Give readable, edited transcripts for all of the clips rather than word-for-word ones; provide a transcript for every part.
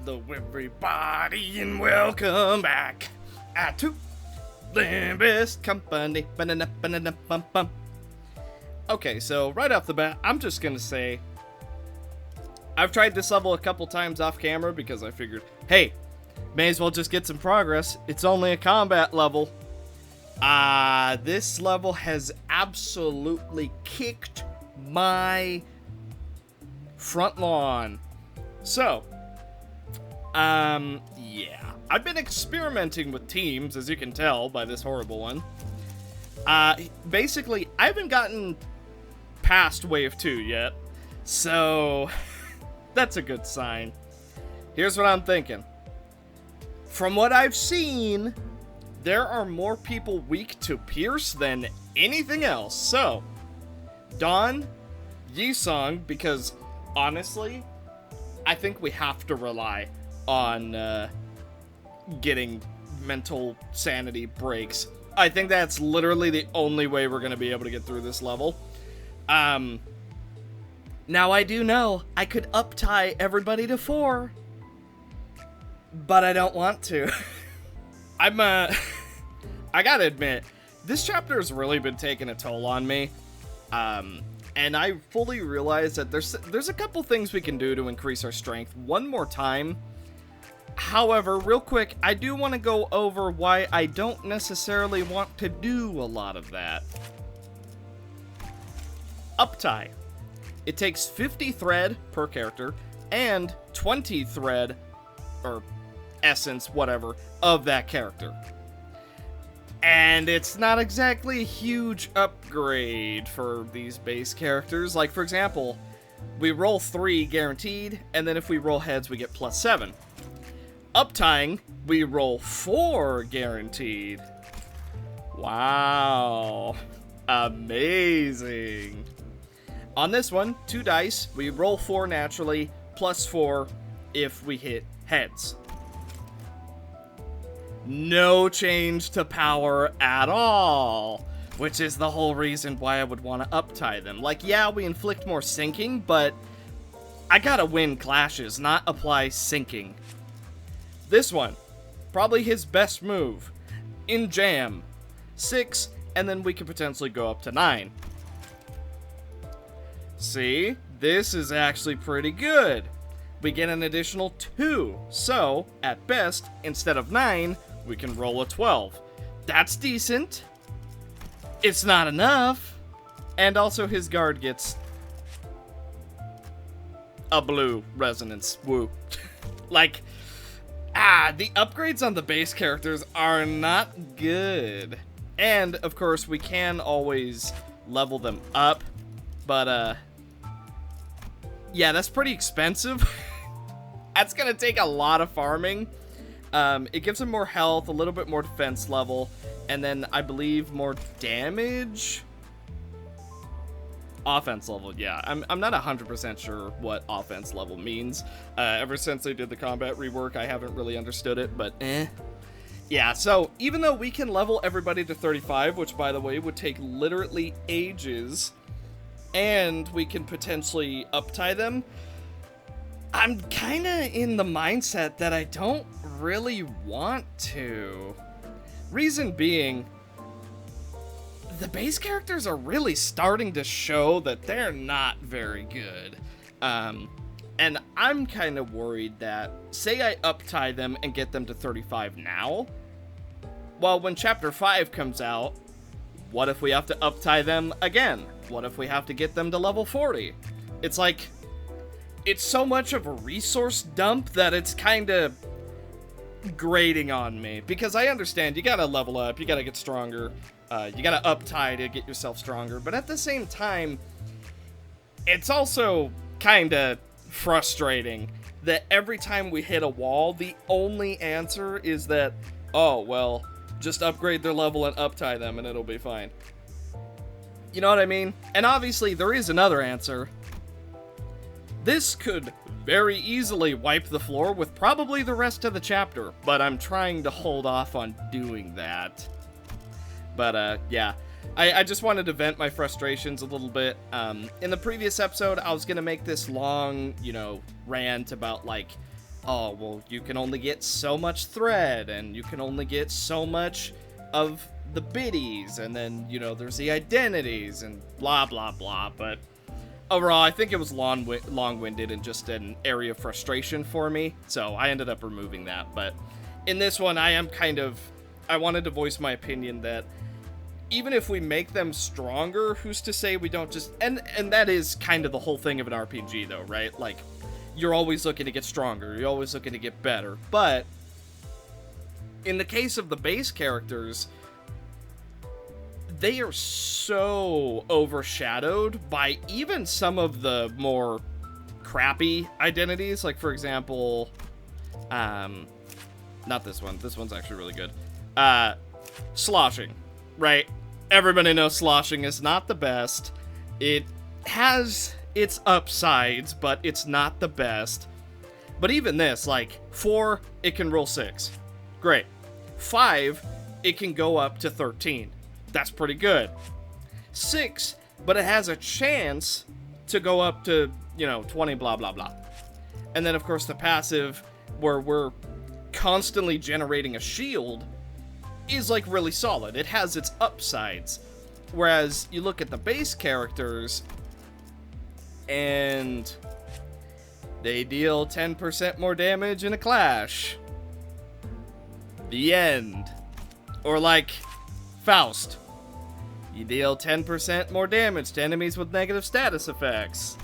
Hello everybody and welcome back to Limbus Company. Ba-na-na-ba-na-na-bum-bum. Okay, so right off the bat, I'm just gonna say I've tried this level a couple times off camera because I figured, hey, may as well just get some progress. It's only a combat level. This level has absolutely kicked my front lawn. So, yeah. I've been experimenting with teams, as you can tell by this horrible one. Basically, I haven't gotten past Wave 2 yet, so that's a good sign. Here's what I'm thinking. From what I've seen, there are more people weak to Pierce than anything else. So, Dawn, Yisong, because honestly, I think we have to rely on getting mental sanity breaks. I think that's literally the only way we're going to be able to get through this level. Now I do know I could uptie everybody to 4, but I don't want to. I gotta admit, this chapter has really been taking a toll on me. And I fully realize that there's a couple things we can do to increase our strength one more time. However, real quick, I do want to go over why I don't necessarily want to do a lot of that. Uptie. It takes 50 thread per character and 20 thread, or essence, whatever, of that character. And it's not exactly a huge upgrade for these base characters. Like, for example, we roll 3 guaranteed, and then if we roll heads, we get +7. Uptying, we roll 4 guaranteed. Wow. Amazing. On this one, 2 dice, we roll 4 naturally, +4 if we hit heads. No change to power at all, which is the whole reason why I would want to uptie them. Like, yeah, we inflict more sinking, but I gotta win clashes, not apply sinking. This one, probably his best move, in jam, 6, and then we could potentially go up to 9. See, this is actually pretty good. We get an additional 2, so, at best, instead of 9, we can roll a 12. That's decent. It's not enough. And also his guard gets a blue resonance. Woo. Like, the upgrades on the base characters are not good. And, of course, we can always level them up. But, yeah, that's pretty expensive. That's gonna take a lot of farming. It gives him more health, a little bit more defense level, and then I believe more damage? Offense level, yeah. I'm not 100% sure what offense level means. Ever since they did the combat rework, I haven't really understood it, but Yeah, so even though we can level everybody to 35, which by the way would take literally ages, and we can potentially uptie them, I'm kinda in the mindset that I don't really want to. Reason being, the base characters are really starting to show that they're not very good. And I'm kinda worried that, say I uptie them and get them to 35 now, well, when Chapter 5 comes out, what if we have to uptie them again? What if we have to get them to level 40? It's like, it's so much of a resource dump that it's kind of grating on me. Because I understand, you gotta level up, you gotta get stronger, you gotta uptie to get yourself stronger. But at the same time, it's also kind of frustrating that every time we hit a wall, the only answer is that, oh, well, just upgrade their level and uptie them and it'll be fine. You know what I mean? And obviously, there is another answer. This could very easily wipe the floor with probably the rest of the chapter, but I'm trying to hold off on doing that. But, yeah. I just wanted to vent my frustrations a little bit. In the previous episode, I was gonna make this long, rant about, like, oh, well, you can only get so much thread, and you can only get so much of the biddies, and then, you know, there's the identities, and blah, blah, blah, but overall, I think it was long-winded and just an area of frustration for me, so I ended up removing that, but in this one, I wanted to voice my opinion that even if we make them stronger, who's to say we don't just, and that is kind of the whole thing of an RPG, though, right? Like, you're always looking to get stronger, you're always looking to get better, but in the case of the base characters, they are so overshadowed by even some of the more crappy identities, like, for example, not this one, this one's actually really good, sloshing, right? Everybody knows sloshing is not the best. It has its upsides, but it's not the best. But even this, like, 4, it can roll 6. Great. 5, it can go up to 13. That's pretty good. 6, but it has a chance to go up to, you know, 20, blah, blah, blah. And then, of course, the passive, where we're constantly generating a shield, is, like, really solid. It has its upsides. Whereas you look at the base characters, and they deal 10% more damage in a clash. The end. Or like Faust. You deal 10% more damage to enemies with negative status effects.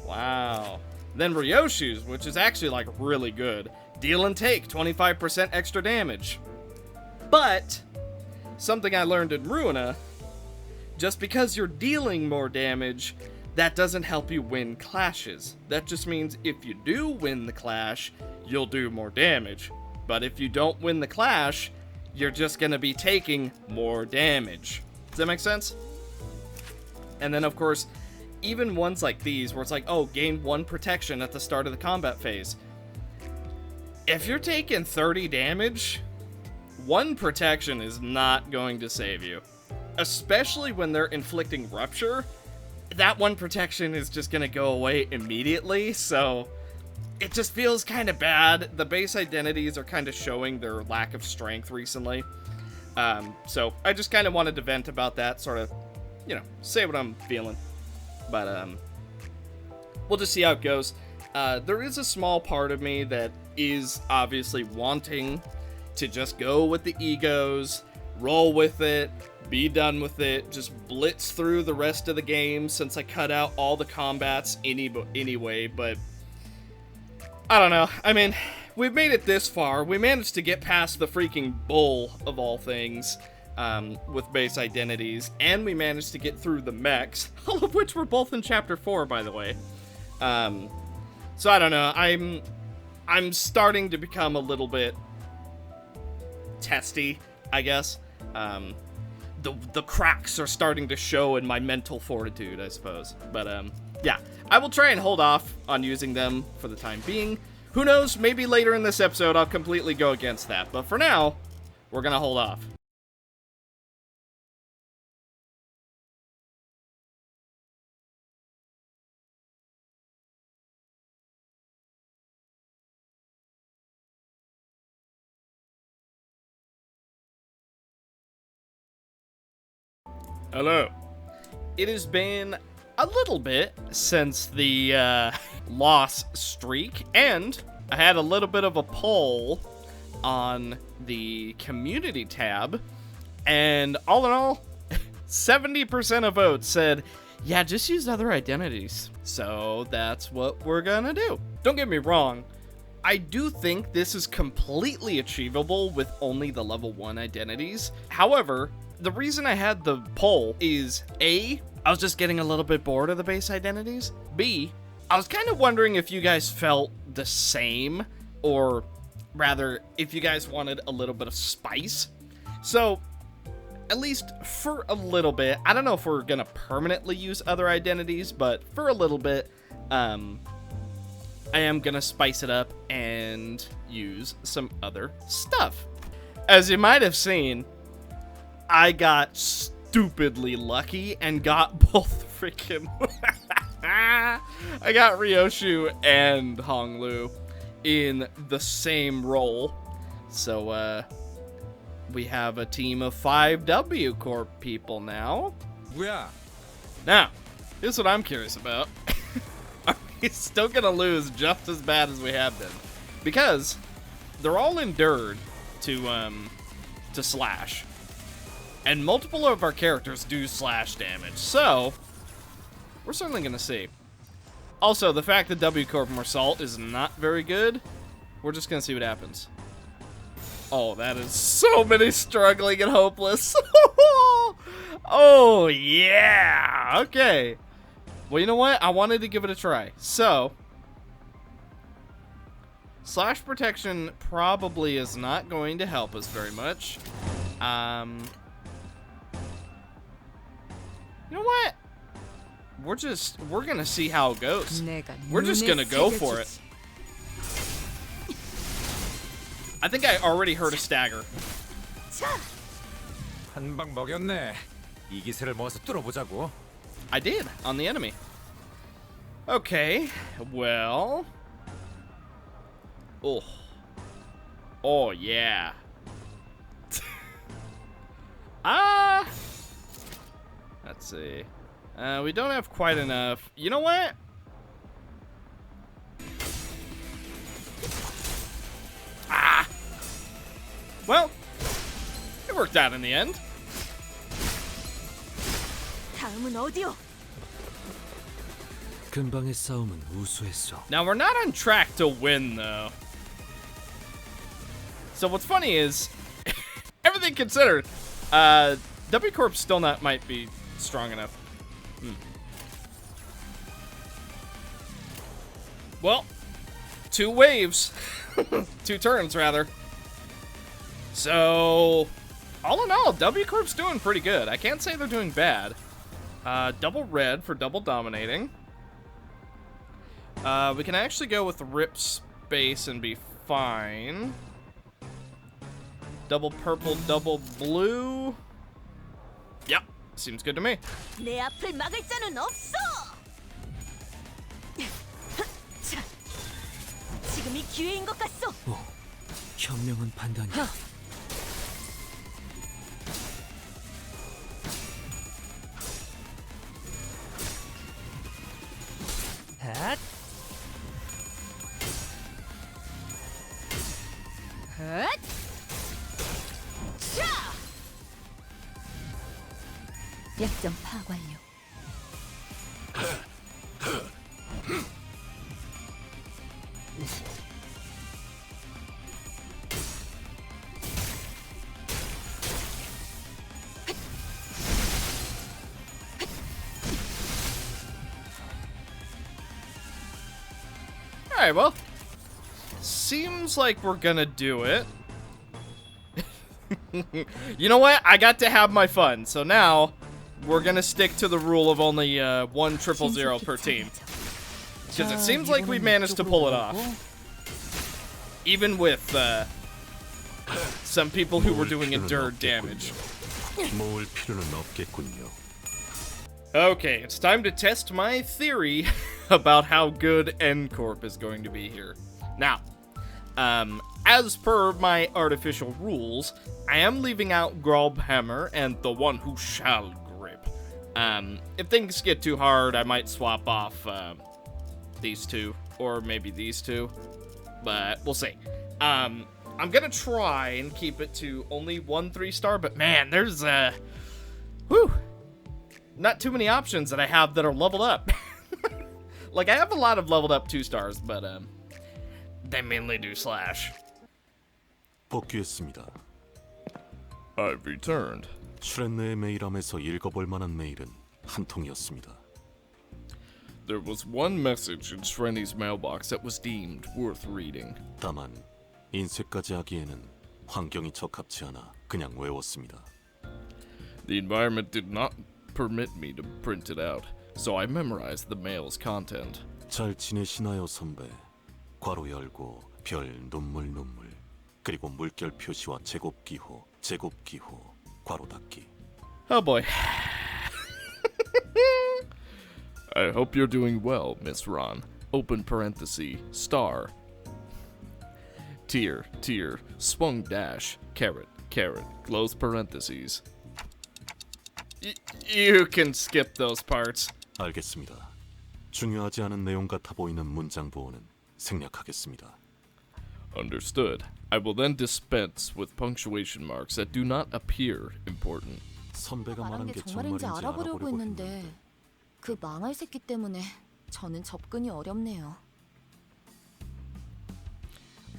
Wow. Then Ryoshu's, which is actually like really good. Deal and take 25% extra damage. But something I learned in Ruina, just because you're dealing more damage, that doesn't help you win clashes. That just means if you do win the clash, you'll do more damage. But if you don't win the clash, you're just gonna be taking more damage. Does that make sense? And then, of course, even ones like these, where it's like, oh, gain 1 protection at the start of the combat phase. If you're taking 30 damage, 1 protection is not going to save you. Especially when they're inflicting rupture, that 1 protection is just gonna go away immediately, so it just feels kind of bad. The base identities are kind of showing their lack of strength recently. So I just kind of wanted to vent about that, sort of, you know, say what I'm feeling. But we'll just see how it goes. There is a small part of me that is obviously wanting to just go with the egos, roll with it, be done with it, just blitz through the rest of the game since I cut out all the combats anyway, but I don't know. I mean, we've made it this far. We managed to get past the freaking bull of all things with base identities, and we managed to get through the mechs, all of which were both in Chapter 4, by the way. So I don't know. I'm starting to become a little bit testy, I guess. The cracks are starting to show in my mental fortitude, I suppose. But yeah, I will try and hold off on using them for the time being. Who knows, maybe later in this episode I'll completely go against that. But for now, we're gonna hold off. Hello. It has been a little bit since the loss streak, and I had a little bit of a poll on the community tab, and all in all, 70% of votes said, yeah, just use other identities. So that's what we're gonna do. Don't get me wrong, I do think this is completely achievable with only the level 1 identities. However, the reason I had the poll is A, I was just getting a little bit bored of the base identities. B, I was kind of wondering if you guys felt the same, or rather, if you guys wanted a little bit of spice. So, at least for a little bit, I don't know if we're gonna permanently use other identities, but for a little bit, I am gonna spice it up and use some other stuff. As you might have seen, I got stupidly lucky and got both freaking I got Ryoshu and Honglu. in the same role. So, we have a team of 5 W Corp people now. 뭐야? Now, here's what I'm curious about. Are we still gonna lose just as bad as we have been? Because they're all endured to slash. And multiple of our characters do slash damage. So, we're certainly gonna see. Also, the fact that W Corp Mersault is not very good, we're just gonna see what happens. Oh, that is so many struggling and hopeless. Oh, yeah. Okay. Well, you know what? I wanted to give it a try. So, slash protection probably is not going to help us very much. You know what? We're gonna see how it goes. We're just gonna go for it. I think I already heard a stagger. 한 방 먹였네. 이 기세를 모아서 뚫어보자고. I did, on the enemy. Okay, well. Oh. Oh, yeah. Let's see. We don't have quite enough. You know what? Well, it worked out in the end. 근방의 싸움은 우수했어. Now, we're not on track to win, though. So what's funny is, everything considered, W Corp still might be strong enough. Well, 2 waves. 2 turns, rather. So, all in all, W Corp's doing pretty good. I can't say they're doing bad. Double red for double dominating. We can actually go with rip space and be fine. Double purple, double blue. Yep, seems good to me. 내 앞을 막을 자는 없어. 지금이 기회인 것 같소. 현명한 판단이야. 핫. 핫. 자. 약점 파악 완료. Alright, well, seems like we're gonna do it. You know what? I got to have my fun, so now we're gonna stick to the rule of only 1 000 per team. Because it seems like we managed to pull it off. Even with some people who were doing endured damage. 모을 필요는 없겠군요. Okay, it's time to test my theory about how good N Corp is going to be here. Now, as per my artificial rules, I am leaving out Grobhammer and the one who shall grip. If things get too hard, I might swap off these 2, or maybe these 2, but we'll see. I'm gonna try and keep it to only 1 3-star, but man, there's not too many options that I have that are leveled up. Like, I have a lot of leveled up 2 stars, but they mainly do slash. 복귀했습니다. I've returned. 슈렌네의 메일함에서 읽어볼 만한 메일은 한 통이었습니다. There was one message in Shrenny's mailbox that was deemed worth reading. 다만 인쇄까지 하기에는 환경이 적합치 않아 그냥 외웠습니다. The environment did not permit me to print it out, so I memorized the mail's content. 잘 지내시나요, 선배? 괄호 열고 별 눈물 눈물 그리고 물결 표시와 제곱 기호 괄호 닫기. Oh boy. I hope you're doing well, Miss Ron. Open parenthesis, star. tier, tier, swung dash, carrot, carrot, close parentheses. You can skip those parts. 알겠습니다. 중요하지 않은 내용 같아 보이는 문장 보호는 생략하겠습니다. Understood. I will then dispense with punctuation marks that do not appear important. 선배가 말한 말한 게 게 정말인지 정말인지 알아보려고 했는데 그 망할 새끼 때문에 저는 접근이 어렵네요.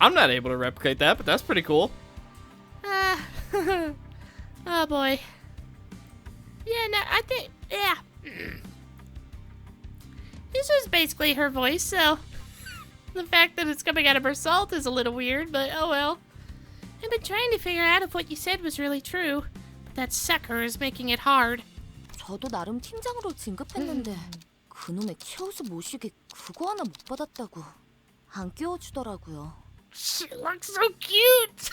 I'm not able to replicate that, but that's pretty cool. Oh boy. Yeah, no, I think, yeah. This was basically her voice, so the fact that it's coming out of her salt is a little weird, but oh well. I've been trying to figure out if what you said was really true, but that sucker is making it hard. 저도 나름 팀장으로 진급했는데 그놈의 최우수 모시기 그거 하나 못 받았다고 안 끼워주더라고요. She looks so cute!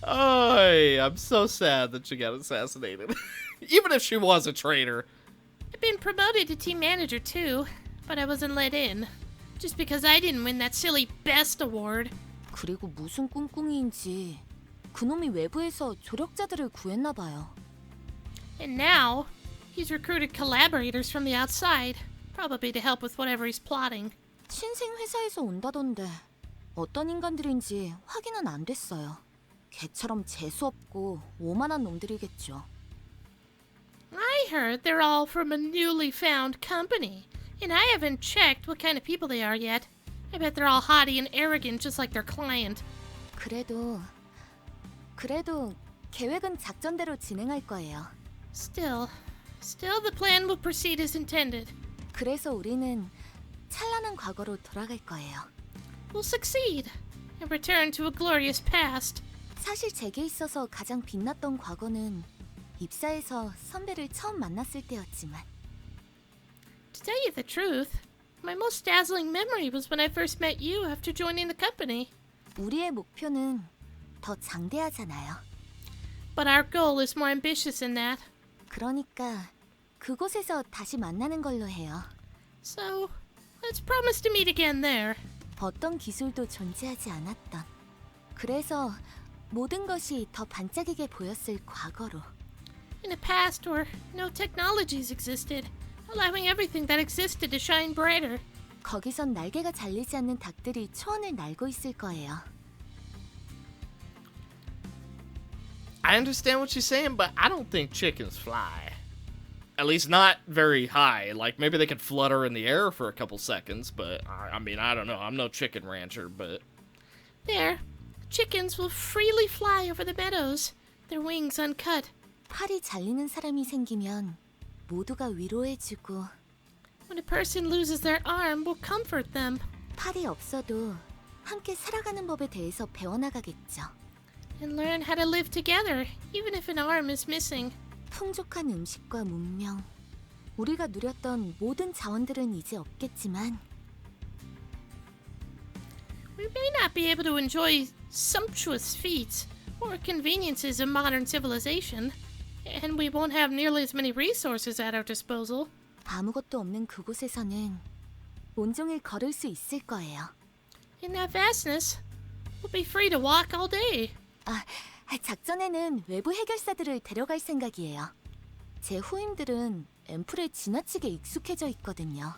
Oh, I'm so sad that she got assassinated. Even if she was a traitor. I've been promoted to team manager too, but I wasn't let in. Just because I didn't win that silly best award. 그리고 무슨 꿍꿍이인지 그놈이 외부에서 조력자들을 구했나 봐요. And now, he's recruited collaborators from the outside, probably to help with whatever he's plotting. 신생 회사에서 온다던데 어떤 인간들인지 확인은 안 됐어요. 개처럼 재수없고 오만한 놈들이겠죠. I heard they're all from a newly found company, and I haven't checked what kind of people they are yet. I bet they're all haughty and arrogant just like their client. 그래도 계획은 작전대로 진행할 거예요. Still the plan will proceed as intended. 그래서 우리는 찬란한 과거로 돌아갈 거예요. We'll succeed and return to a glorious past. 사실 제게 있어서 가장 빛났던 과거는 입사해서 선배를 처음 만났을 때였지만 To tell you the truth, my most dazzling memory was when I first met you after joining the company. 우리의 목표는 더 장대하잖아요. But our goal is more ambitious than that. 그러니까 그곳에서 다시 만나는 걸로 해요. So, let's promise to meet again there. 어떤 기술도 존재하지 않았던. 그래서 모든 것이 더 반짝이게 보였을 과거로. In a past where no technologies existed, allowing everything that existed to shine brighter. 거기선 날개가 잘리지 않는 닭들이 초원을 날고 있을 거예요. I understand what she's saying, but I don't think chickens fly. At least not very high. Like, maybe they could flutter in the air for a couple seconds, but I mean, I don't know. I'm no chicken rancher, but... There, chickens will freely fly over the meadows, their wings uncut. 팔이 잘리는 사람이 생기면 모두가 위로해주고 When a person loses their arm, we'll comfort them. 팔이 없어도 함께 살아가는 법에 대해서 배워나가겠죠. And learn how to live together, even if an arm is missing. 풍족한 음식과 문명, 우리가 누렸던 모든 자원들은 이제 없겠지만 We may not be able to enjoy sumptuous feats or conveniences of modern civilization, and we won't have nearly as many resources at our disposal. 아무것도 없는 그곳에서는 온종일 걸을 수 있을 거예요. In that vastness, we'll be free to walk all day. 작전에는 외부 해결사들을 데려갈 생각이에요. 제 후임들은 앰플에 지나치게 익숙해져 있거든요.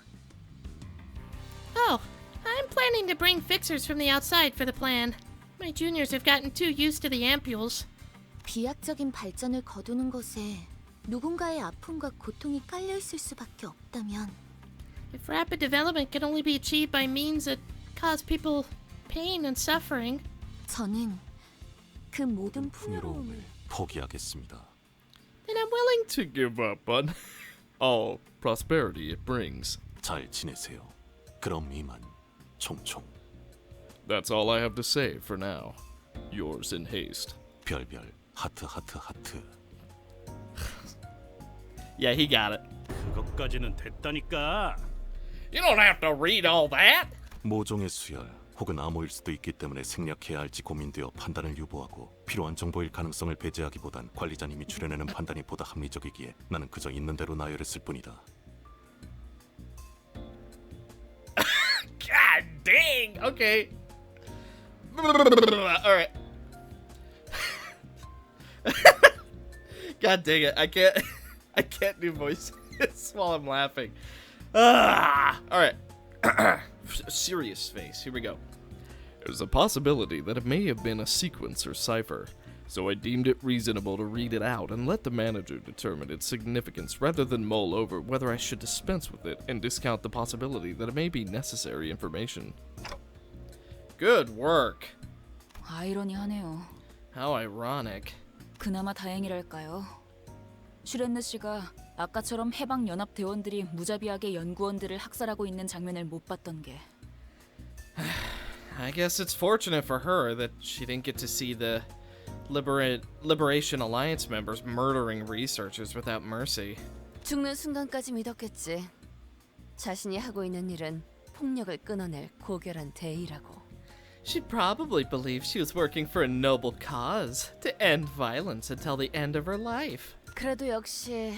Oh, I'm planning to bring fixers from the outside for the plan. My juniors have gotten too used to the ampules. 비약적인 발전을 거두는 것에 누군가의 아픔과 고통이 깔려 있을 수밖에 없다면 If rapid development can only be achieved by means that cause people pain and suffering, 저는 그 모든 풍요로움을 풍요로움을 포기하겠습니다. then I'm willing To give up on all prosperity it brings. 잘 지내세요. 그럼 이만 총총 That's all I have to say for now. Yours in haste. 별별 하트 하트 하트. Yeah, he got it. 그것까지는 됐다니까. You don't have to read all that. 모종의 수혈 혹은 암호일 수도 있기 때문에 생략해야 할지 고민되어 판단을 유보하고 필요한 정보일 가능성을 배제하기보단 관리자님이 추려내는 판단이 보다 합리적이기에 나는 그저 있는 대로 나열했을 뿐이다. God dang. Okay. Alright. God dang it, I can't do voices while I'm laughing. Alright. Serious face, here we go. There's a possibility that it may have been a sequence or cipher, so I deemed it reasonable to read it out and let the manager determine its significance rather than mull over whether I should dispense with it and discount the possibility that it may be necessary information. Good work. 아이러니하네요. How ironic. 그나마 다행이랄까요. 슈렌느 씨가 아까처럼 해방 연합 대원들이 무자비하게 연구원들을 학살하고 있는 장면을 못 봤던 게. I guess it's fortunate for her that she didn't get to see the Liberation Alliance members murdering researchers without mercy. 죽는 순간까지 믿었겠지. 자신이 하고 있는 일은 폭력을 끊어낼 고결한 대의라고. She probably believed she was working for a noble cause to end violence until the end of her life. 그래도 역시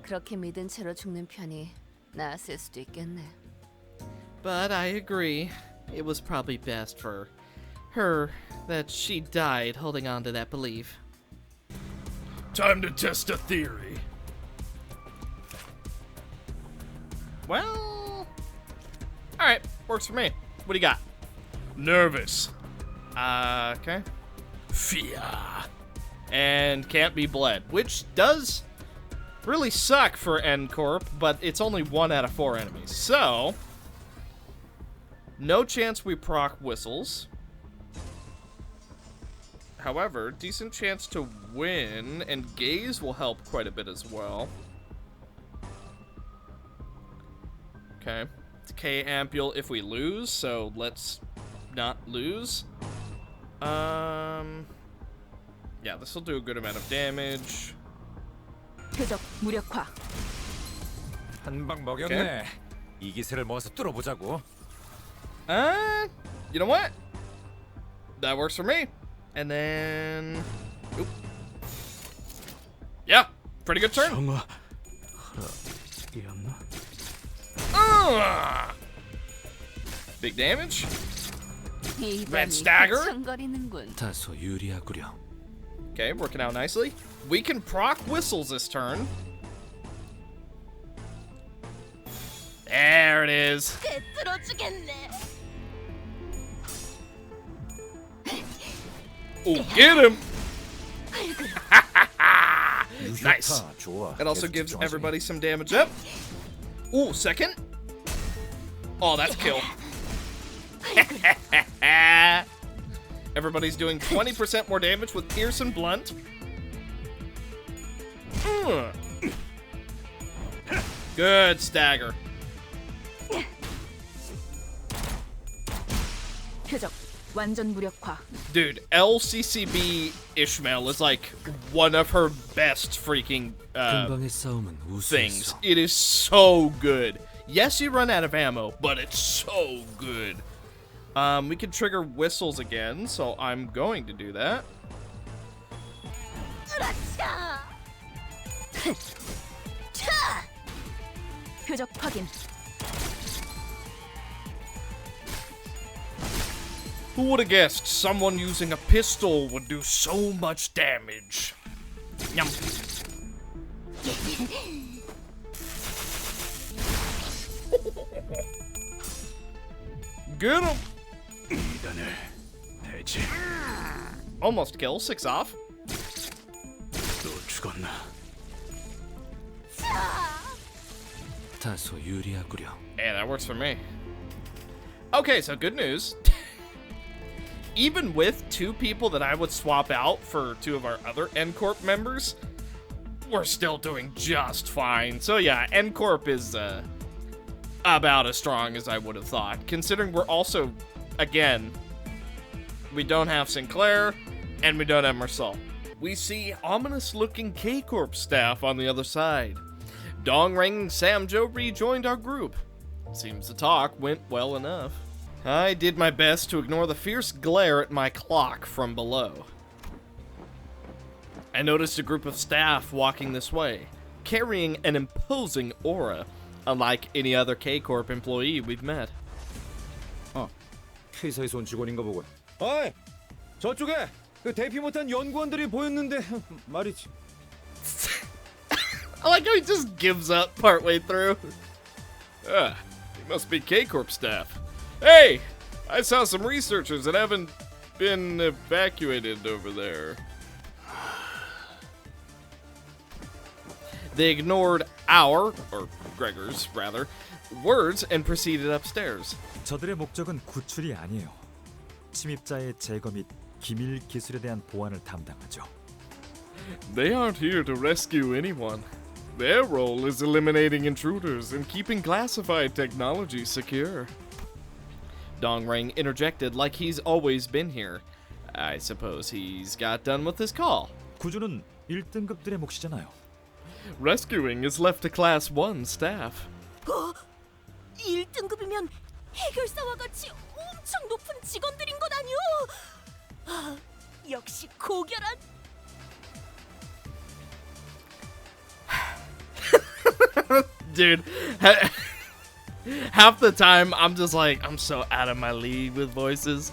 그렇게 믿은 채로 죽는 편이 나았을 수도 있겠네. But I agree. It was probably best for her that she died holding on to that belief. Time to test a theory. Well, alright, works for me. What do you got? Nervous. Okay. Fear. And can't be bled, which does really suck for N Corp, but it's only 1 out of 4 enemies. So, no chance we proc whistles. However, decent chance to win, and gaze will help quite a bit as well. Okay. It's K ampule if we lose, so let's not lose. Yeah, this will do a good amount of damage. 표적 무력화. 한 방 먹였네. 이 기세를 모아서 뚫어보자고. You know what? That works for me. And then, oop. Yeah, pretty good turn. Big damage. Red stagger. 청거리는군. 다소 유리하구려. Okay, working out nicely. We can proc whistles this turn. There it is. 들어주겠네. Oh, get him! Nice. 좋아. That also gives everybody some damage up. Ooh, second. Oh, that's kill. Everybody's doing 20% more damage with Pierce and Blunt. Good stagger. 표적 완전 무력화. Dude, LCCB Ishmael is like one of her best freaking things. It is so good. Yes, you run out of ammo, but it's so good. We can trigger whistles again, so I'm going to do that. 표적 확인. Who would have guessed someone using a pistol would do so much damage? Yum. Get him! Almost kill, 6 off. 다소 유리하구려. Yeah, that works for me. Okay, so good news. Even with 2 people that I would swap out for 2 of our other N-Corp members, we're still doing just fine. So yeah, N-Corp is about as strong as I would have thought, considering we're also, again, we don't have Sinclair, and we don't have Marcel. We see ominous-looking K-Corp staff on the other side. Dong-Ring Samjo rejoined our group. Seems the talk went well enough. I did my best to ignore the fierce glare at my clock from below. I noticed a group of staff walking this way, carrying an imposing aura, unlike any other K-Corp employee we've met. 회사에서 온 직원인가 보군. 어이, 저쪽에 그 대피 못한 연구원들이 보였는데 말이지. I like how he just gives up partway through. He must be K-Corp staff. Hey, I saw some researchers that haven't been evacuated over there. They ignored our, or Gregor's rather, words and proceeded upstairs. 저들의 목적은 구출이 아니에요. 침입자의 제거 및 기밀 기술에 대한 보안을 담당하죠. They aren't here to rescue anyone. Their role is eliminating intruders and keeping classified technology secure. Dongrang interjected like he's always been here. I suppose he's got done with his call. 구조는 1등급들의 몫이잖아요. Rescuing is left to Class 1 staff. 1등급이면 해결사와 같이 엄청 높은 직원들인 것 아니오? 역시 고결한. Dude, half the time I'm just like, I'm so out of my league with voices.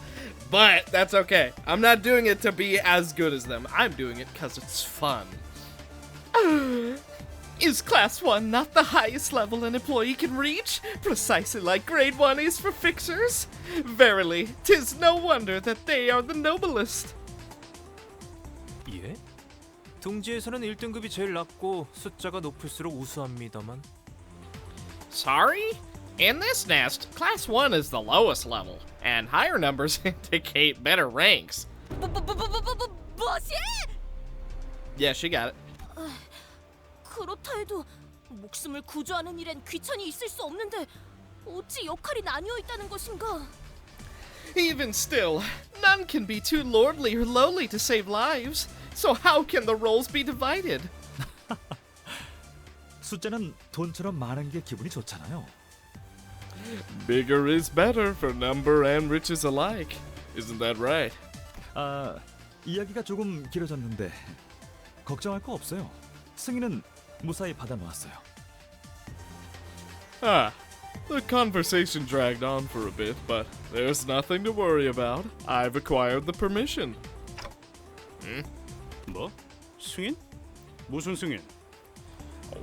But that's okay. I'm not doing it to be as good as them. I'm doing it because it's fun. Is Class 1 not the highest level an employee can reach? Precisely like Grade 1 is for fixers? Verily, 'tis no wonder that they are the noblest. 예? 둥지에서는 1등급이 제일 낮고 숫자가 높을수록 우수합니다만. Sorry? In this nest, Class 1 is the lowest level, and higher numbers indicate better ranks. 뭐지? Yeah, she got it. 그렇다 해도 목숨을 구조하는 일엔 귀천이 있을 수 없는데 어찌 역할이 나뉘어 있다는 것인가? Even still, none can be too lordly or lowly to save lives. So how can the roles be divided? 숫자는 돈처럼 많은 게 기분이 좋잖아요. Bigger is better for number and riches alike. Isn't that right? 이야기가 조금 길어졌는데 걱정할 거 없어요. 승인은 무사히 받아놓았어요. The conversation dragged on for a bit, but there's nothing to worry about. I've acquired the permission. 뭐? 승인? 무슨 승인?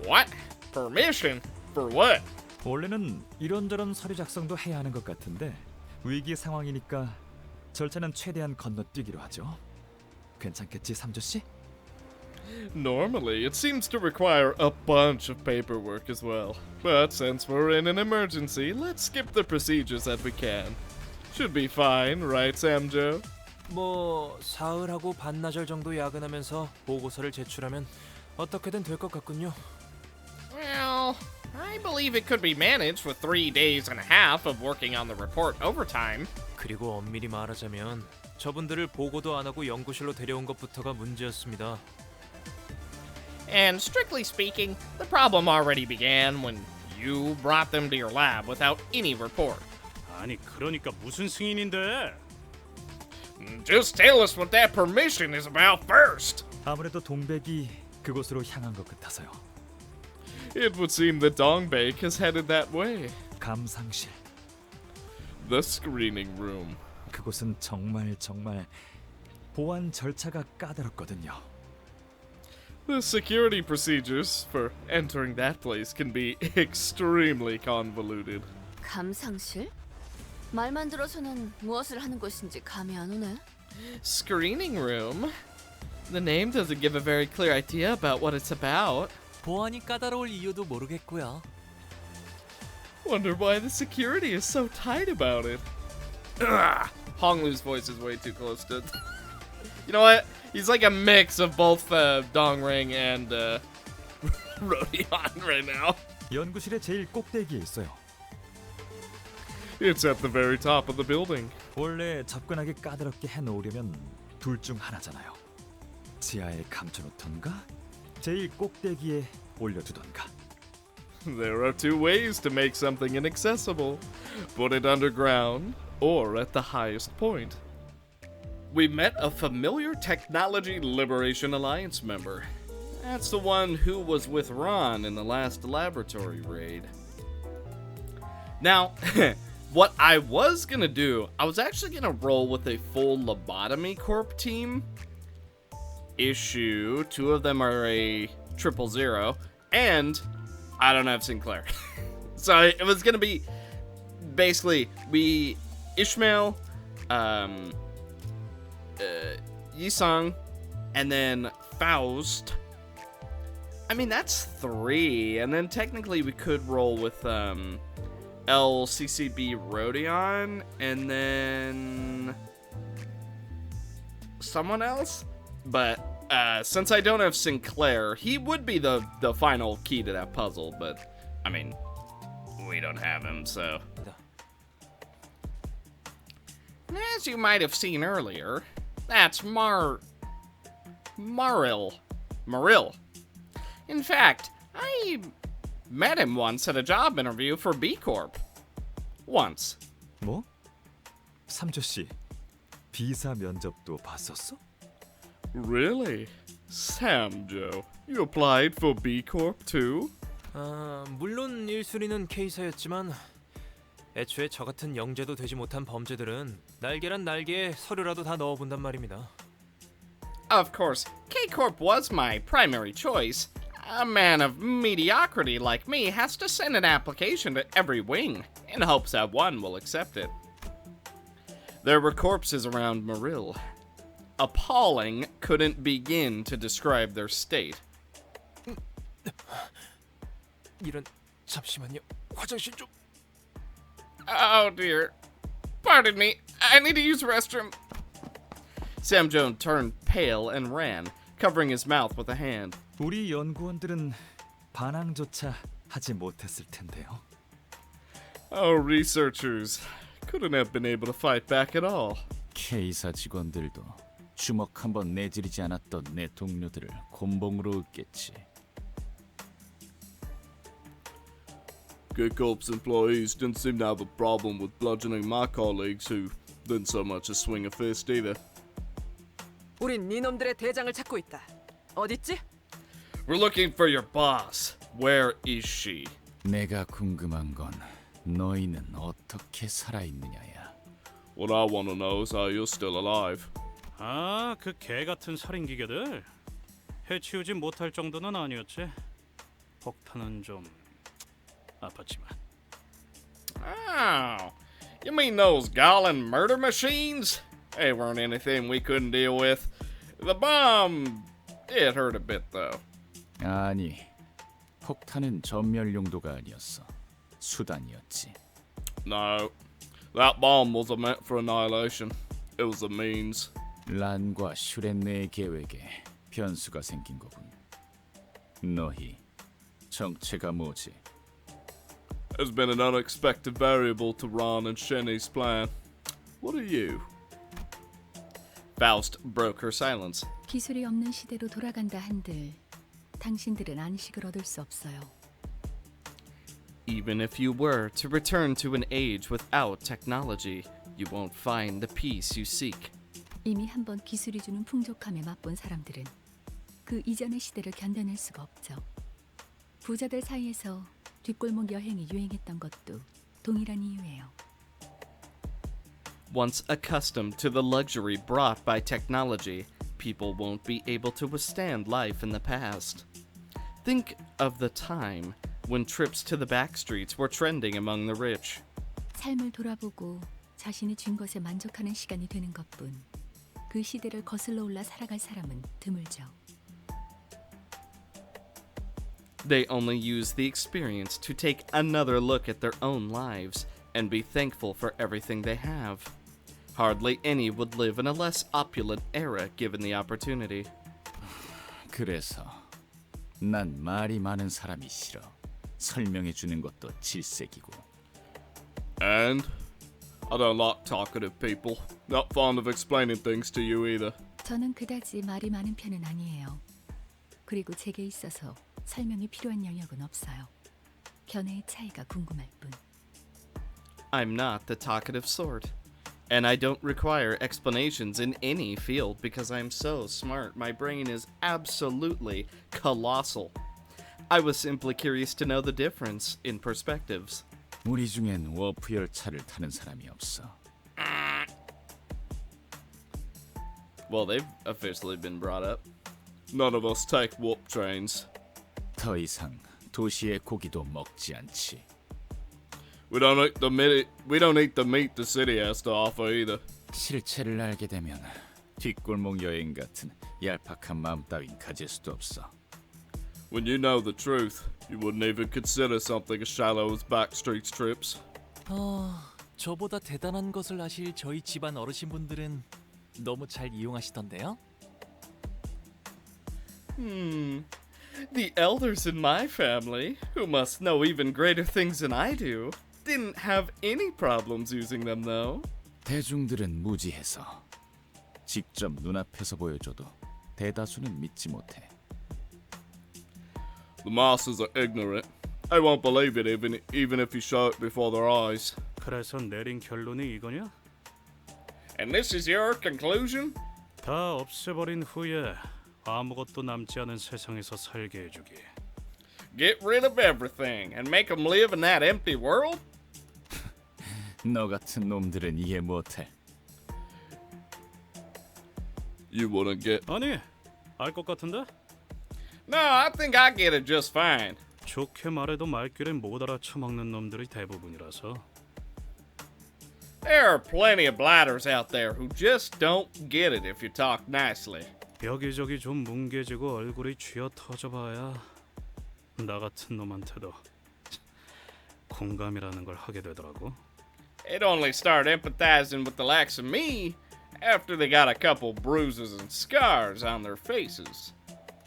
What? Permission? For what? 원래는 이런저런 서류 작성도 해야 하는 것 같은데 위기 상황이니까 절차는 최대한 건너뛰기로 하죠. 괜찮겠지, 삼조 씨? Normally, it seems to require a bunch of paperwork as well. But since we're in an emergency, let's skip the procedures that we can. Should be fine, right, Samjo? 뭐 사흘하고 반나절 정도 야근하면서 보고서를 제출하면 어떻게든 될 것 같군요. Well, I believe it could be managed with 3 days and a half of working on the report overtime. 그리고 엄밀히 말하자면 저분들을 보고도 안 하고 연구실로 데려온 것부터가 문제였습니다. And strictly speaking, the problem already began when you brought them to your lab without any report. 아니 그러니까 무슨 승인인데? Just tell us what that permission is about first. 아무래도 동백이 그곳으로 향한 것 같아서요. It would seem that Dongbake has headed that way. 감상실. The screening room. 그곳은 정말 보안 절차가 까다롭거든요. The security procedures for entering that place can be extremely convoluted. 감상실? 말만 들어서는 무엇을 하는 것인지 감이 안 오네. Screening room? The name doesn't give a very clear idea about what it's about. 보안이 까다로울 이유도 모르겠고요. Wonder why the security is so tight about it. Honglu's voice is way too close to... You know what? He's like a mix of both Dongrang and Rodion right now. 연구실의 제일 꼭대기에 있어요. It's at the very top of the building. 원래 접근하기 까다롭게 해놓으려면 둘 중 하나잖아요. 지하에 감춰놓던가 제일 꼭대기에 올려두던가. There are two ways to make something inaccessible. Put it underground or at the highest point. We met a familiar Technology Liberation Alliance member. That's the one who was with Ron in the last laboratory raid. Now, What I was gonna do, I was actually gonna roll with a full Lobotomy Corp team. Issue, 2 of them are a 000, and I don't have Sinclair. So it was gonna be basically Ishmael, Yisung, and then Faust. I mean, that's 3, and then technically we could roll with LCCB Rodion, and then someone else. But since I don't have Sinclair, he would be the final key to that puzzle. But I mean, we don't have him, so. As you might have seen earlier, that's Maril. In fact, I met him once at a job interview for B Corp. Once. 뭐? 삼조씨, 비사 면접도 봤었어? Really? Samjo, you applied for B Corp too? 물론 1순위는 K사였지만 애초에 저 같은 영재도 되지 못한 범죄들은 날개란 날개에 서류라도 다 넣어본단 말입니다. Of course, K Corp was my primary choice. A man of mediocrity like me has to send an application to every wing in hopes that one will accept it. There were corpses around Maril. Appalling couldn't begin to describe their state. 이런, 잠시만요. 화장실 좀. Oh dear. Pardon me. I need to use the restroom. Sam Jones turned pale and ran, covering his mouth with a hand. 우리 연구원들은 반항조차 하지 못했을 텐데요. Our researchers couldn't have been able to fight back at all. K사 직원들도 주먹 한번 내지르지 않았던 내 동료들을 곤봉으로 얻겠지. K-Corp's employees didn't seem to have a problem with bludgeoning my colleagues who didn't so much as swing a fist either. 우린 니놈들의 대장을 찾고 있다. 어딨지? We're looking for your boss. Where is she? 내가 궁금한 건 너희는 어떻게 살아있느냐야. What I want to know is how you're still alive. 아, 그 개 같은 살인 기계들 해치우지 못할 정도는 아니었지. 폭탄은 좀 아팠지만. Oh, you mean those Gallon murder machines? They weren't anything we couldn't deal with. The bomb, it hurt a bit though. 아니, 폭탄은 전멸 용도가 아니었어. 수단이었지. No, that bomb wasn't meant for annihilation. It was a means. 란과 슈렌네의 계획에 변수가 생긴 거군. 너희 정체가 뭐지? There's been an unexpected variable to Ron and Shenny's plan. What are you? Faust broke her silence. 기술이 없는 시대로 돌아간다 한들 당신들은 안식을 얻을 수 없어요. Even if you were to return to an age without technology, you won't find the peace you seek. 이미 한번 기술이 주는 풍족함에 맛본 사람들은 그 이전의 시대를 견뎌낼 수가 없죠. 부자들 사이에서 뒷골목 여행이 유행했던 것도 동일한 이유예요. Once accustomed to the luxury brought by technology, people won't be able to withstand life in the past. Think of the time when trips to the back streets were trending among the rich. 삶을 돌아보고 자신이 준 것에 만족하는 시간이 되는 것뿐 그 시대를 거슬러 올라 살아갈 사람은 드물죠. They only use the experience to take another look at their own lives and be thankful for everything they have. Hardly any would live in a less opulent era given the opportunity. 그래서 난 말이 많은 사람이 싫어. 설명해 주는 것도 질색이고. And? I don't like talkative people. Not fond of explaining things to you either. 저는 그다지 말이 많은 편은 아니에요. 그리고 제게 있어서 설명이 필요한 영역은 없어요. 견해의 차이가 궁금할 뿐. I'm not the talkative sort. And I don't require explanations in any field because I'm so smart. My brain is absolutely colossal. I was simply curious to know the difference in perspectives. 우리 중엔 워프 열차를 타는 사람이 없어. Well, they've officially been brought up. None of us take warp trains. 더 이상 도시의 고기도 먹지 않지. We don't eat the meat the city has to offer either. 실체를 알게 되면 뒷골목 여행 같은 얄팍한 마음 따윈 가질 수도 없어. When you know the truth, you wouldn't even consider something as shallow as backstreet trips. 저보다 대단한 것을 아실 저희 집안 어르신분들은 너무 잘 이용하시던데요? The elders in my family, who must know even greater things than I do, didn't have any problems using them though. 대중들은 무지해서 직접 눈앞에서 보여줘도 대다수는 믿지 못해. The masses are ignorant. They won't believe it even if you show it before their eyes. 그래서 내린 결론이 이거냐? And this is your conclusion? 다 없애버린 후에 아무것도 남지 않은 세상에서 살게 해주기. Get rid of everything and make them live in that empty world? 너 같은 놈들은 이해 못해. You wouldn't get. 아니, 알 것 같은데? No, I think I get it just fine. 좋게 말해도 말귀를 못 알아쳐먹는 놈들이 대부분이라서. There are plenty of bladders out there who just don't get it if you talk nicely. 여기저기 좀 뭉개지고 얼굴이 쥐어 터져봐야 나 같은 놈한테도 공감이라는 걸 하게 되더라고. They'd only start empathizing with the likes of me after they got a couple bruises and scars on their faces.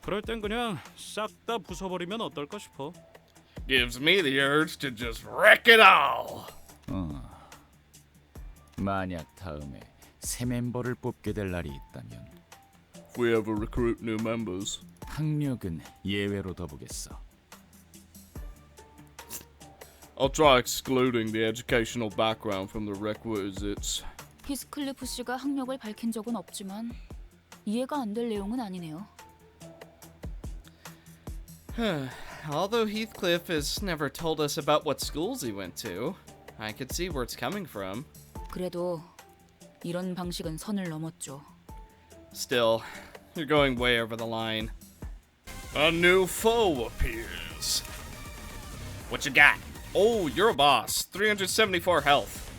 그럴 땐 그냥 싹 다 부숴버리면 어떨까 싶어. Gives me the urge to just wreck it all. 만약 다음에 새 멤버를 뽑게 될 날이 있다면 If we ever recruit new members. 학력은 예외로 둬보겠어. I'll try excluding the educational background from the requisites. 히스클리프 씨가 학력을 밝힌 적은 없지만 이해가 안 될 내용은 아니네요. Although Heathcliff has never told us about what schools he went to, I could see where it's coming from. 그래도 이런 방식은 선을 넘었죠. Still, you're going way over the line. A new foe appears. What you got? Oh, you're a boss. 374 health.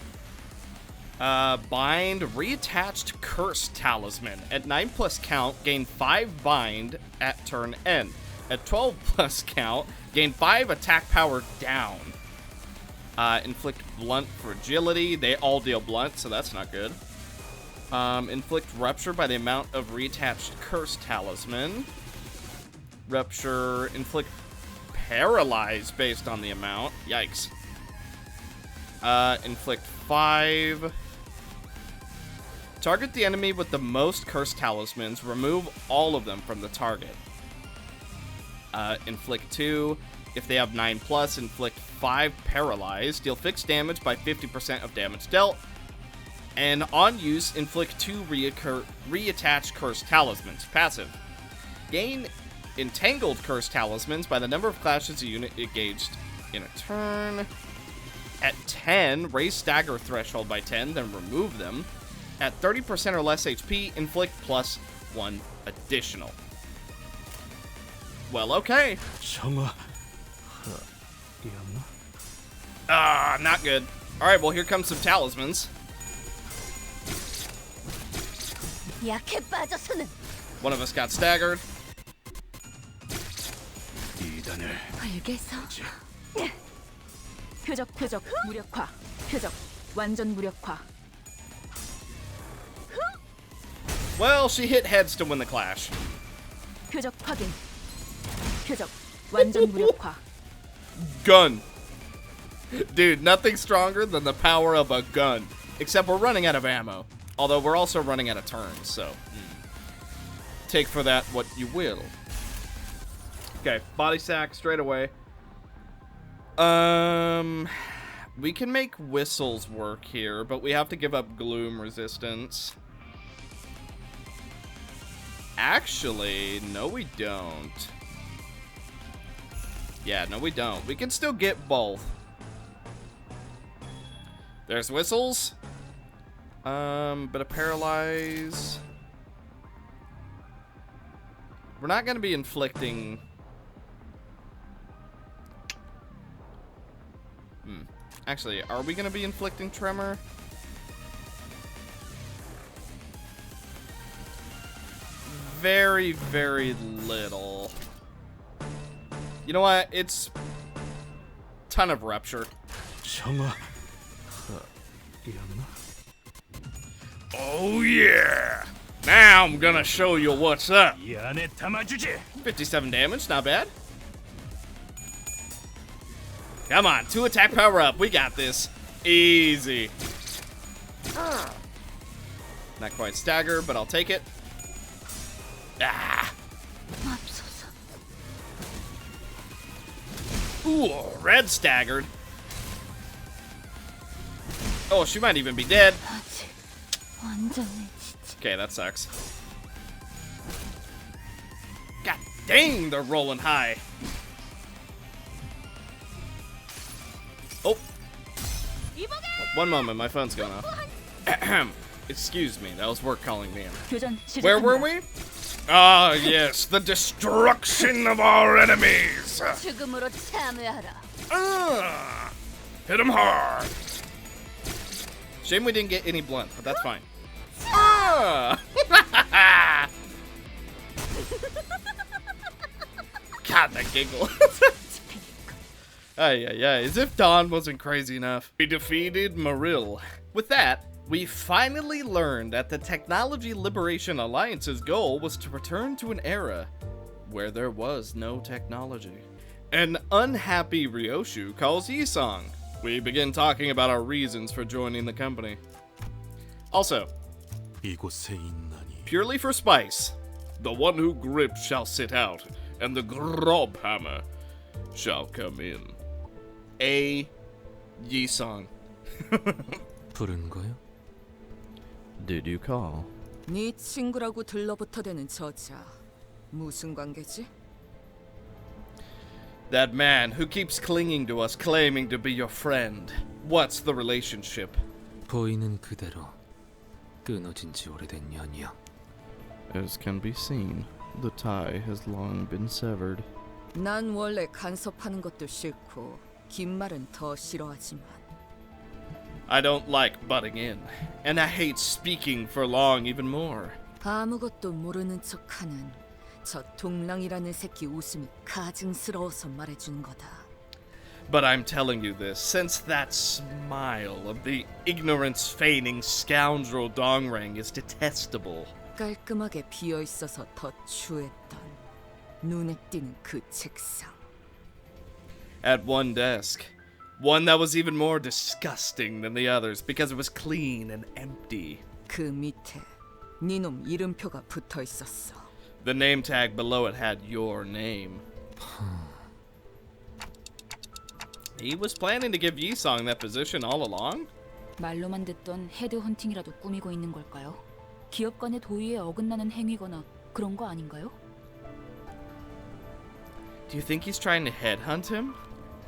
Bind reattached curse talisman. At 9+ count, gain 5 bind at turn end. At 12+ count, gain 5 attack power down. Inflict blunt fragility. They all deal blunt, so that's not good. Inflict rupture by the amount of reattached curse talisman. Rupture, inflict paralyze based on the amount. Yikes. Inflict 5. Target the enemy with the most curse talismans. Remove all of them from the target. Inflict 2. If they have 9+, inflict 5 paralyze. Deal fixed damage by 50% of damage dealt. And on use, inflict 2 reattach curse talismans. Passive. Gain entangled curse talismans by the number of clashes a unit engaged in a turn. At 10, raise stagger threshold by 10, then remove them. At 30% or less HP, inflict +1 additional. Well, okay. Not good. Alright, well, here comes some talismans. 약해 빠져서는 One of us got staggered. 알겠어. 표적 무력화. 표적 완전 무력화. Well, she hit heads to win the clash. 표적 확인. 표적 완전 무력화. Gun. Dude, nothing stronger than the power of a gun. Except we're running out of ammo. Although we're also running out of turns, so... Take for that what you will. Okay, body sack straight away. We can make whistles work here, but we have to give up gloom resistance. Actually, no we don't. Yeah, no we don't. We can still get both. There's whistles. Bit of paralyze. We're not gonna be inflicting. Actually, are we gonna be inflicting tremor? Very, very little. You know what? It's ton of rupture. Oh yeah! Now I'm gonna show you what's up. 57 damage, not bad. Come on, 2 attack power up. We got this. Easy. Not quite stagger, but I'll take it. Ah. Ooh, red staggered. Oh, she might even be dead. Okay, that sucks. God dang, they're rolling high. Oh. One moment, my phone's going off. Excuse me, that was work calling me in. Where were we? Ah, yes, the destruction of our enemies. Hit him hard. Shame we didn't get any blunt, but that's fine. God, that giggle. As if Dawn wasn't crazy enough. We defeated Maril. With that, we finally learned that the Technology Liberation Alliance's goal was to return to an era where there was no technology. An unhappy Ryoshu calls Yisong. We begin talking about our reasons for joining the company. Also, purely for spice, the one who grips shall sit out, and the Grob Hammer shall come in. A Yisong. Did you call? 네 친구라고 들러붙어대는 저자 무슨 관계지? That man who keeps clinging to us, claiming to be your friend. What's the relationship? 보이는 그대로 끊어진 지 오래된 연이야. As can be seen, the tie has long been severed. 난 원래 간섭하는 것도 싫고 긴 말은 더 싫어하지만 I don't like butting in, and I hate speaking for long even more. 아무것도 모르는 척하는 저 동랑이라는 새끼 웃음이 가증스러워서 말해주는 거다. But I'm telling you this, since that smile of the ignorance-feigning scoundrel Dongrang is detestable. 깔끔하게 비어 있어서 더 추했던 눈에 띄는 그 책상. At one desk, one that was even more disgusting than the others because it was clean and empty. 그 밑에 네놈 이름표가 붙어 있었어. The name tag below it had your name. He was planning to give Yisong that position all along? 말로만 듣던 헤드헌팅이라도 꾸미고 있는 걸까요? 기업 간의 도의에 어긋나는 행위거나 그런 거 아닌가요? Do you think he's trying to headhunt him?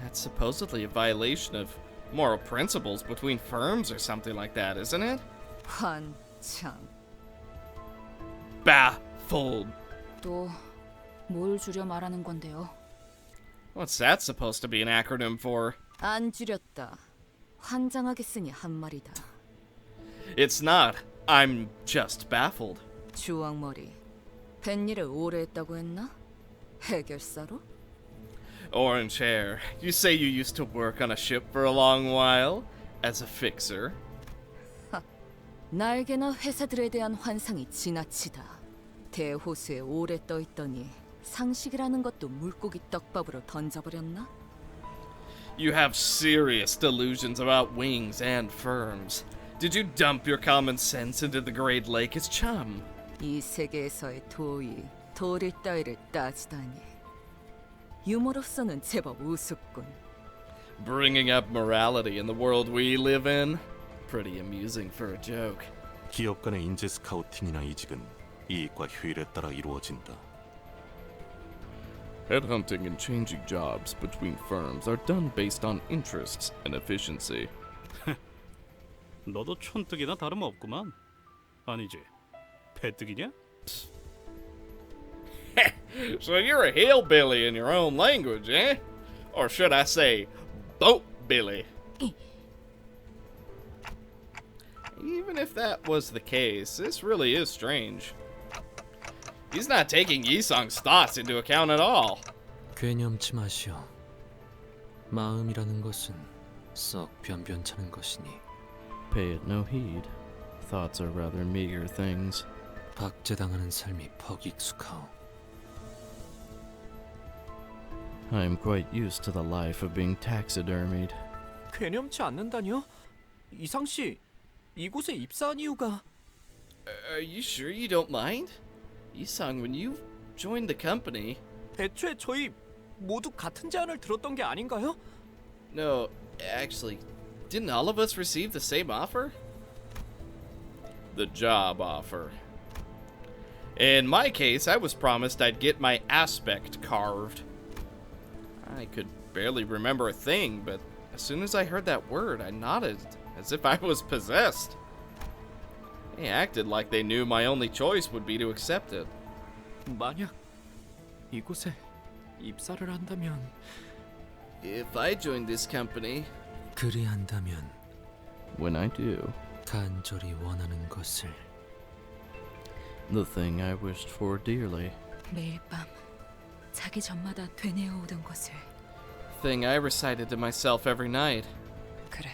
That's supposedly a violation of moral principles between firms or something like that, isn't it? 환장. Baffled. 또 뭘 줄여 말하는 건데요? What's that supposed to be an acronym for? 안 줄였다. 환장하게 쓰니 한 말이다. It's not. I'm just baffled. 주황머리. 뱃일을 오래 했다고 했나? 해결사로? Orange hair. You say you used to work on a ship for a long while? As a fixer? 날개나 회사들에 대한 환상이 지나치다. 대호수에 오래 떠있더니 상식이라는 것도 물고기 떡밥으로 던져버렸나? You have serious delusions about wings and firms. Did you dump your common sense into the Great Lake as chum? 이 세계에서의 도의, 도리 따위를 따지다니. 유머로서는 제법 우습군. Bringing up morality in the world we live in? Pretty amusing for a joke. 기업 간의 인재 스카우팅이나 이직은 이익과 효율에 따라 이루어진다. Headhunting and changing jobs between firms are done based on interests and efficiency. 너도 촌뜨기나 다름없구만. 아니지, 배뜨기냐? So you're a hillbilly in your own language, eh? Or should I say, boat billy? Even if that was the case, this really is strange. He's not taking Yisung's thoughts into account at all. 괴념치 마시오. 마음이라는 것은 썩 변변찮은 것이니. Pay it no heed. Thoughts are rather meager things. 박제당하는 삶이 퍽 익숙하오. I am quite used to the life of being taxidermied. 괴념치 않는다뇨? 이상 씨, 이곳에 입사한 이유가? Are you sure you don't mind? Yisung, when you joined the company... 애초에 저희 모두 같은 제안을 들었던 게 아닌가요? No, actually, didn't all of us receive the same offer? The job offer. In my case, I was promised I'd get my aspect carved. I could barely remember a thing, but as soon as I heard that word, I nodded as if I was possessed. They acted like they knew my only choice would be to accept it. 만약 이곳에 입사를 한다면 If I joined this company, 그리한다면 When I do, 간절히 원하는 것을 the thing I wished for dearly, 매일 밤 자기 전마다 되뇌어 오던 것을. thing I recited to myself every night. 그래,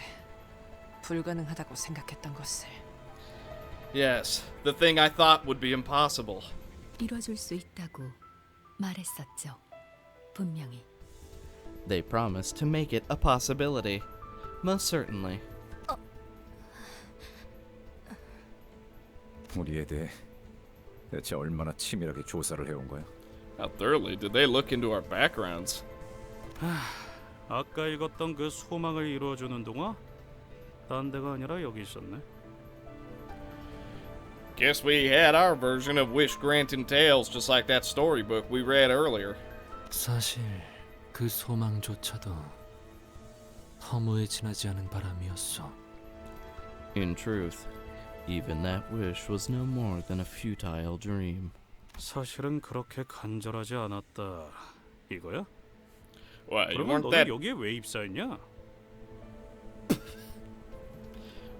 불가능하다고 생각했던 것을. Yes, the thing I thought would be impossible. 이뤄줄 수 있다고 말했었죠. 분명히. They promised to make it a possibility. Most certainly. 우리에 대해 대체 얼마나 치밀하게 조사를 해온 거야? how thoroughly did they look into our backgrounds? 아까 읽었던 그 소망을 이루어주는 동화? 딴 데가 아니라 여기 있었네. Guess we had our version of wish-granting tales just like that storybook we read earlier. 사실 그 소망조차도 허무에 지나지 않은 바람이었어. In truth, even that wish was no more than a futile dream. 사실은 그렇게 간절하지 않았다. 이거야? Why, you 그러면 weren't 너는 that... 여기에 왜 입사했냐?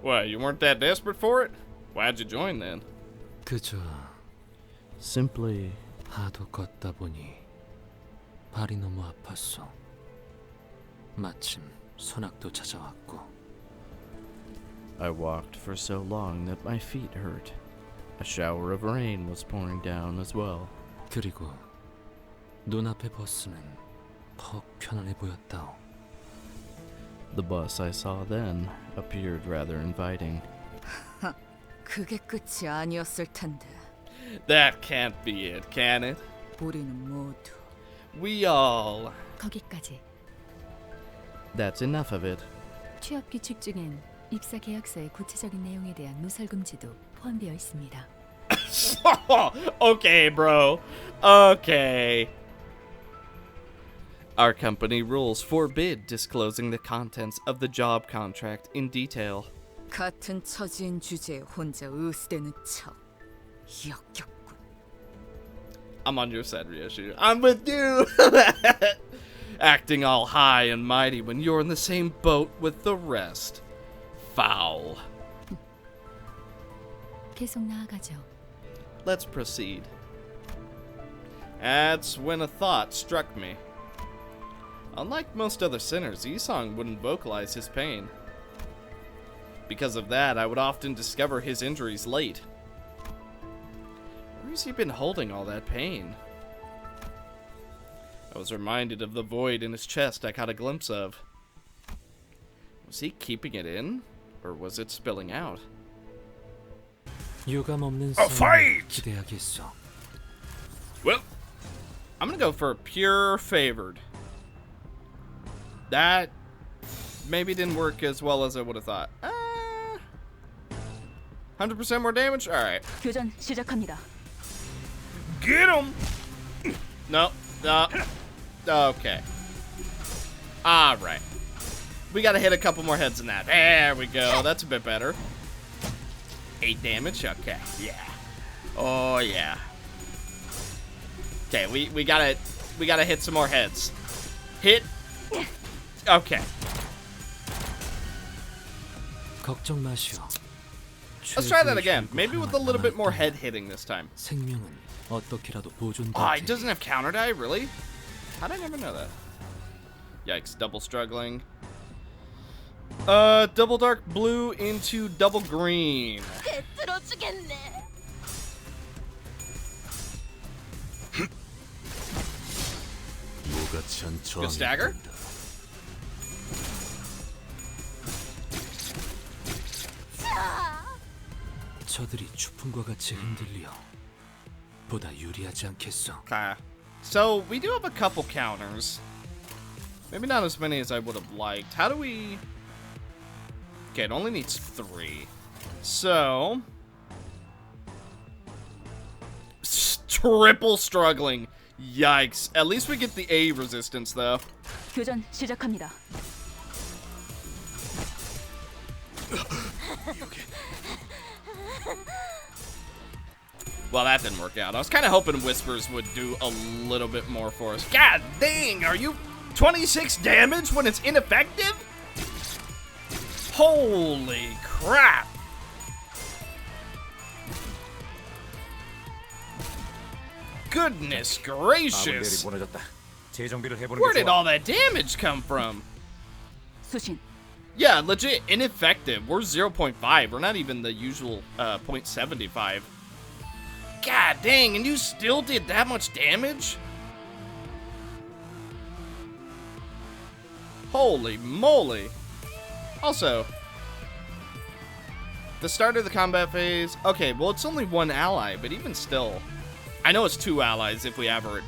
Why, you weren't that desperate for it? Why'd you join then? 그저 Simply... 하도 걷다 보니 발이 너무 아팠어. 마침 소낙도 찾아왔고. I walked for so long that my feet hurt. A shower of rain was pouring down as well. 그리고 눈앞의 버스는 퍽 편안해 보였다오. The bus I saw then appeared rather inviting. 그게 끝이 아니었을 텐데. That can't be it, can it? 우리는 모두 We all... 거기까지. That's enough of it. 취업 규칙 중엔 입사 계약서의 구체적인 내용에 대한 누설 금지도 포함되어 있습니다. Okay, bro. Okay. Our company rules forbid disclosing the contents of the job contract in detail. 같은 처지인 주제에 혼자 으스대는 척. 역겹군. I'm on your side, Ryoshu. I'm with you! Acting all high and mighty when you're in the same boat with the rest. Foul. 계속 나아가죠. Let's proceed. That's when a thought struck me. Unlike most other sinners, Yisung wouldn't vocalize his pain. Because of that, I would often discover his injuries late. Where has he been holding all that pain? I was reminded of the void in his chest I caught a glimpse of. Was he keeping it in? Or was it spilling out? 유감 없는 싸움을 기대하겠어. Well, I'm gonna go for pure favored. That maybe didn't work as well as I would have thought. 100% more damage? Alright. 교전 시작합니다. Get him! No. Okay. Alright. We gotta hit a couple more heads than that. There we go. That's a bit better. 8 damage. Okay. Yeah. Oh yeah. Okay, we gotta hit some more heads. Hit. Okay. 걱정 마시오. Let's try that again. Maybe with a little bit more head hitting this time. 생명은 어떻게라도 보존될 Oh, it doesn't have counter die, really? How'd I never know that? Yikes, double struggling. Double dark blue into double green. Good stagger. 저들이 추풍과 같이 흔들려 보다 유리하지 않겠어. Okay. So, we do have a couple counters. Maybe not as many as I would have liked. How do we... Okay, it only needs 3. So... Triple struggling. Yikes. At least we get the A resistance, though. 교전 시작합니다. Well, that didn't work out. I was kind of hoping Whispers would do a little bit more for us. God dang, are you 26 damage when it's ineffective? Holy crap. Goodness gracious. Where did all that damage come from? 수신. Yeah, legit ineffective. We're 0.5. We're not even the usual 0.75. God dang, and you still did that much damage? Holy moly. Also, the start of the combat phase. Okay, well, it's only 1 ally, but even still. I know it's 2 allies if we ever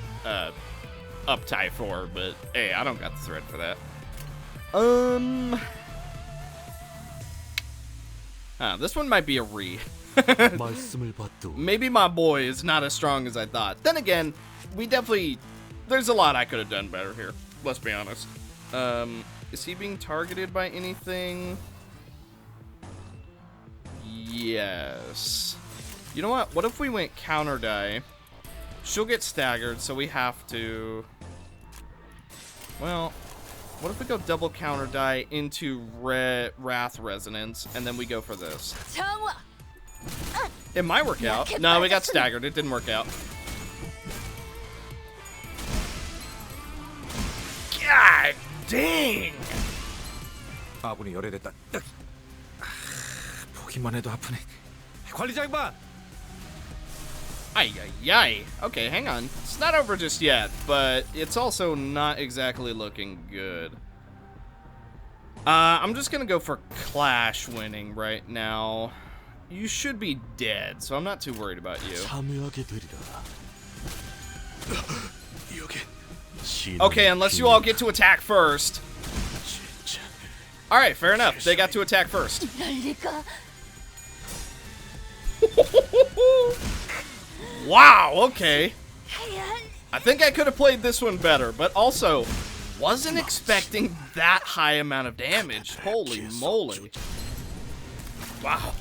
up tie 4, but hey, I don't got the thread for that. This one might be a re. Maybe my boy is not as strong as I thought. Then again, there's a lot I could have done better here. Let's be honest. Is he being targeted by anything? Yes. You know what? What if we went counter die? She'll get staggered, so we have to... Well, what if we go double counter die into Wrath Resonance, and then we go for this? It might work out. No, we got staggered. It didn't work out. God dang! 아군이 열애됐다. 보기만 해도 아프네. 관리자 양반. Ay, ay, ay. Okay, hang on. It's not over just yet, but it's also not exactly looking good. I'm just gonna go for Clash winning right now. You should be dead, so I'm not too worried about you. Okay, unless you all get to attack first. Alright, fair enough. They got to attack first. Wow, okay. I think I could have played this one better, but also wasn't expecting that high amount of damage. Holy moly. Wow.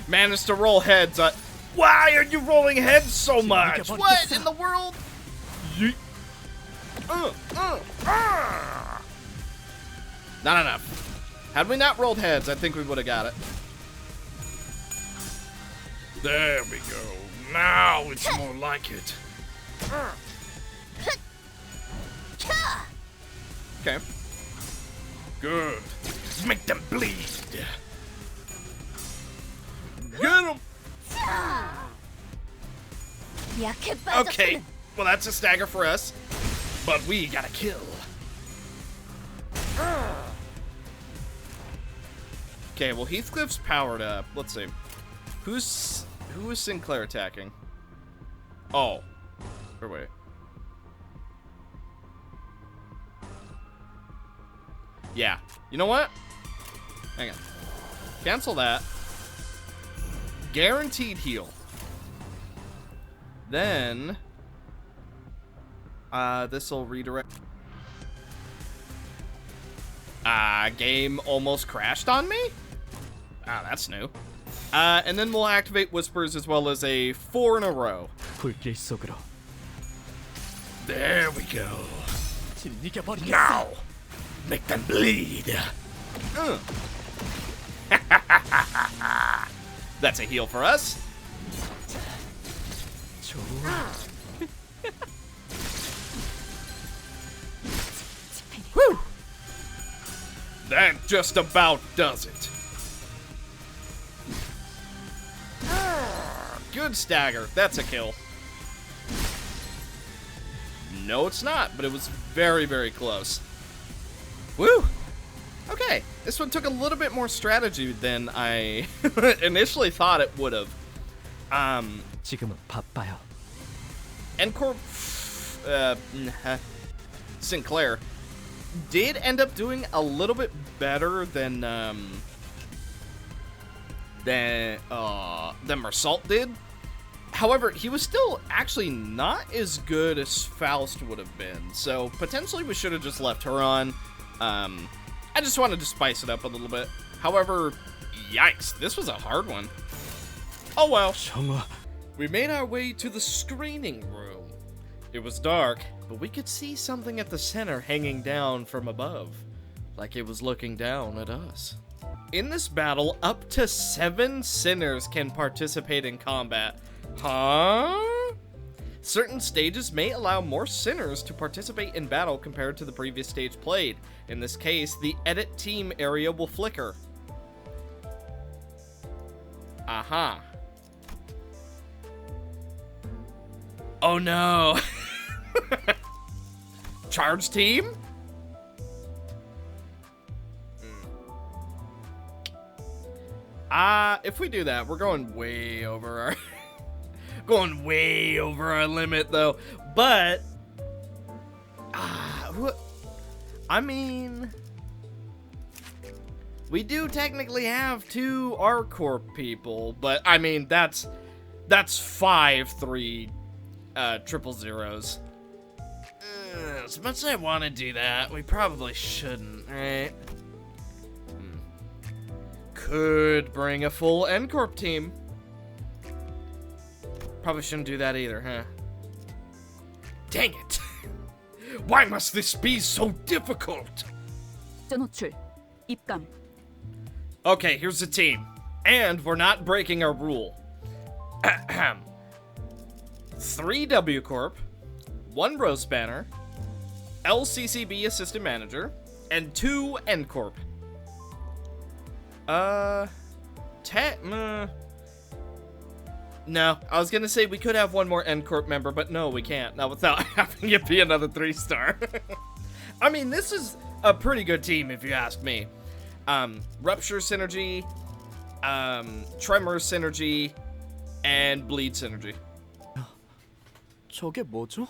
Managed to roll heads. Why are you rolling heads so much? What in the world? Yeet. Not enough. Had we not rolled heads, I think we would have got it. There we go. Now it's more like it. Okay. Good. Make them bleed. Get him. Okay. Well, that's a stagger for us. But we gotta kill. Okay, well, Heathcliff's powered up. Let's see. Who is Sinclair attacking? Oh. Or wait. Yeah. You know what? Hang on. Cancel that. Guaranteed heal. Then... this'll redirect... Game almost crashed on me? Ah, that's new. And then we'll activate Whispers as well as a 4 in a row. 불길 속으로. There we go. Now, make them bleed. That's a heal for us. Whew. That just about does it. Good stagger. That's a kill. No, it's not, but it was very, very close. Woo! Okay, this one took a little bit more strategy than I initially thought it would have. 지금은 바빠요. Encore, Sinclair did end up doing a little bit better than Mersault did. However, he was still actually not as good as Faust would have been, so potentially we should have just left her on. I just wanted to spice it up a little bit. However, yikes, this was a hard one. Oh well. We made our way to the screening room. It was dark, but we could see something at the center hanging down from above, like it was looking down at us. In this battle, up to 7 sinners can participate in combat. Huh? Certain stages may allow more sinners to participate in battle compared to the previous stage played. In this case, the edit team area will flicker. Aha. Oh no. Charge team? If we do that, we're going way over our going way over our limit though. But I mean, we do technically have 2 R-Corp people, but I mean that's 5 3 triple zeros. As much as I want to do that, we probably shouldn't, right? Could bring a full N-Corp team. Probably shouldn't do that either, huh? Dang it! Why must this be so difficult? 노출, 입감. Okay, here's the team. And we're not breaking our rule. 3 W Corp, 1 Rose Banner, LCCB Assistant Manager, and 2 N Corp. No, I was gonna say we could have 1 more N Corp member, but no, we can't. Not without having it be another 3-star. I mean, this is a pretty good team if you ask me. Rupture Synergy, Tremor Synergy, and Bleed Synergy. 저게 뭐죠?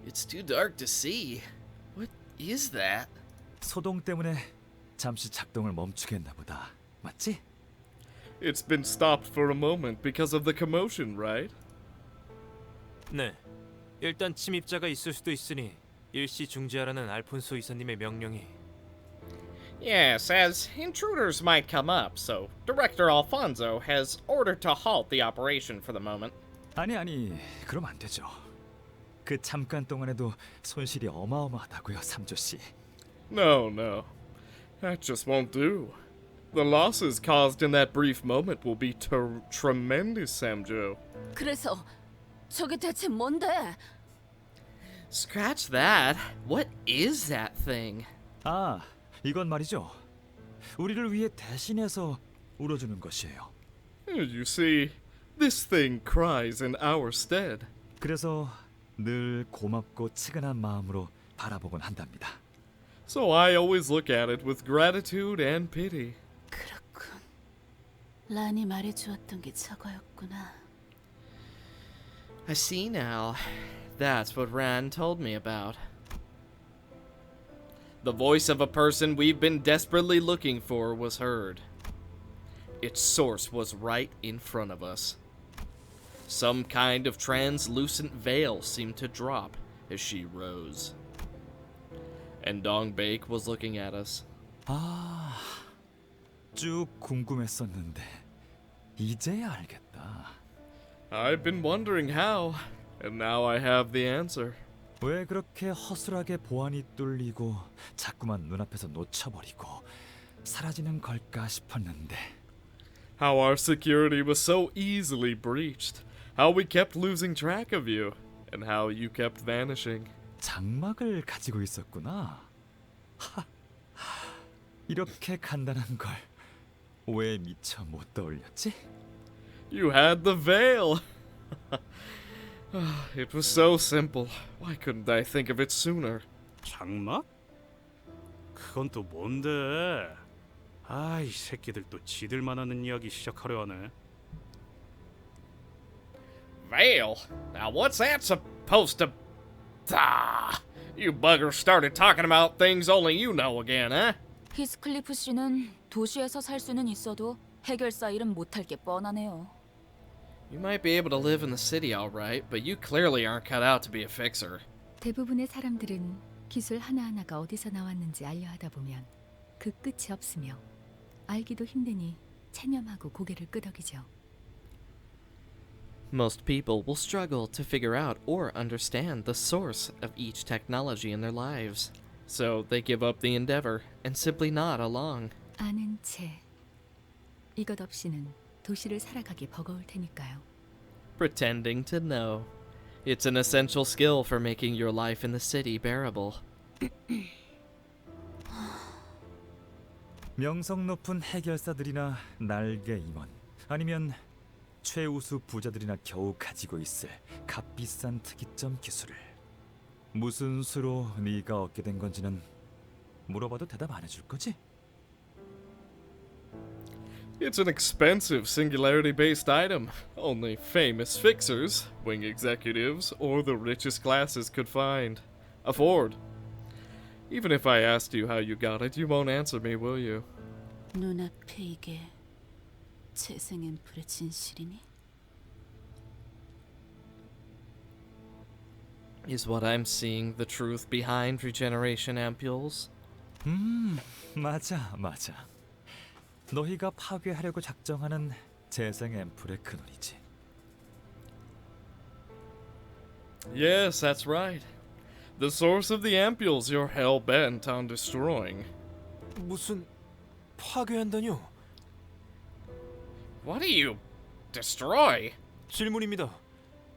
It's too dark to see. What is that? 소동 때문에 잠시 작동을 멈추게 했나 보다. 맞지? It's been stopped for a moment because of the commotion, right? 네. 일단 침입자가 있을 수도 있으니 일시 중지하라는 알폰소 이사님의 명령이. Yes, as intruders might come up, so Director Alfonso has ordered to halt the operation for the moment. 아니, 그럼 안 되죠. 그 잠깐 동안에도 손실이 어마어마하다고요, 삼조 씨. No, that just won't do. The losses caused in that brief moment will be tremendous, Samjo. 그래서 저게 대체 뭔데? Scratch that. What is that thing? 아, 이건 말이죠. 우리를 위해 대신해서 울어주는 것이에요. You see, this thing cries in our stead. 그래서 늘 고맙고 측은한 마음으로 바라보곤 한답니다. So I always look at it with gratitude and pity. 그렇군. 란이 말해주었던 게 저거였구나. I see now. That's what Ran told me about. The voice of a person we've been desperately looking for was heard. Its source was right in front of us. Some kind of translucent veil seemed to drop as she rose. And Dong Bake was looking at us. 아, 쭉 궁금했었는데 이제야 알겠다. I've been wondering how, and now I have the answer. 왜 그렇게 허술하게 보안이 뚫리고 자꾸만 눈앞에서 놓쳐버리고 사라지는 걸까 싶었는데. How our security was so easily breached. How we kept losing track of you. And how you kept vanishing. 장막을 가지고 있었구나. 이렇게 간단한 걸 왜 미처 못 떠올렸지? You had the veil. It was so simple. Why couldn't I think of it sooner? 장막? 그건 또 뭔데? 아, 이 새끼들 또 지들만 하는 이야기 시작하려 하네. Veil? Now what's that supposed to... You buggers started talking about things only you know again, huh? 히스클리프 씨는 도시에서 살 수는 있어도 해결사 일은 못할 게 뻔하네요. You might be able to live in the city all right, but you clearly aren't cut out to be a fixer. 대부분의 사람들은 기술 하나하나가 어디서 나왔는지 알려 하다 보면 그 끝이 없으며 알기도 힘드니 체념하고 고개를 끄덕이죠. Most people will struggle to figure out or understand the source of each technology in their lives. So they give up the endeavor and simply nod along. 아는 채 이것 없이는 도시를 살아가기 버거울 테니까요. Pretending to know. It's an essential skill for making your life in the city bearable. 명성 높은 해결사들이나 날개 임원 아니면 최우수 부자들이나 겨우 가지고 있을 값비싼 특이점 기술을 무슨 수로 네가 얻게 된 건지는 물어봐도 대답 안 해줄 거지? It's an expensive singularity-based item. Only famous fixers, wing executives, or the richest classes could afford. Even if I asked you how you got it, you won't answer me, will you? 눈앞에 이게 재생 앰플의 진실이니? Is what I'm seeing the truth behind regeneration ampules? 맞아. 너희가 파괴하려고 작정하는 재생 앰플의 근원이지. Yes, that's right. The source of the ampules you're hell-bent on destroying. 무슨 파괴한다뇨? What do you... destroy? 질문입니다.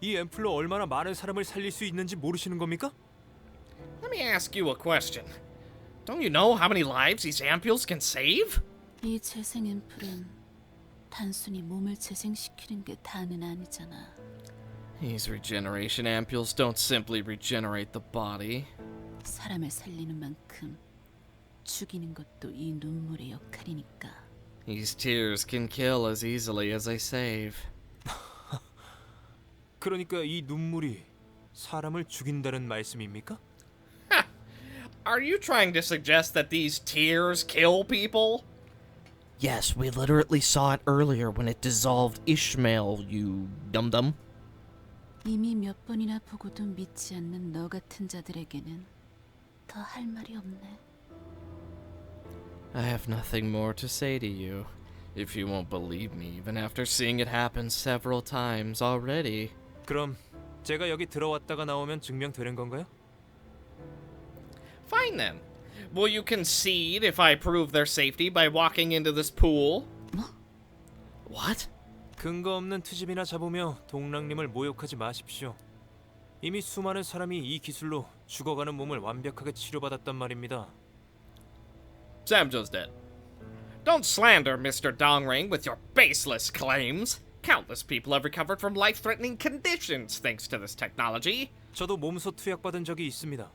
이 앰플로 얼마나 많은 사람을 살릴 수 있는지 모르시는 겁니까? Let me ask you a question. Don't you know how many lives these ampules can save? 이 재생 앰플은 단순히 몸을 재생시키는 게 다는 아니잖아. These regeneration ampules don't simply regenerate the body. 사람을 살리는 만큼 죽이는 것도 이 눈물의 역할이니까. These tears can kill as easily as they save. 그러니까 이 눈물이 사람을 죽인다는 말씀입니까? Are you trying to suggest that these tears kill people? Yes, we literally saw it earlier when it dissolved Ishmael, you dum-dum. 이미 몇 번이나 보고도 믿지 않는 너 같은 자들에게는 더 할 말이 없네. I have nothing more to say to you, if you won't believe me even after seeing it happen several times already. 그럼 제가 여기 들어왔다가 나오면 증명되는 건가요? Fine then. Will you concede if I prove their safety by walking into this pool? What? 근거 없는 트집이나 잡으며 동랑님을 모욕하지 마십시오. 이미 수많은 사람이 이 기술로 죽어가는 몸을 완벽하게 치료받았단 말입니다. Samjo's dead. Don't slander Mr. Dongring with your baseless claims. Countless people have recovered from life-threatening conditions thanks to this technology. 저도 몸소 투약받은 적이 있습니다.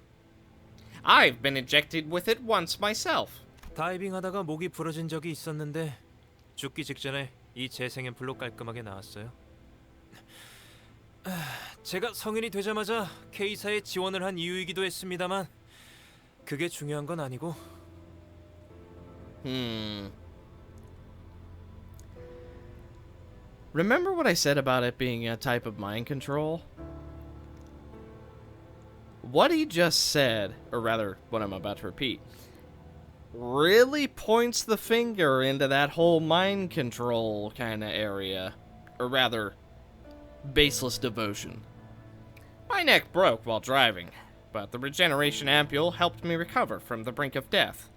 I've been injected with it once myself. 다이빙하다가 목이 부러진 적이 있었는데 죽기 직전에 이 재생 앰플로 깔끔하게 나았어요. 제가 성인이 되자마자 K사에 지원을 한 이유이기도 했습니다만 그게 중요한 건 아니고. Remember what I said about it being a type of mind control? what he just said, or rather, what I'm about to repeat, really points the finger into that whole mind control kind of area. Or rather, baseless devotion. My neck broke while driving, but the regeneration ampule helped me recover from the brink of death.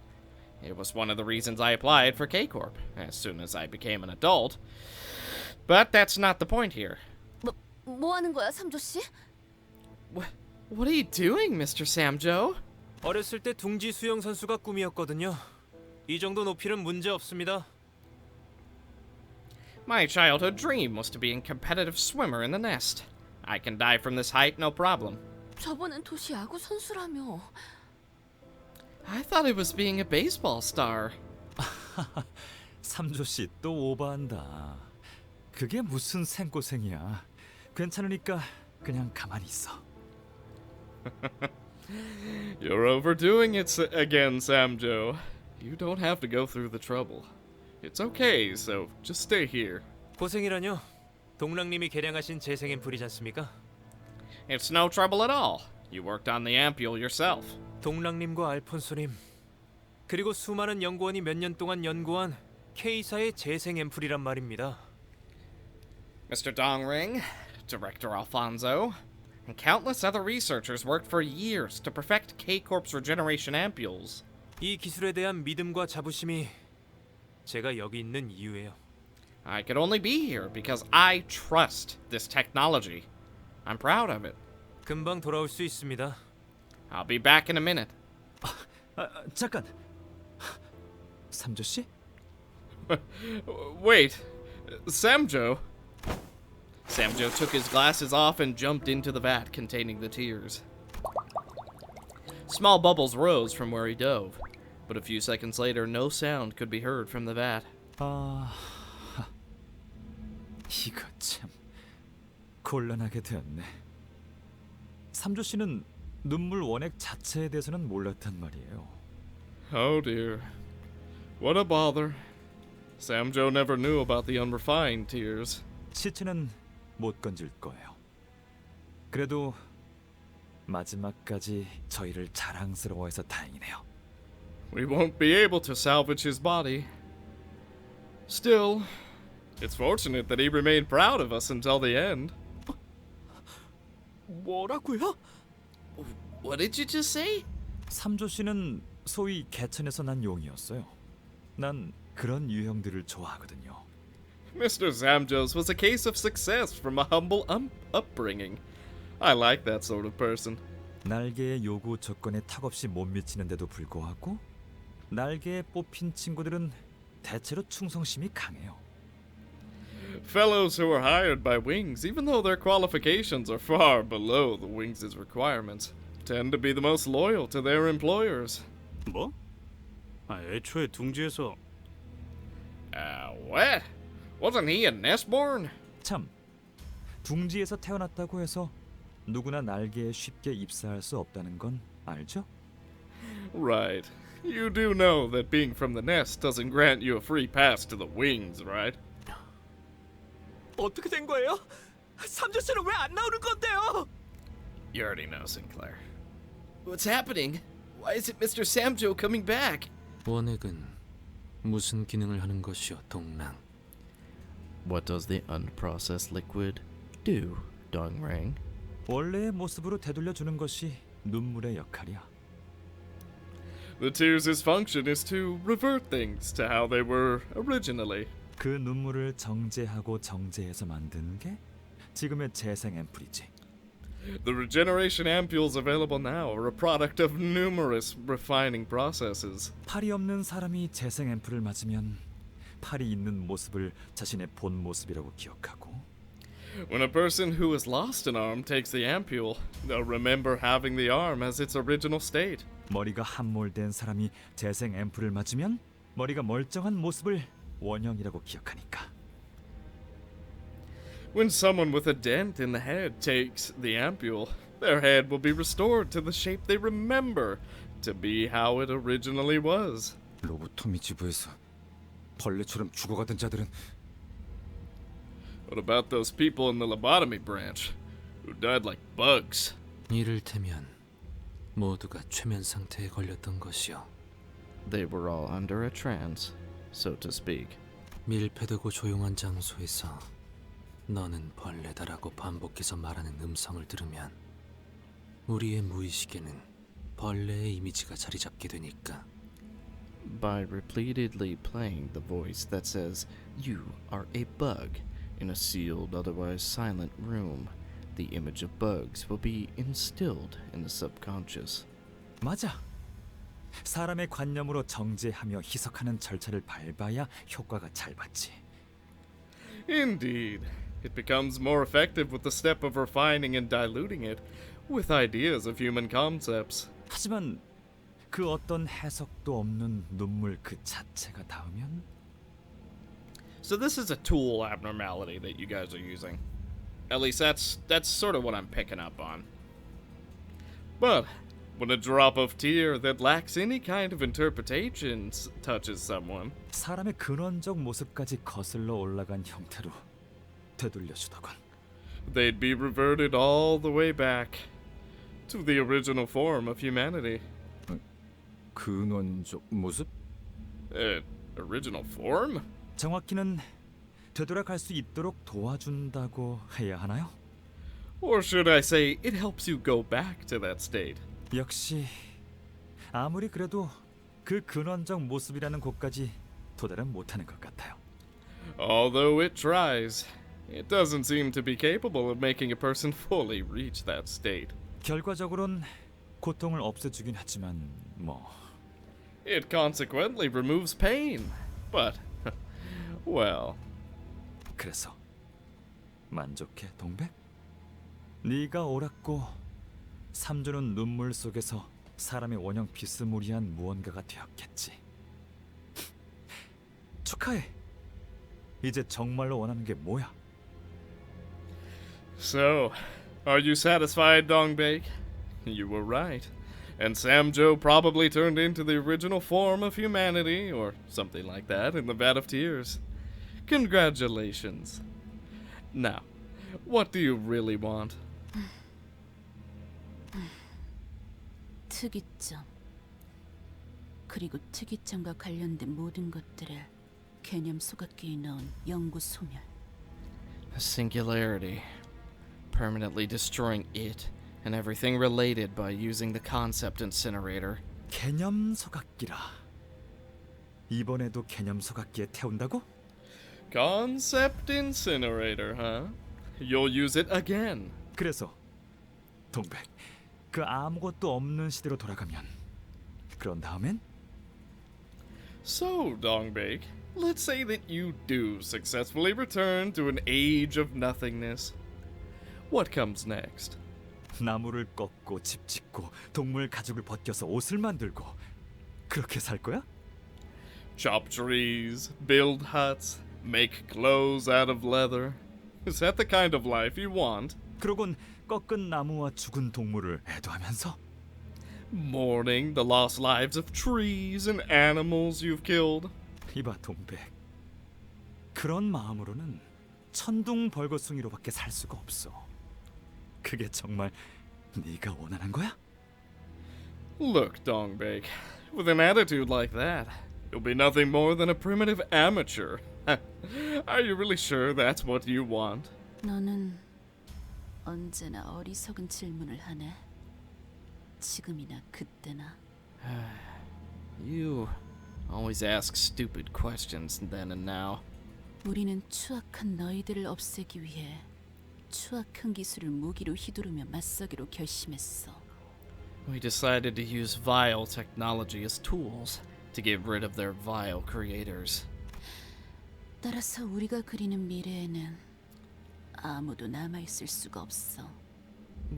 It was one of the reasons I applied for K-Corp as soon as I became an adult. But that's not the point here. 뭐 하는 거야, 삼조 씨? What are you doing, Mr. Samjo? 어렸을 때 둥지 수영 선수가 꿈이었거든요. 이 정도 높이는 문제 없습니다. My childhood dream was to be a competitive swimmer in the nest. I can dive from this height, no problem. 저번엔 도시 야구 선수라며. I thought it was being a baseball star. 삼조 씨 또 오버한다. 그게 무슨 생고생이야. 괜찮으니까 그냥 가만히 있어. You're overdoing it again, Samjo. You don't have to go through the trouble. It's okay, so just stay here. 고생이라뇨. 동랑님이 개량하신 재생 앰플이지 않습니까? It's no trouble at all. You worked on the ampule yourself. 동랑님과 알폰소님 그리고 수많은 연구원이 몇 년 동안 연구한 K사의 재생 앰플이란 말입니다. Mr. Dongring, Director Alfonso, and countless other researchers worked for years to perfect K-Corp's regeneration ampules. 이 기술에 대한 믿음과 자부심이 제가 여기 있는 이유예요. I could only be here because I trust this technology. I'm proud of it. 금방 돌아올 수 있습니다. I'll be back in a minute. 잠깐. 삼조 씨? Wait, Samjo? Samjo took his glasses off and jumped into the vat containing the tears. Small bubbles rose from where he dove, but a few seconds later, no sound could be heard from the vat. 이거 참 곤란하게 되었네. 삼조 씨는 눈물 원액 자체에 대해서는 몰랐단 말이에요. Oh dear. What a bother. Samjo never knew about the unrefined tears. 시체는 못 건질 거예요. 그래도 마지막까지 저희를 자랑스러워해서 다행이네요. We won't be able to salvage his body. Still, it's fortunate that he remained proud of us until the end. 뭐라고요? What did you just say? 삼조 씨는 소위 개천에서 난 용이었어요. 난 그런 유형들을 좋아하거든요. Mr. Samjo's was a case of success from a humble upbringing. I like that sort of person. 날개의 요구 조건에 탁없이 못 미치는데도 불구하고 날개에 뽑힌 친구들은 대체로 충성심이 강해요. Fellows who are hired by Wings, even though their qualifications are far below the Wings' requirements, tend to be the most loyal to their employers. 뭐? 애초에 둥지에서 What? Wasn't he a nestborn? 참, 둥지에서 태어났다고 해서 누구나 날개에 쉽게 입사할 수 없다는 건 알죠? Right. You do know that being from the nest doesn't grant you a free pass to the Wings, right? 어떻게 된 거예요? 삼조 씨는 왜 안 나오는 건데요? You already know, Sinclair. What's happening? Why isn't Mr. Samjo coming back? 원액은 무슨 기능을 하는 것이오, 동랑? What does the unprocessed liquid do, Dongrang? 원래의 모습으로 되돌려주는 것이 눈물의 역할이야. The tears' function is to revert things to how they were originally. 그 눈물을 정제하고 정제해서 만든 게 지금의 재생 앰플이지. The regeneration ampules available now are a product of numerous refining processes. 팔이 없는 사람이 재생 앰플을 맞으면 팔이 있는 모습을 자신의 본 모습이라고 기억하고 When a person who has lost an arm takes the ampule, they'll remember having the arm as its original state. 머리가 함몰된 사람이 재생 앰플을 맞으면 머리가 멀쩡한 모습을 원형이라고 기억하니까. When someone with a dent in the head takes the ampule, their head will be restored to the shape they remember to be how it originally was. 로보토미 지부에서 벌레처럼 죽어가던 자들은 What about those people in the lobotomy branch who died like bugs? 이를테면 모두가 최면 상태에 걸렸던 것이요. They were all under a trance, so to speak. 밀폐되고 조용한 장소에서 너는 벌레다라고 반복해서 말하는 음성을 들으면 우리의 무의식에는 벌레의 이미지가 자리 잡게 되니까. By repeatedly playing the voice that says, "You are a bug," in a sealed, otherwise silent room, the image of bugs will be instilled in the subconscious. 맞아. 사람의 관념으로 정제하며 희석하는 절차를 밟아야 효과가 잘 받지. Indeed. It becomes more effective with the step of refining and diluting it with ideas of human concepts. 하지만 그 어떤 해석도 없는 눈물 그 자체가 닿으면 So this is a tool abnormality that you guys are using. At least that's sort of what I'm picking up on. But when a drop of tear that lacks any kind of interpretation touches someone, 사람의 근원적 모습까지 거슬러 올라간 형태로 되돌려주더군. they'd be reverted all the way back to the original form of humanity. 근원적 모습? Original form? 정확히는 되돌아갈 수 있도록 도와준다고 해야 하나요? Or should I say, it helps you go back to that state? 역시 아무리 그래도 그 근원적 모습이라는 곳까지 도달은 못하는 것 같아요. Although it tries, it doesn't seem to be capable of making a person fully reach that state. 결과적으론 고통을 없애주긴 하지만 뭐 It consequently removes pain, but, well. 그래서 만족해, 동백? 네가 옳았고 삼조는 눈물 속에서 사람의 원형 비스무리한 무언가가 되었겠지. 축하해. 이제 정말로 원하는 게 뭐야? So, are you satisfied, Dongbake? You were right. And Samjo probably turned into the original form of humanity, or something like that, in the Vat of Tears. Congratulations. Now, what do you really want? 특이점. 그리고 특이점과 관련된 모든 것들을 개념 소각기에 넣은 영구 소멸. A singularity, permanently destroying it and everything related by using the concept incinerator. 개념 소각기라. 이번에도 개념 소각기에 태운다고? Concept incinerator, huh? You'll use it again. 그래서 동백, 그 아무것도 없는 시대로 돌아가면 그런 다음엔? So, Dongbake, let's say that you do successfully return to an age of nothingness. What comes next? 나무를 꺾고 집 짓고 동물 가죽을 벗겨서 옷을 만들고 그렇게 살 거야? Chop trees, build huts, make clothes out of leather. Is that the kind of life you want? 그러곤 꺾은 나무와 죽은 동물을 애도하면서 Mourning the lost lives of trees and animals you've killed. 이봐 동백, 그런 마음으로는 천둥벌거숭이로밖에 살 수가 없어. 그게 정말 네가 원하는 거야? Look, Dongbake, with an attitude like that, you'll be nothing more than a primitive amateur. Are you really sure that's what you want? 너는 언제나 어리석은 질문을 하네. 지금이나 그때나. You always ask stupid questions then and now. 우리는 추악한 너희들을 없애기 위해 추악한 기술을 무기로 휘두르며 맞서기로 결심했어. We decided to use vile technology as tools to get rid of their vile creators. 따라서 우리가 그리는 미래에는 아무도 남아있을 수가 없어.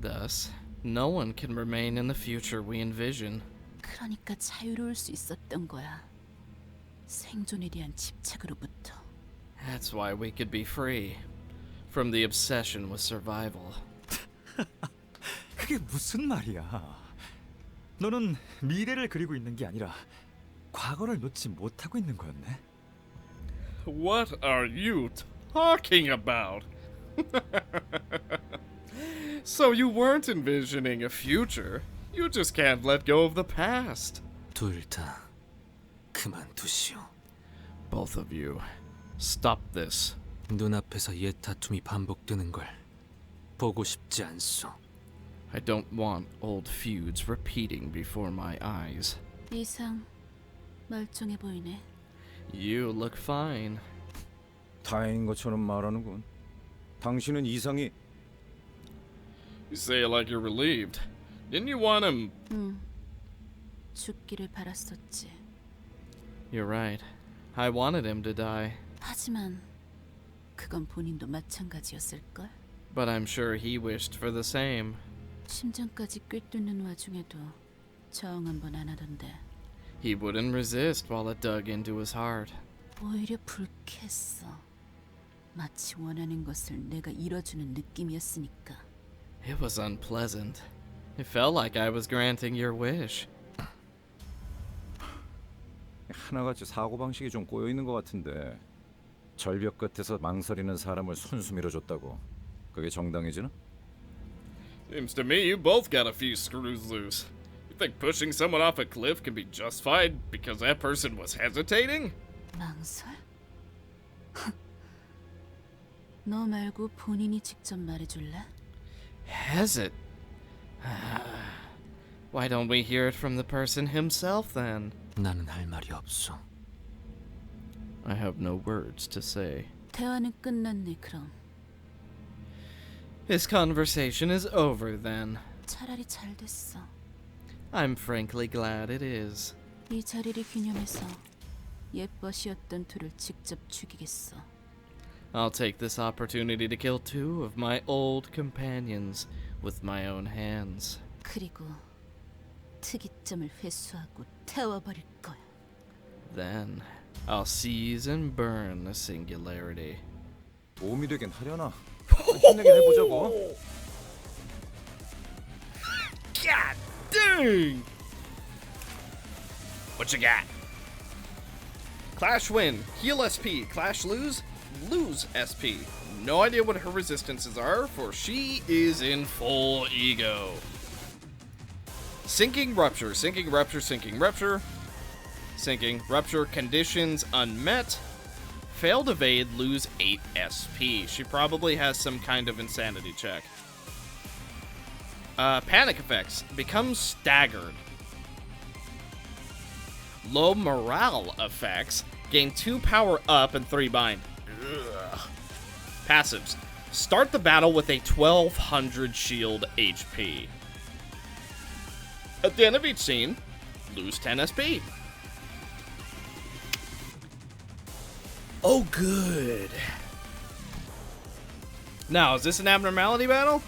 Thus, no one can remain in the future we envision. 그러니까 자유로울 수 있었던 거야. 생존에 대한 집착으로부터. That's why we could be free from the obsession with survival. 그게 무슨 말이야? 너는 미래를 그리고 있는 게 아니라 과거를 놓지 못하고 있는 거였네. What are you talking about? So you weren't envisioning a future. You just can't let go of the past. 둘 다 그만두시오. Both of you, stop this. 눈앞에서 옛 다툼이 반복되는 걸 보고 싶지 않소. I don't want old feuds repeating before my eyes. 이상 멀쩡해 보이네. You look fine. 다행인 것처럼 말하는군. 당신은 이상이 You say it like you're relieved. Didn't you want him? 죽기를 바랐었지. You're right. I wanted him to die. 하지만 그건 본인도 마찬가지였을걸? But I'm sure he wished for the same. 심장까지 꿰뚫는 와중에도 저항 한 번 안 하던데. He wouldn't resist while it dug into his heart. 오히려 불쾌했어. 마치 원하는 것을 내가 이뤄주는 느낌이었으니까. It was unpleasant. It felt like I was granting your wish. 하나같이 사고방식이 좀 꼬여있는 것 같은데 절벽 끝에서 망설이는 사람을 손수 밀어줬다고 그게 정당해지나? Seems to me you both got a few screws loose. You think pushing someone off a cliff can be justified because that person was hesitating? 망설? 너 말고 본인이 직접 말해줄래? Why don't we hear it from the person himself then? 나는 할 말이 없어. I have no words to say. 대화는 끝났네 그럼. This conversation is over then. 차라리 잘 됐어. I'm frankly glad it is. 이 자리를 기념해서 옛벗이었던 둘을 직접 죽이겠어. I'll take this opportunity to kill two of my old companions with my own hands. 그리고 특이점을 회수하고 태워버릴 거야. Then I'll seize and burn the singularity. 도움이 되긴 하려나? 힘내긴 해보자고. God dang! What you got? Clash win, heal SP. Clash lose, lose SP. No idea what her resistances are, for she is in full ego. Sinking rupture, sinking rupture, sinking rupture. Sinking rupture, conditions unmet. Failed evade, lose 8 SP. She probably has some kind of insanity check. Panic effects, becomes staggered. Low morale effects, gain 2 power up and 3 bind. Ugh. Passives, start the battle with a 1200 shield HP. At the end of each scene, lose 10 SP. Oh, good. Now, is this an abnormality battle?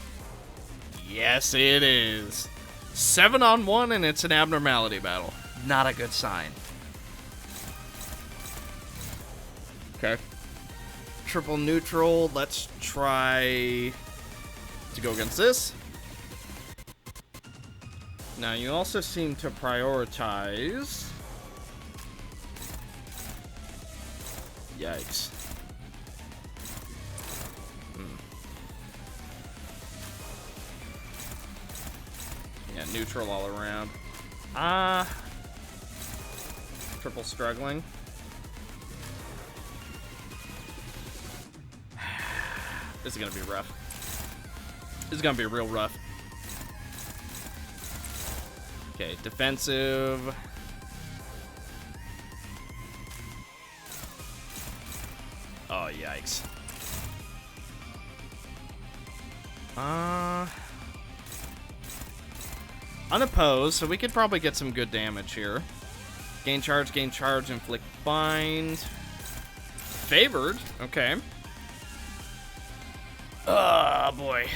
Yes, it is. 7-on-1 and it's an abnormality battle. Not a good sign. Okay. Triple neutral. Let's try to go against this. Now, you also seem to prioritize... Yikes. Yeah, neutral all around. Triple struggling. This is gonna be rough. This is gonna be real rough. Okay, defensive. Oh, yikes. Unopposed, so we could probably get some good damage here. Gain charge, inflict bind. Favored, okay. Oh, boy.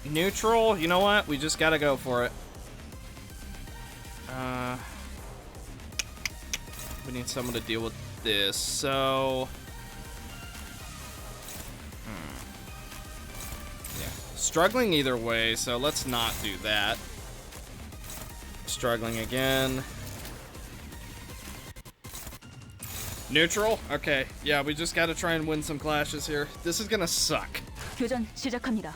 Neutral, you know what? We just gotta go for it. We need someone to deal with this, so... Yeah. Struggling either way, so let's not do that. Struggling again. Neutral? Okay, yeah, we just gotta try and win some clashes here. This is gonna suck. 교전 시작합니다.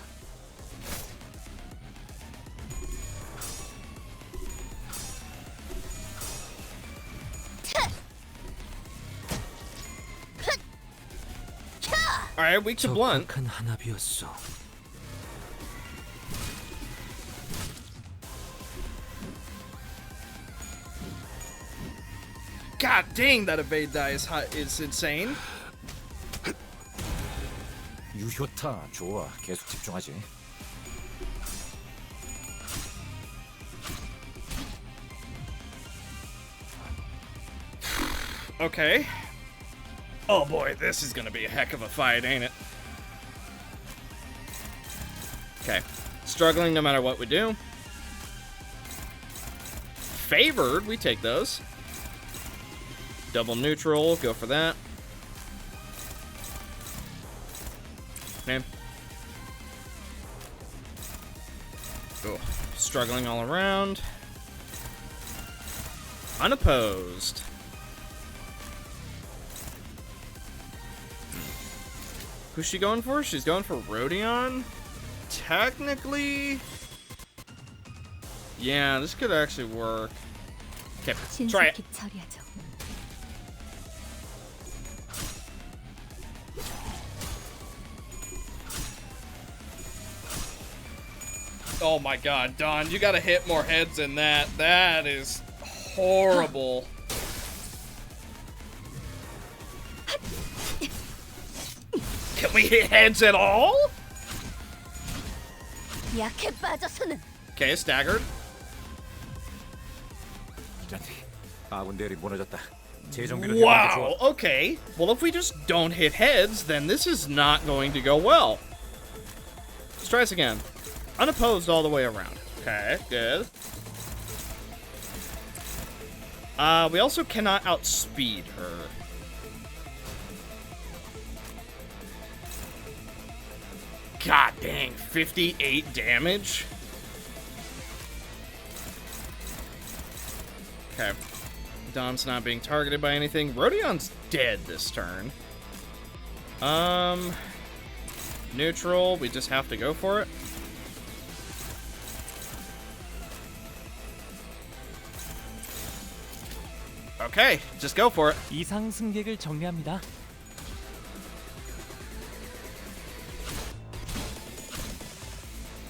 Alright, weak to blunt. 적확한 한압이었어. God dang, that evade die is insane. 유효타 좋아. 계속 집중하지. Okay. Oh boy, this is gonna be a heck of a fight, ain't it? Okay. Struggling no matter what we do. Favored, we take those. Double neutral, go for that. Okay. Oh, struggling all around. Unopposed. Who's she going for? She's going for Rodion? Technically... Yeah, this could actually work. Okay, try it. 처리하죠. Oh my god, Don, you gotta hit more heads than that. That is horrible. Can we hit heads at all? 약해 빠져서는. Okay, staggered. 아군 대열이 무너졌다. 재정비를 Wow, okay. Well, if we just don't hit heads, then this is not going to go well. Let's try this again. Unopposed all the way around. Okay, good. We also cannot outspeed her. God dang, 58 damage? Okay. Dom's not being targeted by anything. Rodion's dead this turn. Neutral, we just have to go for it. Okay, just go for it. 이상 승객을 정리합니다.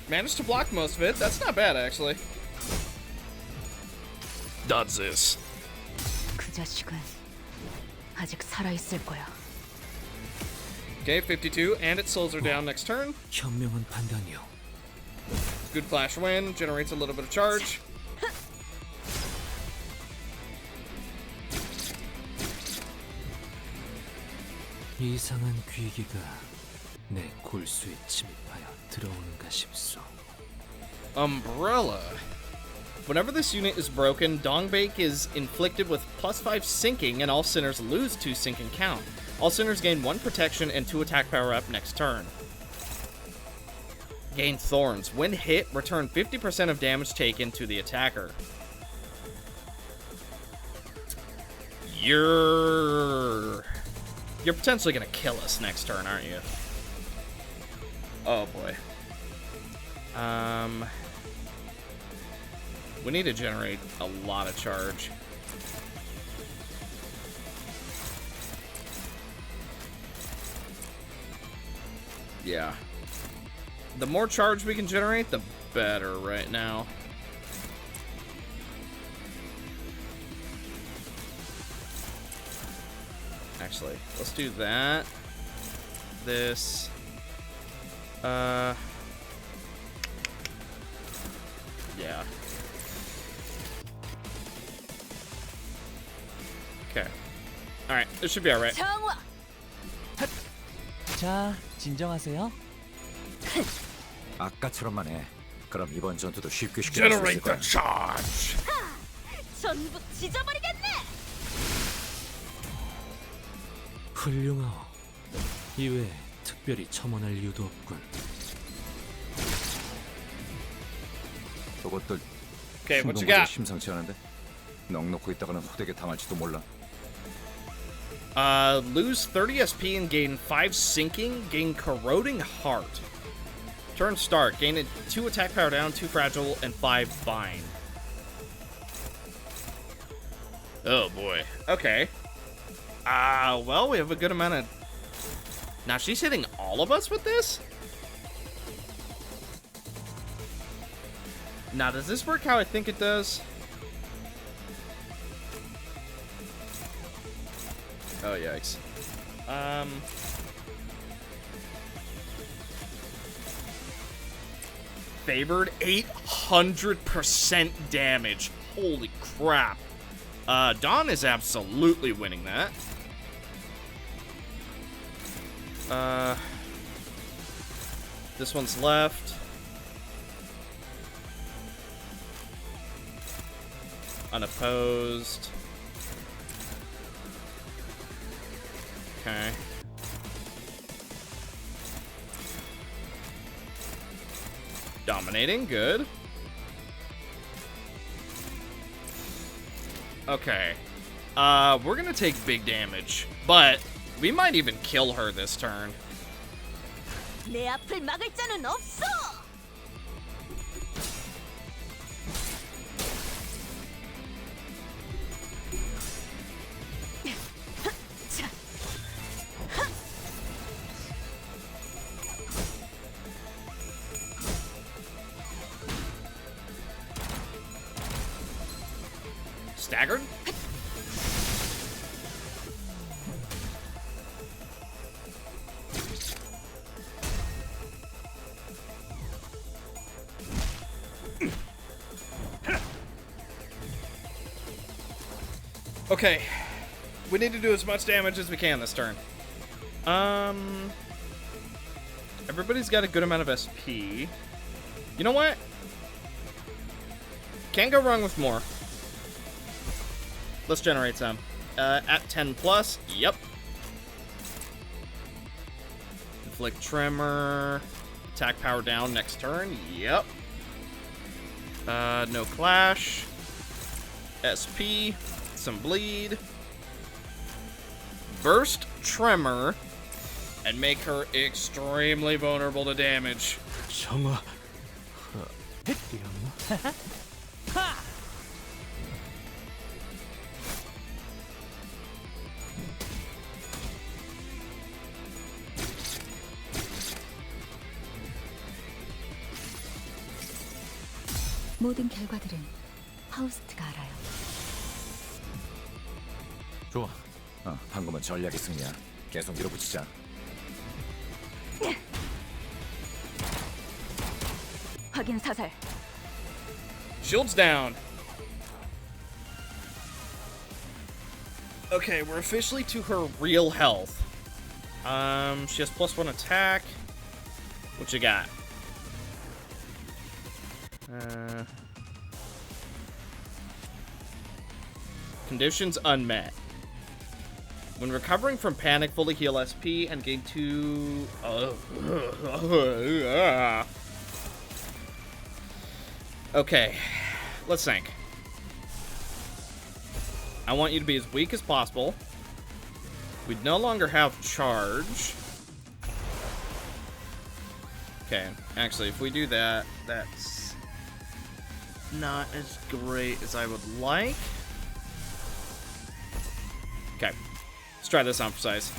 Managed to block most of it. That's not bad, actually. Does this. 그 자식은 아직 살아 있을 거야. Okay, 52, and its souls are down next turn. 현명한 판단이요. Good flash win, generates a little bit of charge. 이상한 귀기가 내 골수에 침입하여 들어오는가 싶소. Umbrella. Whenever this unit is broken, Dongbake is inflicted with +5 sinking, and all sinners lose 2 sinking count. All sinners gain 1 protection and 2 attack power up next turn. Gain thorns. When hit, return 50% of damage taken to the attacker. You're potentially gonna kill us next turn, aren't you? Oh boy. We need to generate a lot of charge. Yeah. The more charge we can generate, the better right now. Actually, let's do that. This. Yeah. Okay. Alright, this should be alright. 자, 진정하세요. 아까처럼만 해. 그럼 이번 전투도 쉽게 Generate the charge. 전부 찢어버리겠네. 훌륭하오. 이외에 특별히 첨언할 이유도 없군. 저것들 Okay, what you 행동보다 got? 심상치 않은데 넉넉히 있다가는 호되게 당할지도 몰라. Lose 30 SP and gain 5 sinking, gain corroding heart. Turn start, gain 2 attack power down, 2 fragile, and 5 bind. Oh boy. Okay. Well, we have a good amount of Now she's hitting all of us with this? Now, does this work how I think it does? Oh, yikes. Favored 800% damage. Holy crap. Dawn is absolutely winning that. This one's left. Unopposed. Okay. Dominating, good. Okay. We're gonna take big damage, but we might even kill her this turn. 내 앞을 막을 자는 없어. Staggered? Okay. We need to do as much damage as we can this turn. Everybody's got a good amount of SP. You know what? Can't go wrong with more. Let's generate some. At 10 plus, yep. Inflict Tremor. Attack power down next turn, yep. No clash. SP. Some bleed. Burst Tremor. And make her extremely vulnerable to damage. 정화. 모든 결과들은 파우스트가 알아요. 좋아. 방금은 전략의 승리야. 계속 밀어붙이자. 확인 사살. Shields down. Okay, we're officially to her real health. She has +1 attack. What you got? Conditions unmet. When recovering from panic, fully heal SP and gain 2... Okay, let's think. I want you to be as weak as possible. We'd no longer have charge. Okay, actually, if we do that, that's not as great as I would like. Okay, let's try this on for size.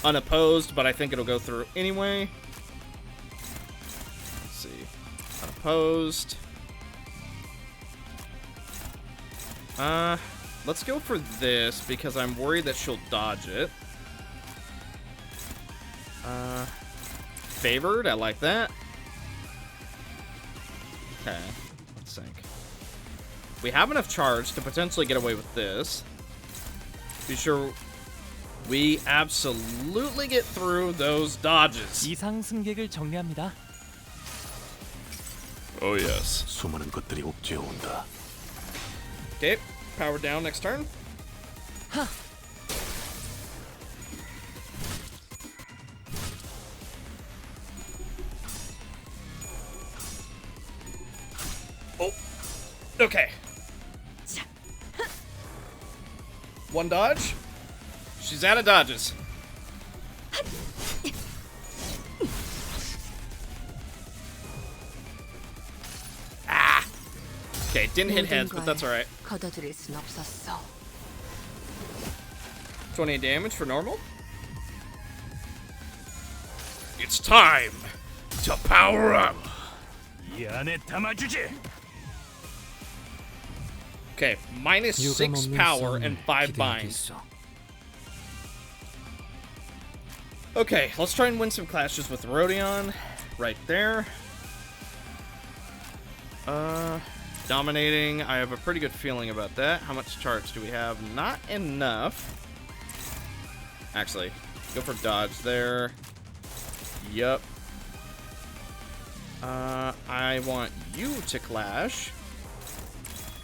Unopposed, but I think it'll go through anyway. Let's see. Unopposed. Let's go for this because I'm worried that she'll dodge it. Favored, I like that. Okay, let's think. We have enough charge to potentially get away with this. Be sure we absolutely get through those dodges. 이상 승객을 정리합니다. Oh yes. 수많은 것들이 옥죄어 온다. Okay, power down next turn. Oh, okay. One dodge. She's out of dodges. Ah. Okay, didn't hit heads, but that's alright. 걷어들일 순 없었어. 28 damage for normal. It's time to power up. 이 안에 담아주지. Okay, minus 6 power and 5 bind. Okay, let's try and win some clashes with Rodion. Right there. Dominating. I have a pretty good feeling about that. How much charge do we have? Not enough. Actually, go for dodge there. Yup. I want you to clash.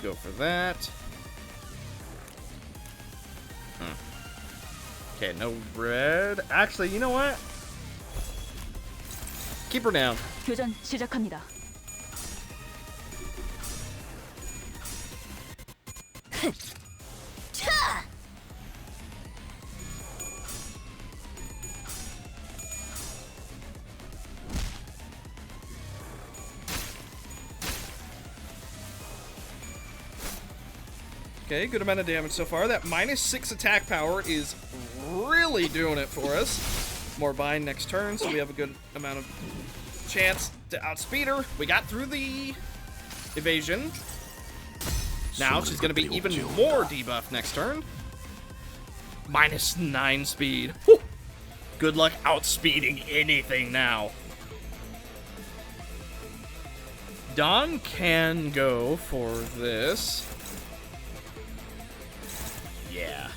Go for that. Okay, no red. Actually, you know what? Keep her down. 교전 시작합니다. Okay, good amount of damage so far. That minus 6 attack power is really doing it for us. More bind next turn, so we have a good amount of chance to outspeed her. We got through the evasion. Now she's going to be even more debuffed next turn. Minus 9 speed. Whew. Good luck outspeeding anything now. Dawn can go for this. Yeah.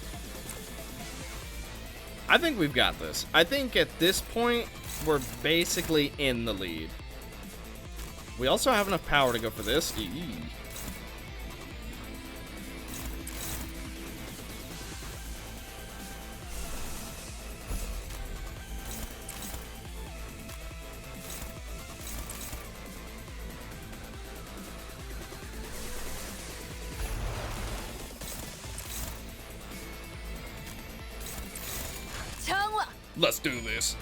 I think we've got this. I think at this point, we're basically in the lead. We also have enough power to go for this. Let's do this.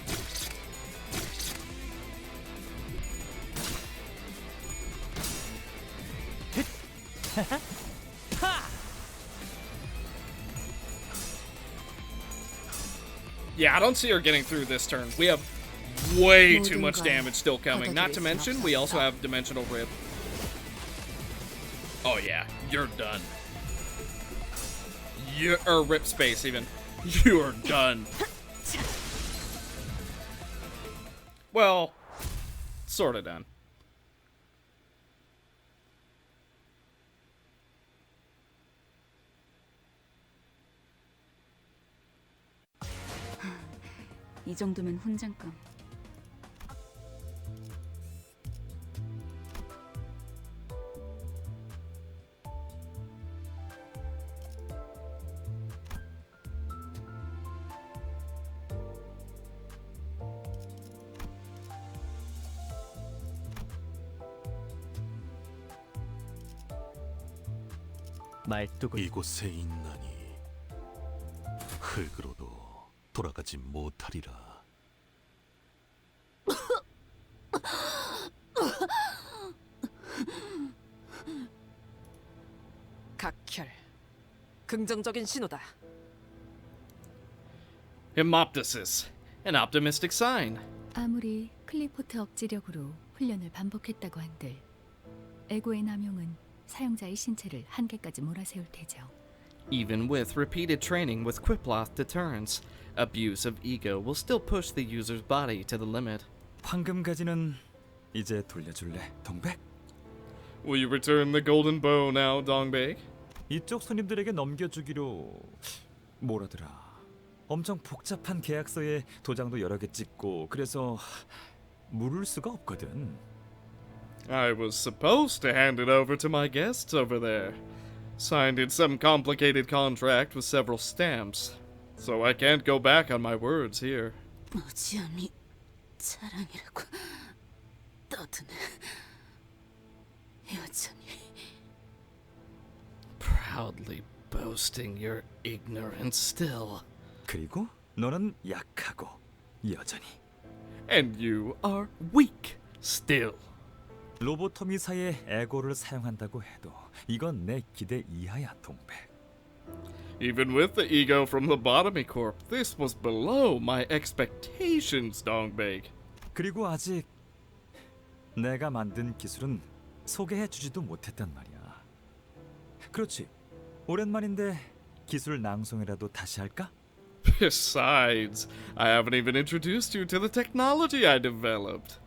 Yeah, I don't see her getting through this turn. We have way too much damage still coming. Not to mention, we also have Dimensional Rip. Oh yeah, you're done. Or Rip Space even. You're done. Well, sorta done. 이 정도면 훈장감. 이곳에 있나니 흙으로도 돌아가지 못하리라. 각혈. 긍정적인 신호다. Hemoptysis, an optimistic sign. 아무리 클리포트 억지력으로 훈련을 반복했다고 한들 에고의 남용은 사용자의 신체를 한계까지 몰아세울 테죠. Even with repeated training with Qiploth deterrence, abuse of ego will still push the user's body to the limit. 황금가지는 이제 돌려줄래, 동백? Will you return the golden bow now, Dongbei? 이쪽 손님들에게 넘겨주기로 뭐라더라. 엄청 복잡한 계약서에 도장도 여러 개 찍고 그래서 물을 수가 없거든. I was supposed to hand it over to my guests over there. Signed in some complicated contract with several stamps. So I can't go back on my words here. 무지함이 자랑이라고 떠드네. 여전히 Proudly boasting your ignorance still. 그리고 너는 약하고 여전히. And you are weak still. 로보토미사의 에고를 사용한다고 해도 이건 내 기대 이하야, 동백. Even with the ego from Lobotomy Corp, this was below my expectations, Dongbei. 그리고 아직 내가 만든 기술은 소개해주지도 못했단 말이야. 그렇지. 오랜만인데 기술 낭송이라도 다시 할까? Besides, I haven't even introduced you to the technology I developed.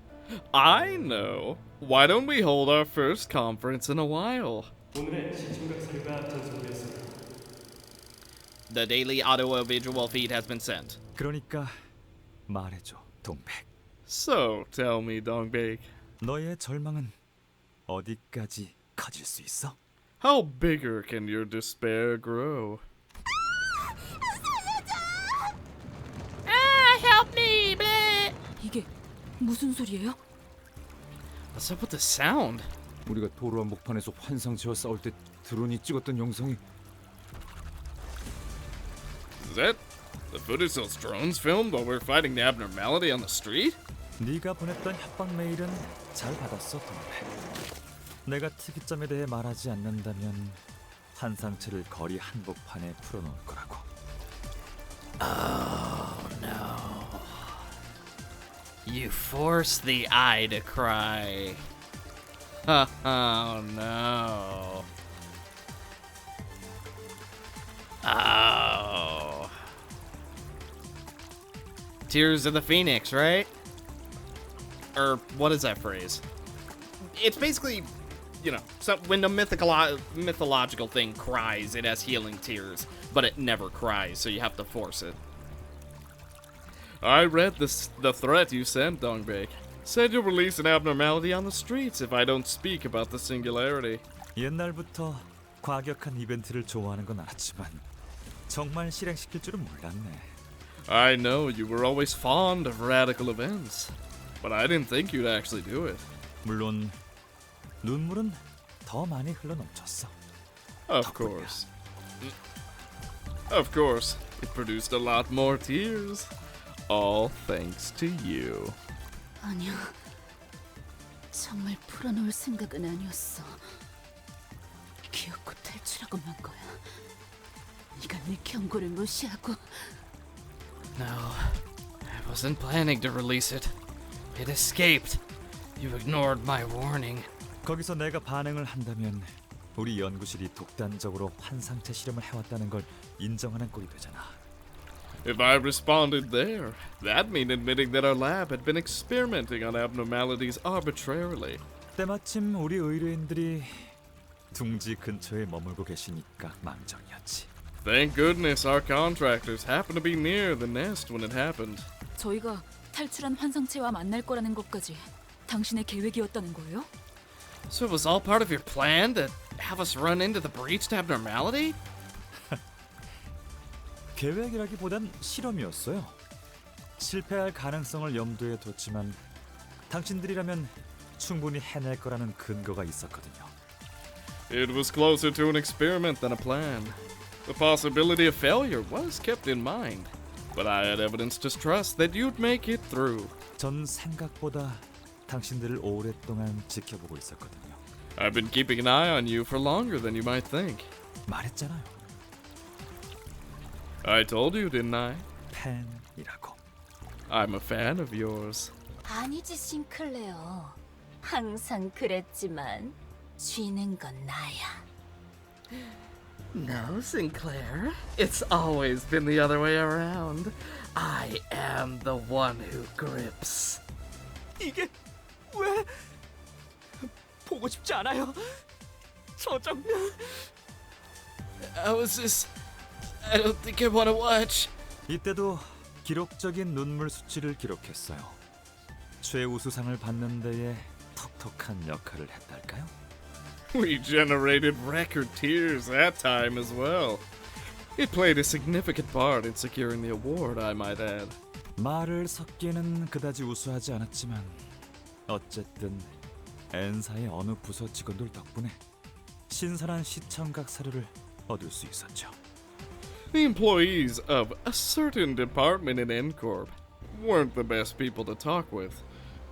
I know. Why don't we hold our first conference in a while? 오늘의 시청각 서류가 전송되었습니다. The daily audio-visual feed has been sent. 그러니까 말해줘, 동백. So, tell me, Dongbek. 너의 절망은 어디까지 커질 수 있어? How bigger can your despair grow? Ah, help me! Bleh. 이게 무슨 소리예요? What's up with the sound? 우리가 도로 한복판에서 환상체와 싸울 때 드론이 찍었던 영상이 Is that the footage those drones filmed while we were fighting the abnormality on the street? 네가 보냈던 협박 메일은 잘 받았어, 동백. 내가 특이점에 대해 말하지 않는다면 환상체를 거리 한복판에 풀어놓을 거라고. Oh no. You forced the eye to cry. Oh no. Oh. Tears of the Phoenix, right? Or what is that phrase? It's basically, you know, when a mythological thing cries, it has healing tears, but it never cries, so you have to force it. I read the threat you sent, Dongbek. Said you'll release an abnormality on the streets if I don't speak about the singularity. 옛날부터 과격한 이벤트를 좋아하는 건 알았지만 정말 실행시킬 줄은 몰랐네. I know you were always fond of radical events, but I didn't think you'd actually do it. 물론 눈물은 더 많이 흘러넘쳤어. Of course. Of course, it produced a lot more tears. All thanks to you. 아니야. 정말 풀어놓을 생각은 아니었어. 기어코 탈출하고만 거야. 네가 내 경고를 무시하고. No, I wasn't planning to release it. It escaped. You ignored my warning. 거기서 내가 반응을 한다면 우리 연구실이 독단적으로 환상체 실험을 해왔다는 걸 인정하는 꼴이 되잖아. If I responded there, that'd mean admitting that our lab had been experimenting on abnormalities arbitrarily. 때마침 우리 의뢰인들이 둥지 근처에 머물고 계시니까 망정이었지. Thank goodness our contractors happened to be near the nest when it happened. 저희가 탈출한 환상체와 만날 거라는 것까지 당신의 계획이었다는 거예요? So it was all part of your plan to have us run into the breached abnormality? 계획이라기보단 실험이었어요. 실패할 가능성을 염두에 뒀지만 당신들이라면 충분히 해낼 거라는 근거가 있었거든요. It was closer to an experiment than a plan. The possibility of failure was kept in mind, but I had evidence to trust that you'd make it through. 전 생각보다 당신들을 오랫동안 지켜보고 있었거든요. I've been keeping an eye on you for longer than you might think. 말했잖아요. I told you, didn't I? 팬이라고. I'm a fan of yours. 아니지, 싱클레어. 항상 그랬지만 쥐는 건 나야. No, Sinclair. It's always been the other way around. I am the one who grips. 이게 왜 보고 싶지 않아요? 저 장면. I don't think I want to watch. 이때도 기록적인 눈물 수치를 기록했어요. 최우수상을 받는 데에 톡톡한 역할을 했달까요? We generated record tears that time as well. It played a significant part in securing the award, I might add. 말을 섞기에는 그다지 우수하지 않았지만 어쨌든 N사의 어느 부서 직원들 덕분에 신선한 시청각 사료를 얻을 수 있었죠. The employees of a certain department in N-Corp weren't the best people to talk with,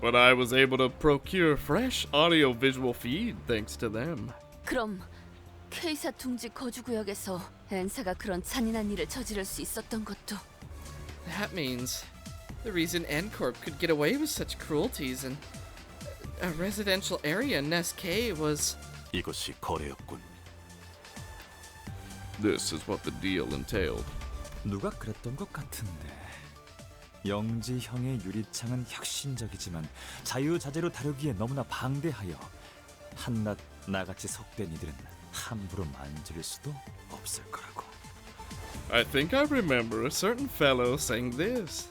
but I was able to procure fresh audio-visual feed thanks to them. 그럼 K사 둥지 거주구역에서 N사가 그런 잔인한 일을 저지를 수 있었던 것도 That means The reason N-Corp could get away with such cruelties in a residential area in Nest K was... 이것이 거래였군. This is what the deal entailed. 누가 그랬던 것 같은데. 영지 형의 유리창은 혁신적이지만 자유자재로 다루기에 너무나 방대하여 한낱 나같이 속된 이들은 함부로 만질 수도 없을 거라고. I think I remember a certain fellow saying this.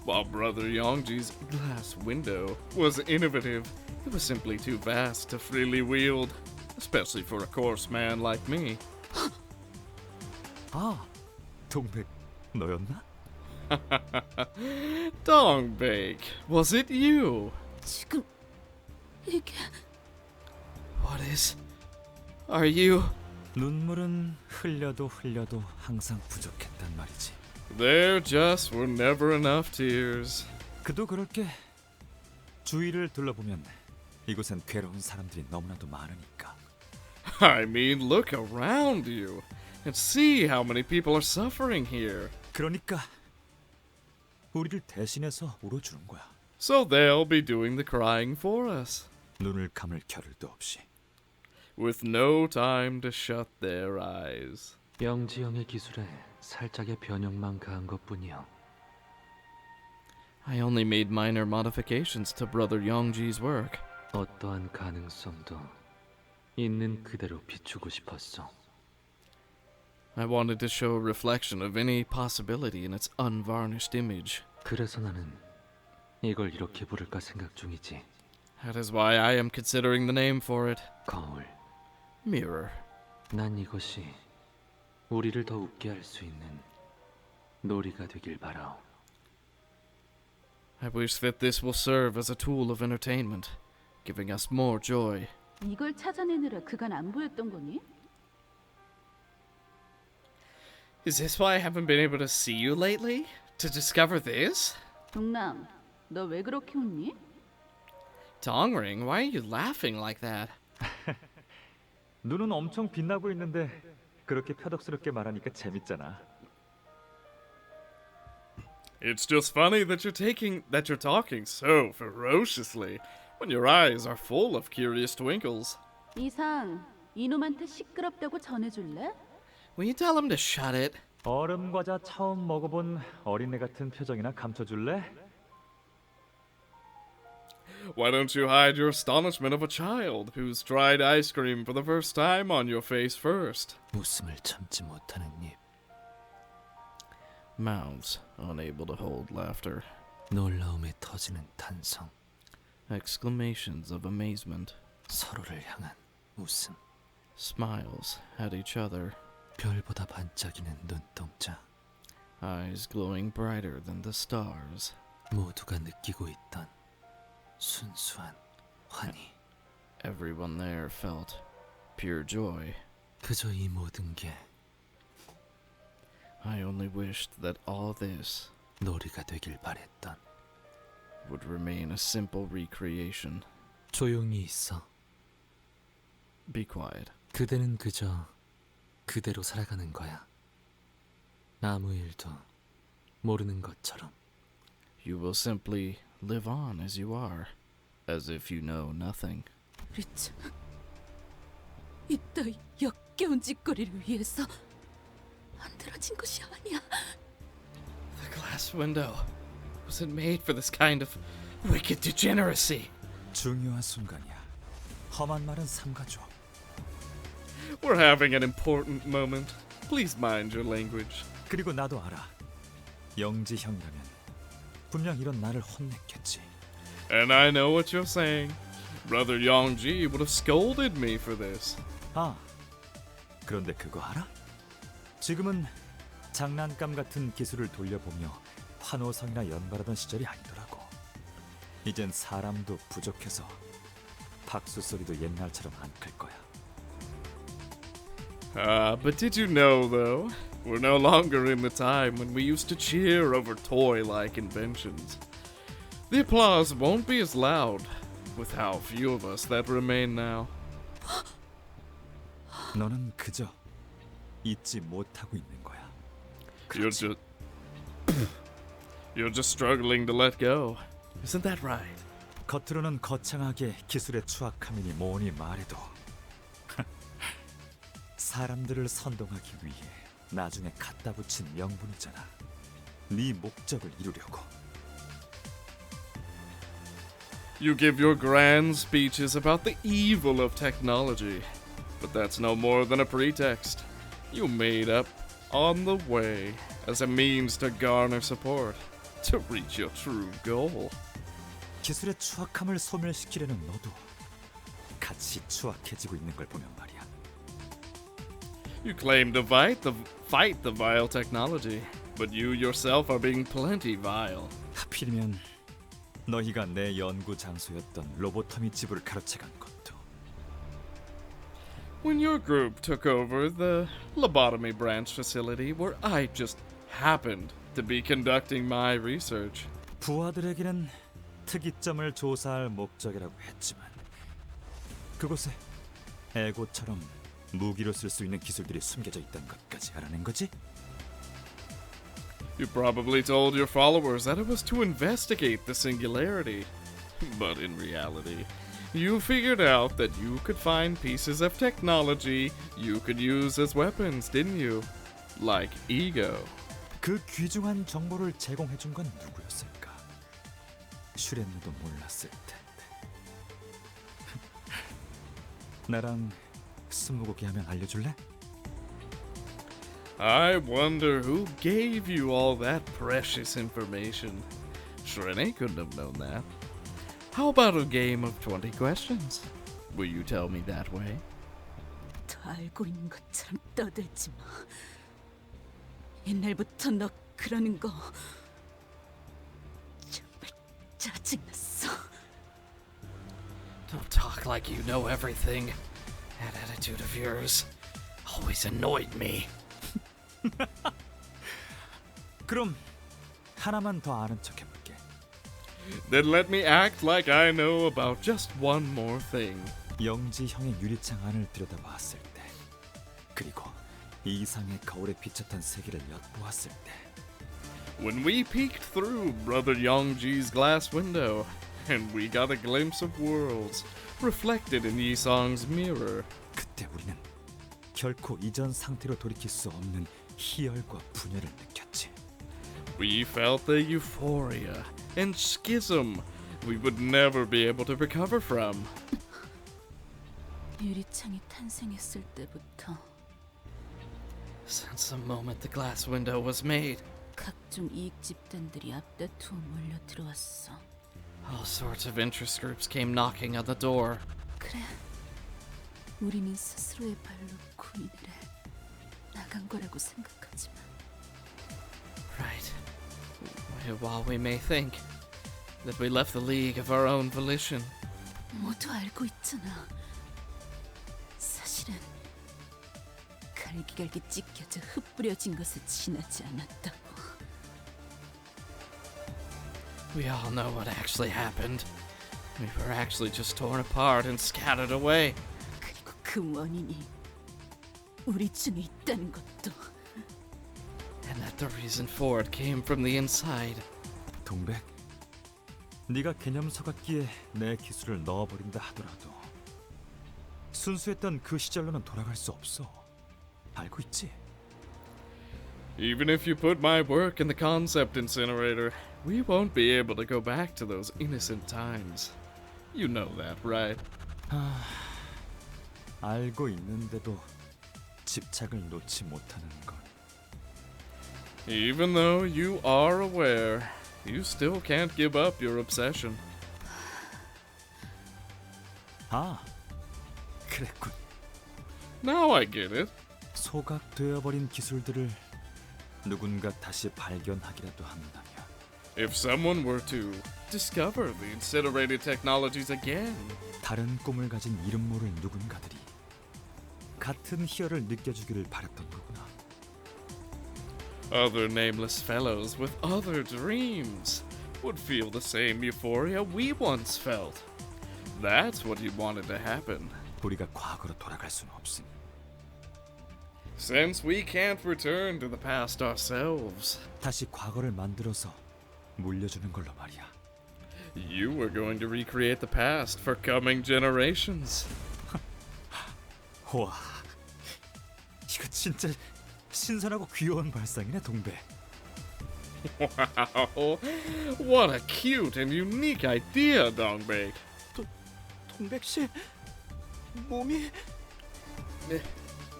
While Brother Yongji's glass window was innovative, it was simply too vast to freely wield, especially for a coarse man like me. 아, 동백 너였나? Dongbake, was it you? 지금 이게 What is... Are you... 눈물은 흘려도 항상 부족했단 말이지. There just were never enough tears. 그도 그럴 게 주위를 둘러보면 이곳엔 괴로운 사람들이 너무나도 많으니까. I mean, look around you and see how many people are suffering here. 그러니까 우리를 대신해서 울어주는 거야. So they'll be doing the crying for us. 눈을 감을 겨를도 없이. With no time to shut their eyes. 영지 형의 기술에 살짝의 변형만 가한 것뿐이야. I only made minor modifications to Brother Yongji's work. 어떠한 가능성도 있는 그대로 비추고 싶었어. I wanted to show a reflection of any possibility in its unvarnished image. 그래서 나는 이걸 이렇게 부를까 생각 중이지. That is why I am considering the name for it. 거울. Mirror. 난 이것이 우리를 더 웃게 할 수 있는 놀이가 되길 바라오. I wish that this will serve as a tool of entertainment, giving us more joy. 이걸 찾아내느라 그간 안 보였던 거니? Is this why I haven't been able to see you lately? To discover this? 동남, 너 왜 그렇게 웃니? Dongring, why are you laughing like that? 눈은 엄청 빛나고 있는데 그렇게 표독스럽게 말하니까 재밌잖아. It's just funny that you're talking so ferociously when your eyes are full of curious twinkles. 이상, 이놈한테 시끄럽다고 전해줄래? Will you tell him to shut it? 얼음 과자 처음 먹어본 어린애 같은 표정이나 감춰줄래? Why don't you hide your astonishment of a child who's tried ice cream for the first time on your face first? 웃음을 참지 못하는 입. Mouths unable to hold laughter. 놀라움에 터지는 탄성. Exclamations of amazement. 서로를 향한 웃음. Smiles at each other. 별보다 반짝이는 눈동자. Eyes glowing brighter than the stars. 모두가 느끼고 있던 순수한 환희. Everyone there felt pure joy. 그저 이 모든 게 I only wished that all this 놀이가 되길 바랬던. would remain a simple recreation. 조용히 있어. Be quiet. 그대는 그저 그대로 살아가는 거야. 아무 일도 모르는 것처럼. You will simply live on as you are, as if you know nothing. 리차, 이따위 역겨운 짓거리를 위해서 만들어진 것이 아니야. The glass window wasn't made for this kind of wicked degeneracy. 중요한 순간이야. 험한 말은 삼가줘. We're having an important moment. Please mind your language. 그리고 나도 알아. 영지 형이라면 분명 이런 나를 혼냈겠지. And I know what you're saying. Brother Yongji would have scolded me for this. 아, 그런데 그거 알아? 지금은 장난감 같은 기술을 돌려보며 환호성이나 연발하던 시절이 아니더라고. 이젠 사람도 부족해서 박수 소리도 옛날처럼 안 클 거야. But did you know, though, we're no longer in the time when we used to cheer over toy-like inventions. The applause won't be as loud with how few of us that remain now. 너는 그저 잊지 못하고 있는 거야. You're just... You're just struggling to let go. Isn't that right? 겉으로는 거창하게 기술의 추악함이니 뭐니 말해도 사람들을 선동하기 위해 나중에 갖다 붙인 명분이잖아. 네 목적을 이루려고. You give your grand speeches about the evil of technology, but that's no more than a pretext. You made up on the way as a means to garner support, to reach your true goal. 기술의 추악함을 소멸시키려는 너도 같이 추악해지고 있는 걸 보면 말이야. You claim to fight the vile technology, but you yourself are being plenty vile. 하필이면 너희가 내 연구 장소였던 로보토미 지부를 가로채간 것도. When your group took over the lobotomy branch facility where I just happened to be conducting my research. 부하들에게는 특이점을 조사할 목적이라고 했지만 그곳에 에고처럼 무기로 쓸 수 있는 기술들이 숨겨져 있다는 것까지 알아낸 거지? You probably told your followers that it was to investigate the singularity. But in reality, you figured out that you could find pieces of technology you could use as weapons, didn't you? Like ego. 그 귀중한 정보를 제공해 준 건 누구였을까? 슈렌누도 몰랐을 텐데. 나랑 스무고개 하면 알려줄래? I wonder who gave you all that precious information. Shrene couldn't have known that. How about a game of 20 questions? Will you tell me that way? 더 알고 있는 것처럼 떠들지 마. 옛날부터 너 그러는 거 정말 짜증났어. Don't talk like you know everything. That attitude of yours always annoyed me. 그럼 하나만 더 아는 척 해볼게. Then let me act like I know about just one more thing. 영지 형의 유리창 안을 들여다봤을 때, 그리고 이상의 거울에 비쳤던 세계를 엿보았을 때, When we peeked through Brother Yongji's glass window, and we got a glimpse of worlds reflected in Yisong's mirror. 그때 우리는 결코 이전 상태로 돌이킬 수 없는 희열과 분열을 느꼈지. We felt the euphoria and schism we would never be able to recover from. 유리창이 탄생했을 때부터 Since the moment the glass window was made, 각종 이익 집단들이 앞다투어 몰려 들어왔어. all sorts of interest groups came knocking on the door. 그래, 우리는 스스로의 발로 구인을 해 나간 거라고 생각하지만. Right. While we may think that we left the League of our own volition, 모두 알고 있잖아. 사실은 갈기갈기 찢겨져 흩뿌려진 것에 지나지 않았다고. we all know what actually happened. We were actually just torn apart and scattered away. 그리고 그 원인이 우리 중에 있다는 것도. And that the reason for it came from the inside. 동백, 네가 개념 서갑기에 내 기술을 넣어버린다 하더라도 순수했던 그 시절로는 돌아갈 수 없어. 알고 있지? Even if you put my work in the concept incinerator, we won't be able to go back to those innocent times. You know that, right? 알고 있는데도 집착을 놓지 못하는 건. Even though you are aware, you still can't give up your obsession. 아, 그랬군. Now I get it. 소각되어버린 기술들을 누군가 다시 발견하기라도 한다면. If someone were to discover the incinerated technologies again. 다른 꿈을 가진 이름 모를 누군가들이 같은 희열을 느껴주기를 바랐던 거구나. Other nameless fellows with other dreams would feel the same euphoria we once felt. That's what you wanted to happen. 우리가 과거로 돌아갈 수는 없음. Since we can't return to the past ourselves, 다시 과거를 만들어서 물려주는 걸로 말이야. You were going to recreate the past for coming generations. 와, 이거 진짜 신선하고 귀여운 발상이네, 동배. Wow, what a cute and unique idea, Dongbake. 동백 씨 몸이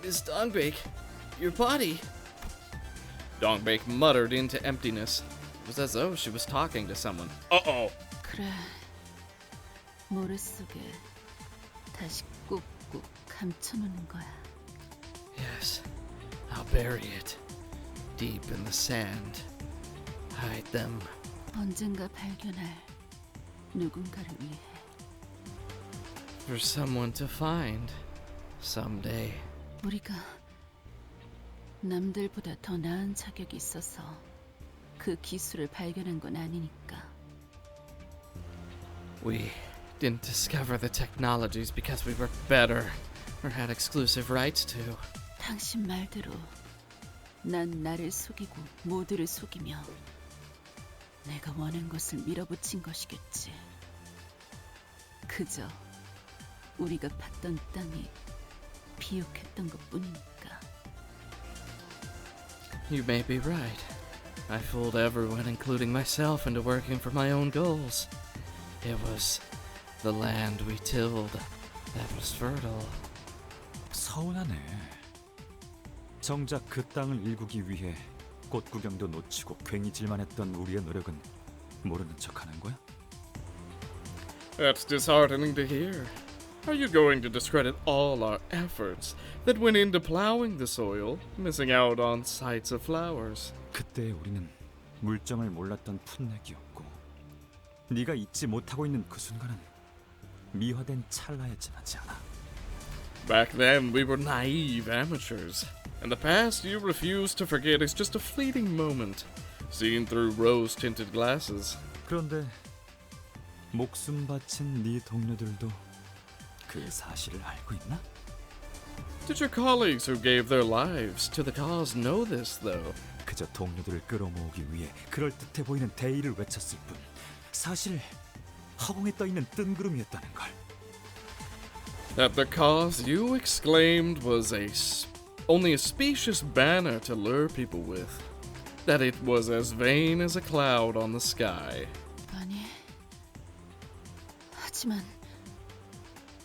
Miss Dongbake, your body. Dongbake muttered into emptiness. It was as though she was talking to someone. Uh-oh. 그래. 머릿속에 다시 꾹꾹 감춰놓는 거야. Yes, I'll bury it deep in the sand. Hide them. 언젠가 발견할 누군가를 위해. For someone to find someday. 우리가 남들보다 더 나은 자격이 있어서 그 기술을 발견한 건 아니니까. We didn't discover the technologies because we were better or had exclusive rights to. 당신 말대로 난 나를 속이고 모두를 속이며 내가 원한 것을 밀어붙인 것이겠지. 그저 우리가 봤던 땅이 비옥했던 것뿐이니까. You may be right. I fooled everyone, including myself, into working for my own goals. It was the land we tilled that was fertile. 서운하네. 정작 그 땅을 일구기 위해 꽃 구경도 놓치고 괭이질만 했던 우리의 노력은 모르는 척하는 거야? That's disheartening to hear. Are you going to discredit all our efforts that went into plowing the soil, missing out on sights of flowers? 그때 우리는 물정을 몰랐던 풋내기였고 네가 잊지 못하고 있는 그 순간은 미화된 찰나에 지나지 않아. Back then, we were naive amateurs, and the past you refuse to forget is just a fleeting moment, seen through rose-tinted glasses. 그런데 목숨 바친 네 동료들도 그 사실을 알고 있나? Did your colleagues who gave their lives to the cause know this, though? 그저 동료들을 끌어모으기 위해 그럴듯해 보이는 대의를 외쳤을 뿐 사실 허공에 떠있는 뜬구름이었다는 걸. That the cause you exclaimed was only a specious banner to lure people with. That it was as vain as a cloud on the sky. 아니, 하지만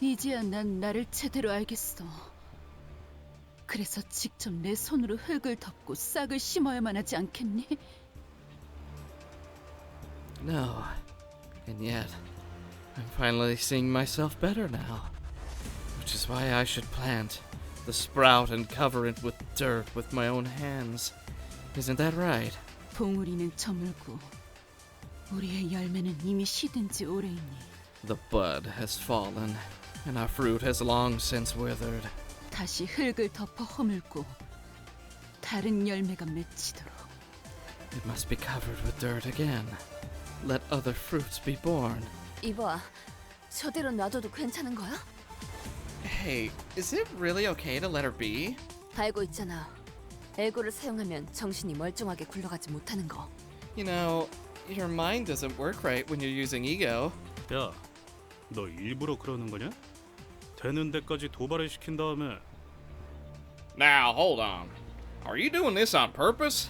이제야 난 나를 제대로 알겠어. 그래서 직접 내 손으로 흙을 덮고 싹을 심어야만 하지 않겠니? No. And yet, I'm finally seeing myself better now. Which is why I should plant the sprout and cover it with dirt with my own hands. Isn't that right? 봉우리는 저물고 우리의 열매는 이미 시든 지 오래이니. The bud has fallen, and our fruit has long since withered. 다시 흙을 덮어 허물고 다른 열매가 맺히도록. It must be covered with dirt again. Let other fruits be born. 이봐, 저대로 놔둬도 괜찮은 거야? Hey, is it really okay to let her be? 알고 있잖아. 에고를 사용하면 정신이 멀쩡하게 굴러가지 못하는 거. You know, your mind doesn't work right when you're using ego. 야, 너 일부러 그러는 거냐? 되는 데까지 도발을 시킨 다음에. Now, hold on. Are you doing this on purpose?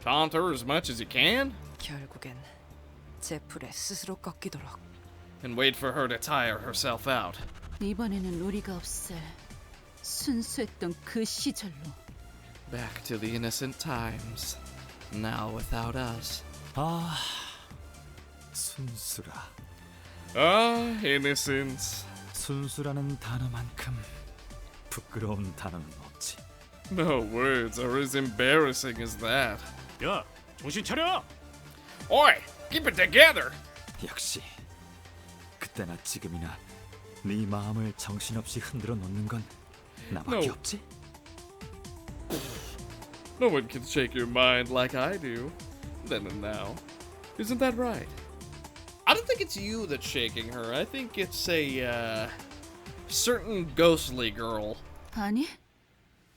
Taunt her as much as you can? 결국엔 제 풀에 스스로 꺾이도록. And wait for her to tire herself out. 이번에는 우리가 없앨 순수했던 그 시절로. Back to the innocent times. Now without us. 아, 순수라. Ah, innocence. 순수라는 단어만큼 부끄러운 단어는 없지. No words are as embarrassing as that. 야, 정신 차려! Oi, keep it together! 역시 그때나 지금이나 네 마음을 정신없이 흔들어 놓는 건 나밖에 No. 없지? No one can shake your mind like I do. Then and now. Isn't that right? I don't think it's you that's shaking her. I think it's a, certain ghostly girl. 아니,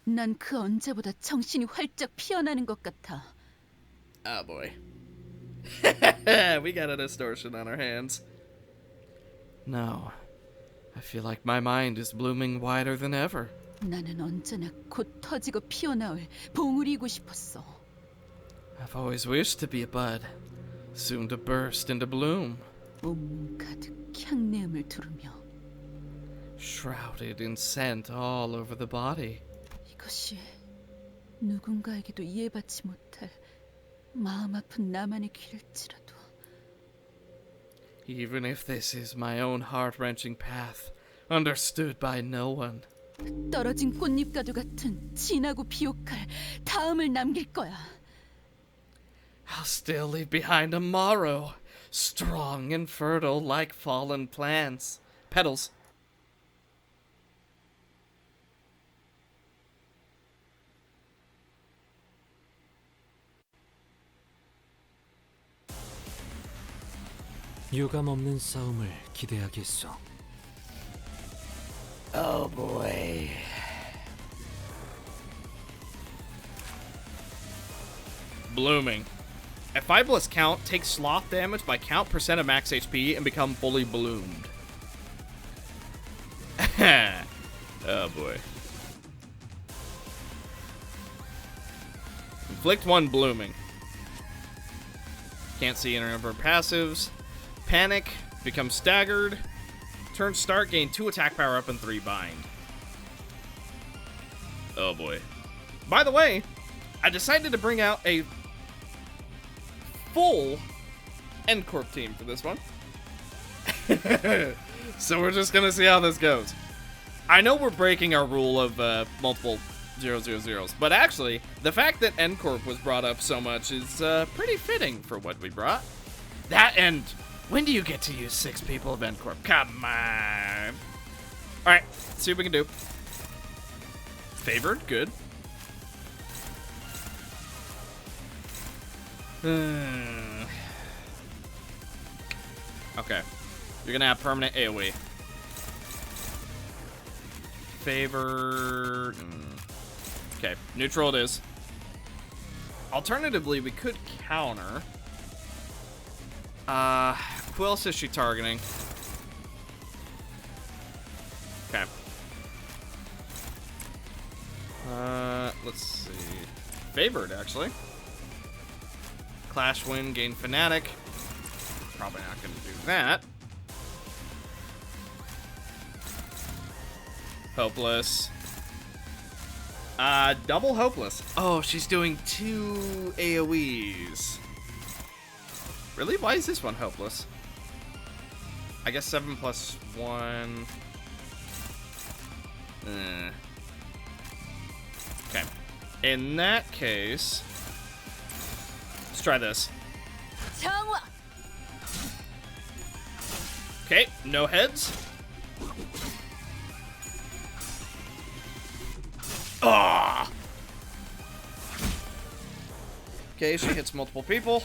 난 그 언제보다 정신이 활짝 피어나는 것 같아. Oh boy. We got a distortion on our hands. No. I feel like my mind is blooming wider than ever. 나는 언제나 곧 터지고 피어나올 봉우리이고 싶었어. I've always wished to be a bud, soon to burst into bloom. 온몸 가득 향내음을 두르며 Shrouded in scent all over the body. 이것이 누군가에게도 이해받지 못할 마음 아픈 나만의 길일지라도. Even if this is my own heart-wrenching path, understood by no one. 떨어진 꽃잎과도 같은 진하고 비옥할 다음을 남길 거야. I'll still leave behind a morrow, strong and fertile like fallen plants. Petals. 유감 없는 싸움을 기대하겠소. Oh boy. Blooming. At 5+ count, take sloth damage by count percent of max HP and become fully bloomed. Oh boy. Inflict 1 blooming. Can't see any of her passives. Panic, become staggered. Turn start, gain 2 attack power up and 3 bind. Oh boy. By the way, I decided to bring out a full N-Corp team for this one. So we're just gonna see how this goes. I know we're breaking our rule of multiple 000s, but actually, the fact that N-Corp was brought up so much is pretty fitting for what we brought. That and when do you get to use 6 people of N-Corp? Come on. Alright, see what we can do. Favored, good. Okay. You're gonna have permanent AoE. Favored. Okay, neutral it is. Alternatively, we could counter. Who else is she targeting? Okay. Let's see. Favored, actually. Clash win, gain fanatic. Probably not gonna do that. Hopeless. Double hopeless. Oh, she's doing 2 AoEs. Really? Why is this one hopeless? I guess 7 plus 1. Okay. In that case, let's try this. Okay, no heads. Ah! Okay, she hits multiple people.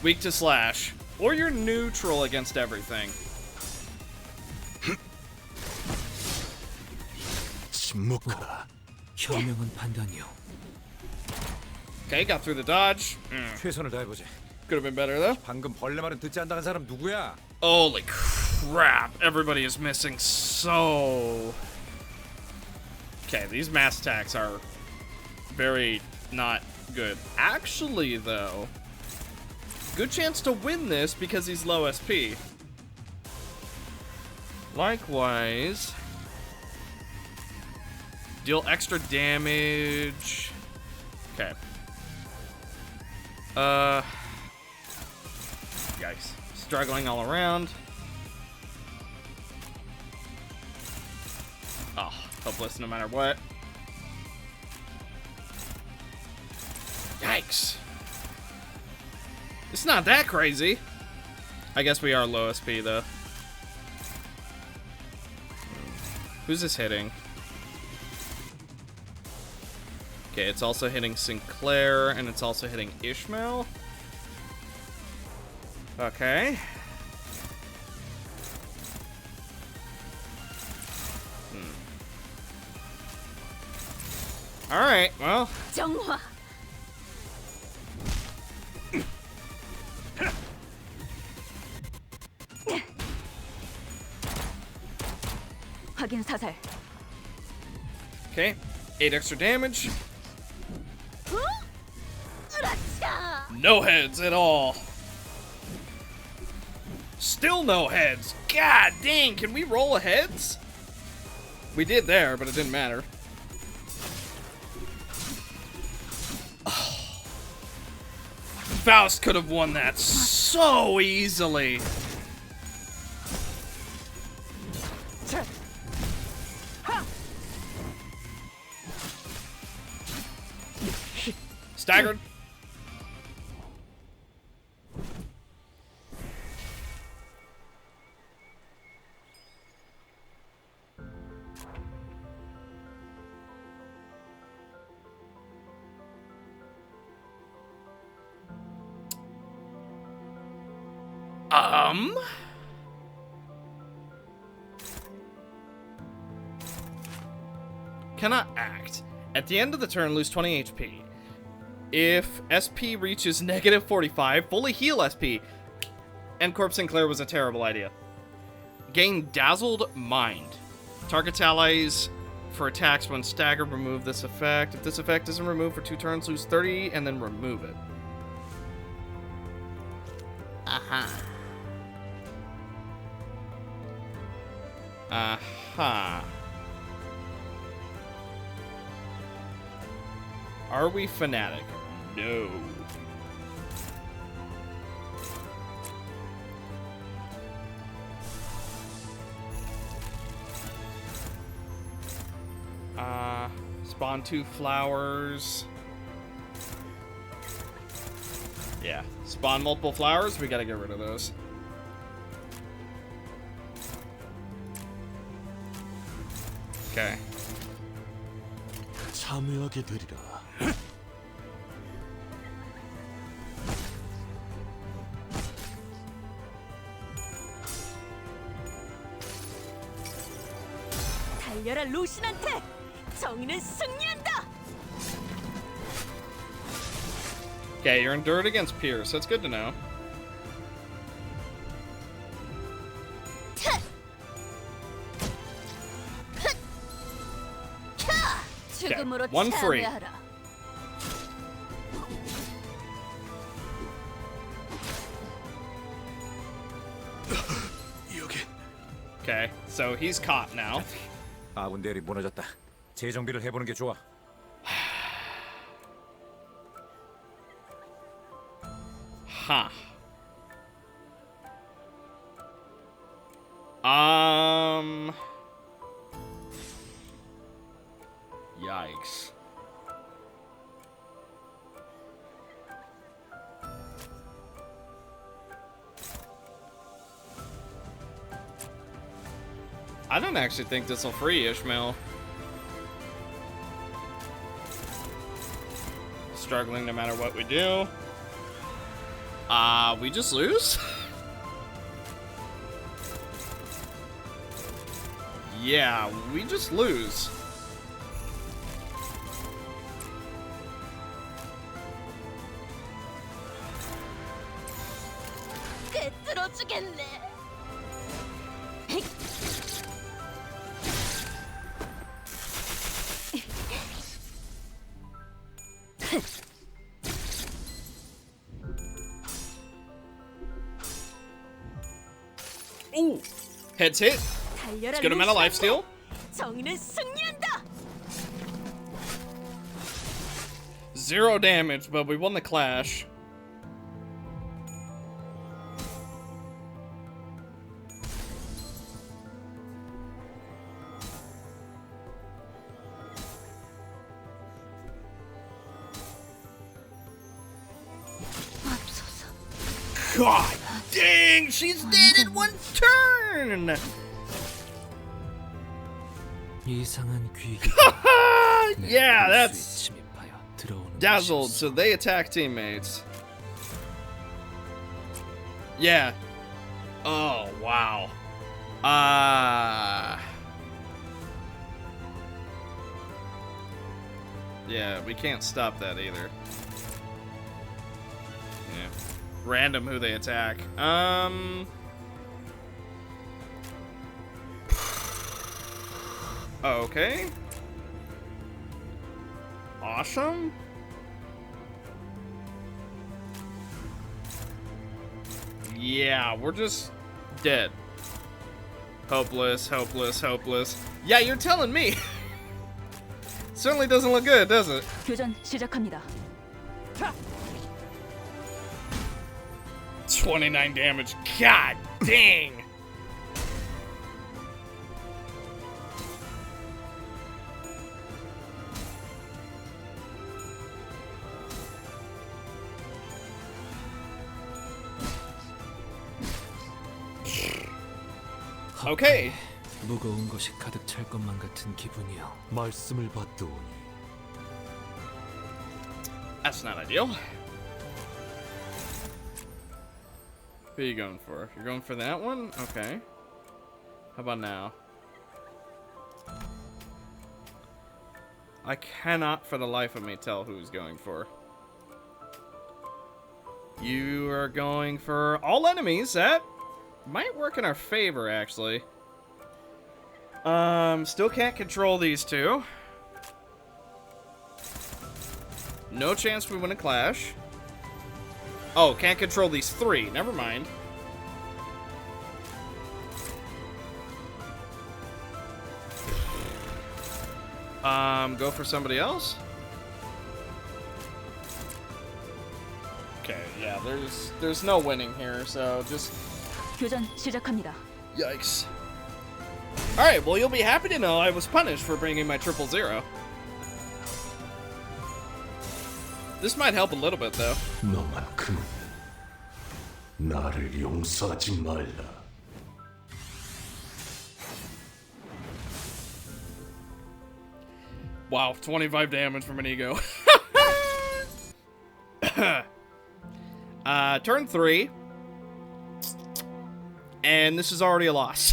Weak to slash. Or you're neutral against everything. 현명한 판단이요. Okay, got through the dodge. 최선을 다해보지. Could have been better though. 방금 벌레 말은 듣지 않다는 사람 누구야? Holy crap! Everybody is missing so. Okay, these mass attacks are very not good. Actually, though, good chance to win this because he's low SP. Likewise, deal extra damage. Okay. Yikes. Struggling all around. Oh, hopeless no matter what. Yikes. It's not that crazy. I guess we are low SP though. Who's this hitting? Okay, it's also hitting Sinclair, and it's also hitting Ishmael. Okay. Alright, well. 정화. 확인 사살. Okay, 8 extra damage. No heads at all. Still no heads. God dang, can we roll a heads? We did there, but it didn't matter. Faust could have won that so easily. Staggered. Cannot act. At the end of the turn, lose 20 HP. If SP reaches negative 45, fully heal SP. And Corpse Sinclair was a terrible idea. Gain Dazzled Mind. Target's allies for attacks when staggered, remove this effect. If this effect isn't removed for 2 turns, lose 30 and then remove it. Aha. Aha. Are we fanatic? No. Spawn 2 flowers. Yeah, spawn multiple flowers. We gotta get rid of those. Okay. 참여하게 되리라. 달려라 루신한테. 정의는 승리한다. Okay, you're endured against Pierce. That's good to know. 지금으로 one free. 참여하라. Okay, so he's caught now. 아군 대열이 무너졌다. 재정비를 해보는 게 좋아. Huh. Yikes. I don't actually think this will free Ishmael. Struggling no matter what we do. We just lose? Yeah, we just lose. 꿰뚫어주겠네. Ooh, heads hit. It's good amount of lifesteal. 정의는 승리한다. 0 damage, but we won the clash. God dang, she's dead in 1 turn! 이상한 귀. Yeah, that's dazzled, so they attack teammates. Yeah. Oh, wow. Yeah, we can't stop that either. Yeah. Random who they attack. Okay. Awesome. Yeah, we're just dead. Hopeless, hopeless, hopeless. Yeah, you're telling me. Certainly doesn't look good, does it? 교전 시작합니다. 29 damage. God dang. Okay. 무거운 것이 가득 찰 것만 같은 기분이요. 말씀을 받도니. That's not ideal. Who are you going for? You're going for that one? Okay. How about now? I cannot for the life of me tell who he's going for. You are going for all enemies. That might work in our favor, actually. Still can't control these two. No chance we win a clash. Oh, can't control these three. Never mind. Go for somebody else? Okay, yeah, there's no winning here, so just... 교전 시작합니다. Yikes. Alright, well, you'll be happy to know I was punished for bringing my 000. This might help a little bit, though. 너만큼은 나를 용서하지 말라. Wow, 25 damage from an ego. Turn 3. And this is already a loss.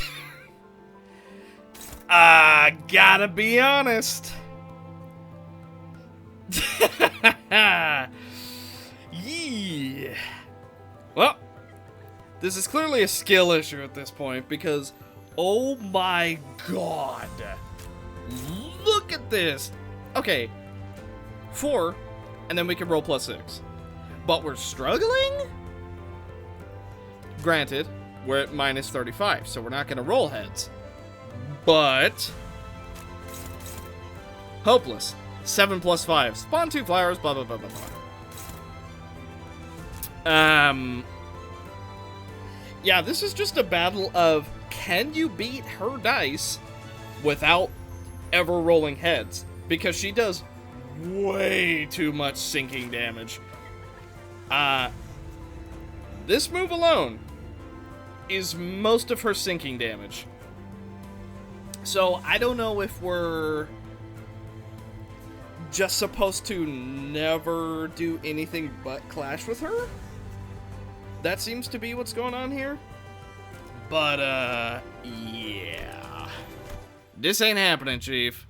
Gotta be honest. Yeah. Well, this is clearly a skill issue at this point because, oh my god. Look at this. Okay. 4, and then we can roll +6. But we're struggling? Granted, we're at -35, so we're not going to roll heads. But hopeless. 7 + 5. Spawn 2 flowers, blah, blah, blah, blah, blah. Yeah, this is just a battle of can you beat her dice without ever rolling heads? Because she does way too much sinking damage. This move alone is most of her sinking damage. So I don't know if we're just supposed to never do anything but clash with her. That seems to be what's going on here. But, yeah. This ain't happening, Chief.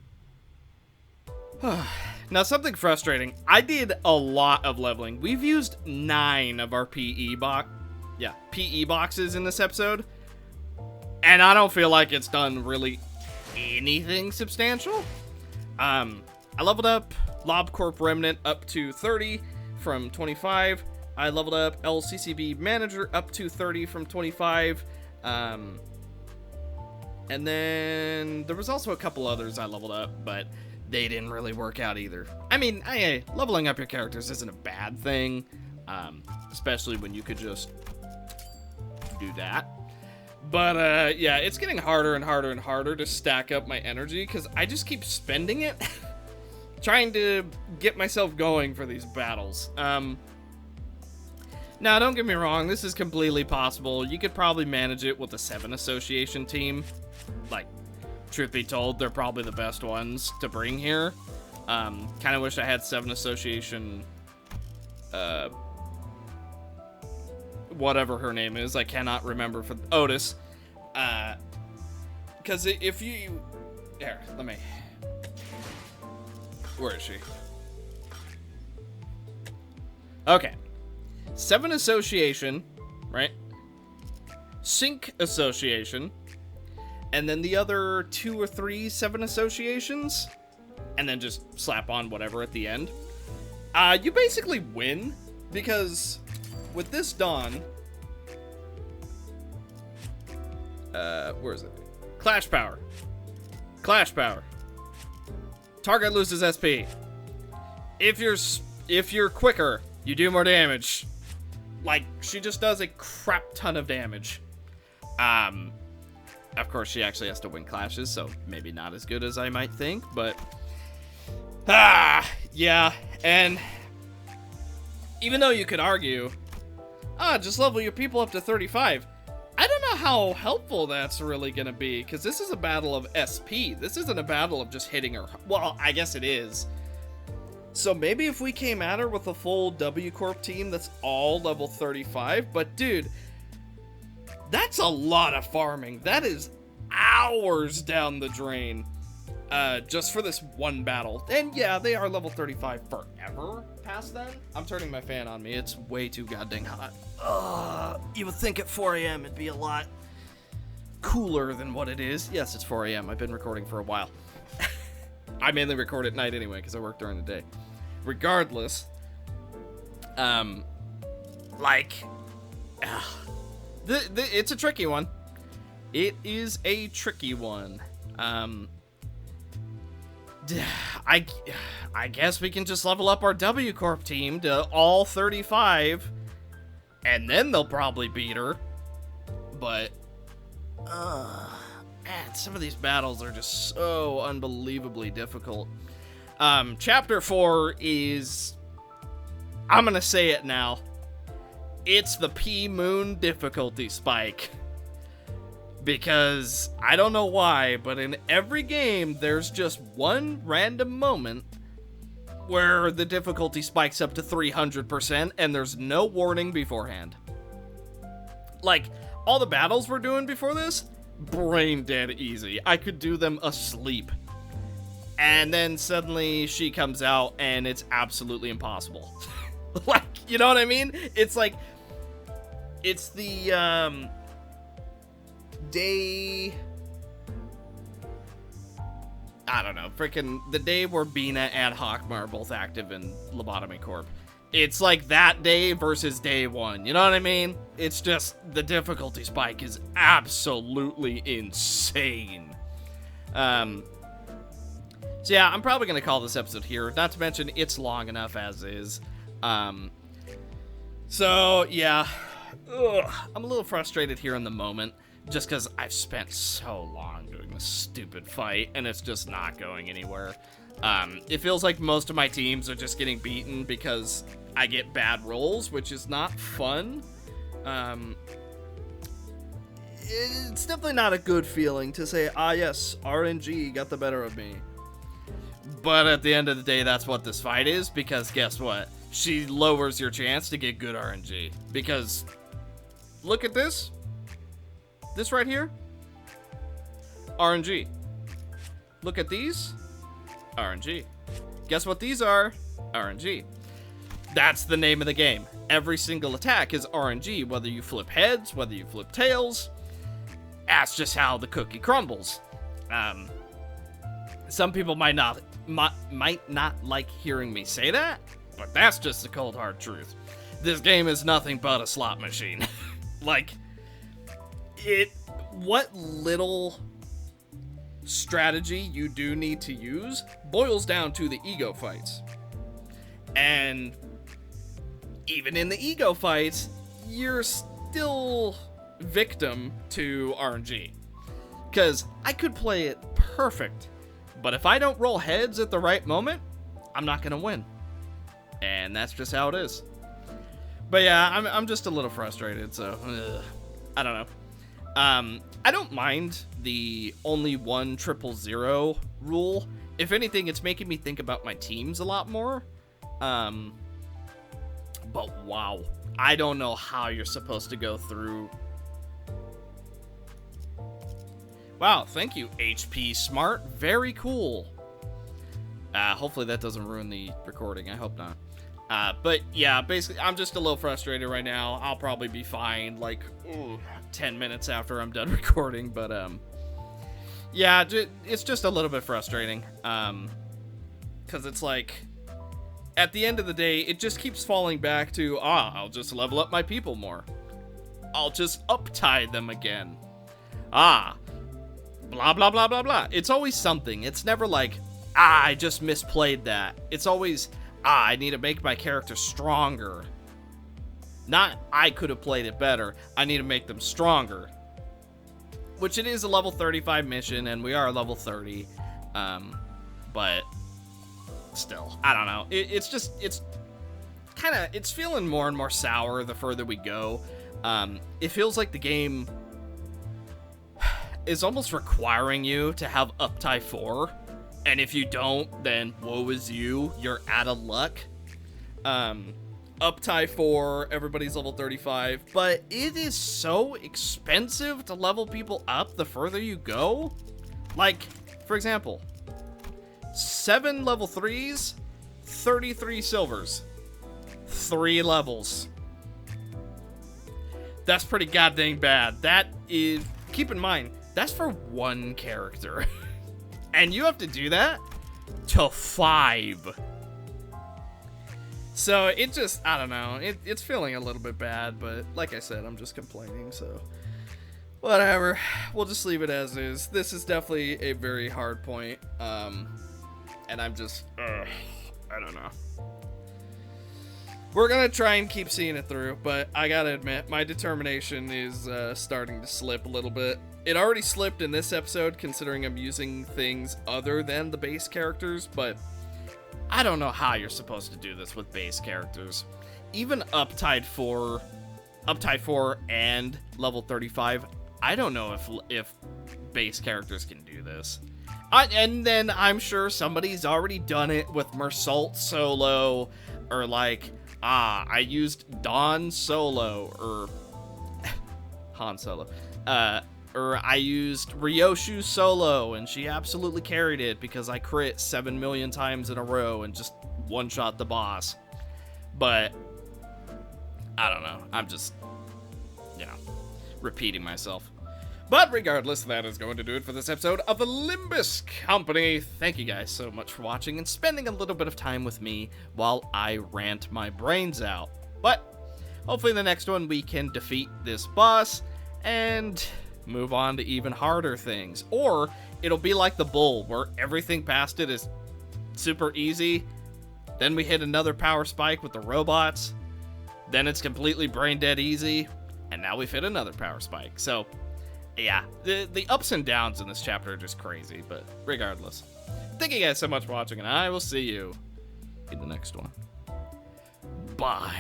Now, something frustrating. I did a lot of leveling. We've used 9 of our PE boxes in this episode. And I don't feel like it's done really anything substantial. I leveled up LobCorp Remnant up to 30 from 25. I leveled up LCCB Manager up to 30 from 25. And then there was also a couple others I leveled up, but they didn't really work out either. I mean, leveling up your characters isn't a bad thing, especially when you could just do that. But, yeah, it's getting harder and harder and harder to stack up my energy because I just keep spending it trying to get myself going for these battles. Now, don't get me wrong, this is completely possible. You could probably manage it with a 7 association team. Like, truth be told, they're probably the best ones to bring here. Kind of wish I had 7 association, whatever her name is. I cannot remember for Otis. Because if you... Here, let me... Where is she? Okay. 7 association, right? Sync association. And then the other 2 or 3 7 associations. And then just slap on whatever at the end. You basically win. Because with this Dawn... where is it? Clash power. Clash power. Target loses SP. If you're quicker, you do more damage. Like, she just does a crap ton of damage. Of course, she actually has to win clashes, so maybe not as good as I might think, but... yeah, and... even though you could argue, just level your people up to 35, I don't know how helpful that's really going to be, because this is a battle of SP. This isn't a battle of just hitting her. Well, I guess it is. So maybe if we came at her with a full W Corp team that's all level 35, but dude, that's a lot of farming. That is hours down the drain, just for this one battle. And yeah, they are level 35 forever past then. I'm turning my fan on me. It's way too goddamn hot. You would think at 4 a.m. it'd be a lot cooler than what it is. Yes, it's 4 a.m. I've been recording for a while. I mainly record at night anyway, because I work during the day. Regardless, it's a tricky one. It is a tricky one. I guess we can just level up our W Corp team to all 35, and then they'll probably beat her. But, man, some of these battles are just so unbelievably difficult. Chapter 4 is, I'm gonna say it now, it's the P-Moon difficulty spike. Because, I don't know why, but in every game, there's just one random moment where the difficulty spikes up to 300%, and there's no warning beforehand. Like, all the battles we're doing before this, brain dead easy. I could do them asleep. And then suddenly she comes out, and it's absolutely impossible. Like, you know what I mean? It's like, it's the, day, I don't know, freaking the day where Bina and Hawkmar are both active in Lobotomy Corp. It's like that day versus day 1, you know what I mean? It's just, the difficulty spike is absolutely insane. So yeah, I'm probably going to call this episode here, not to mention it's long enough as is. So yeah, I'm a little frustrated here in the moment. Just because I've spent so long doing this stupid fight, and it's just not going anywhere. It feels like most of my teams are just getting beaten because I get bad rolls, which is not fun. It's definitely not a good feeling to say, yes, RNG got the better of me. But at the end of the day, that's what this fight is, because guess what? She lowers your chance to get good RNG. Because, look at this. This right here, RNG. Look at these, RNG. Guess what these are? RNG. That's the name of the game. Every single attack is RNG, whether you flip heads, whether you flip tails. That's just how the cookie crumbles. Some people might not like hearing me say that, but that's just the cold hard truth. This game is nothing but a slot machine. Like, what little strategy you do need to use boils down to the ego fights. And even in the ego fights, you're still victim to RNG. Because I could play it perfect, but if I don't roll heads at the right moment, I'm not going to win. And that's just how it is. But yeah, I'm just a little frustrated, so I don't know. I don't mind the only 1 000 rule. If anything, it's making me think about my teams a lot more. But wow, I don't know how you're supposed to go through. Wow, thank you, HP Smart. Very cool. Hopefully that doesn't ruin the recording. I hope not. But yeah, basically, I'm just a little frustrated right now. I'll probably be fine, like, 10 minutes after I'm done recording, but, yeah, it's just a little bit frustrating, because it's like, at the end of the day, it just keeps falling back to, I'll just level up my people more. I'll just uptie them again. Blah, blah, blah, blah, blah. It's always something. It's never like, I just misplayed that. It's always, I need to make my character stronger. Not, I could have played it better. I need to make them stronger. Which it is a level 35 mission, and we are level 30. But still, I don't know. It's feeling more and more sour the further we go. It feels like the game is almost requiring you to have uptie 4. And if you don't, then woe is you. You're out of luck. Uptie 4, everybody's level 35. But it is so expensive to level people up the further you go. Like, for example, 7 level 3s, 33 silvers. 3 levels. That's pretty goddamn bad. That is, keep in mind, that's for 1 character. And you have to do that to 5. So it just, I don't know. It's feeling a little bit bad, but like I said, I'm just complaining, so whatever. We'll just leave it as is. This is definitely a very hard point. And I'm just, I don't know. We're gonna try and keep seeing it through, but I gotta admit, my determination is starting to slip a little bit. It already slipped in this episode, considering I'm using things other than the base characters, but I don't know how you're supposed to do this with base characters. Even uptie 4 and level 35, I don't know if base characters can do this. And then I'm sure somebody's already done it with Mersault solo, or like, I used Dawn solo, or Han Solo, or I used Ryoshu solo, and she absolutely carried it because I crit 7 million times in a row and just one-shot the boss. But, I don't know, I'm just, repeating myself. But regardless, that is going to do it for this episode of the Limbus Company. Thank you guys so much for watching and spending a little bit of time with me while I rant my brains out. But hopefully in the next one we can defeat this boss and move on to even harder things. Or it'll be like the Bull, where everything past it is super easy. Then we hit another power spike with the robots. Then it's completely brain dead easy. And now we've hit another power spike. So yeah, the ups and downs in this chapter are just crazy, but regardless. Thank you guys so much for watching, and I will see you in the next one. Bye.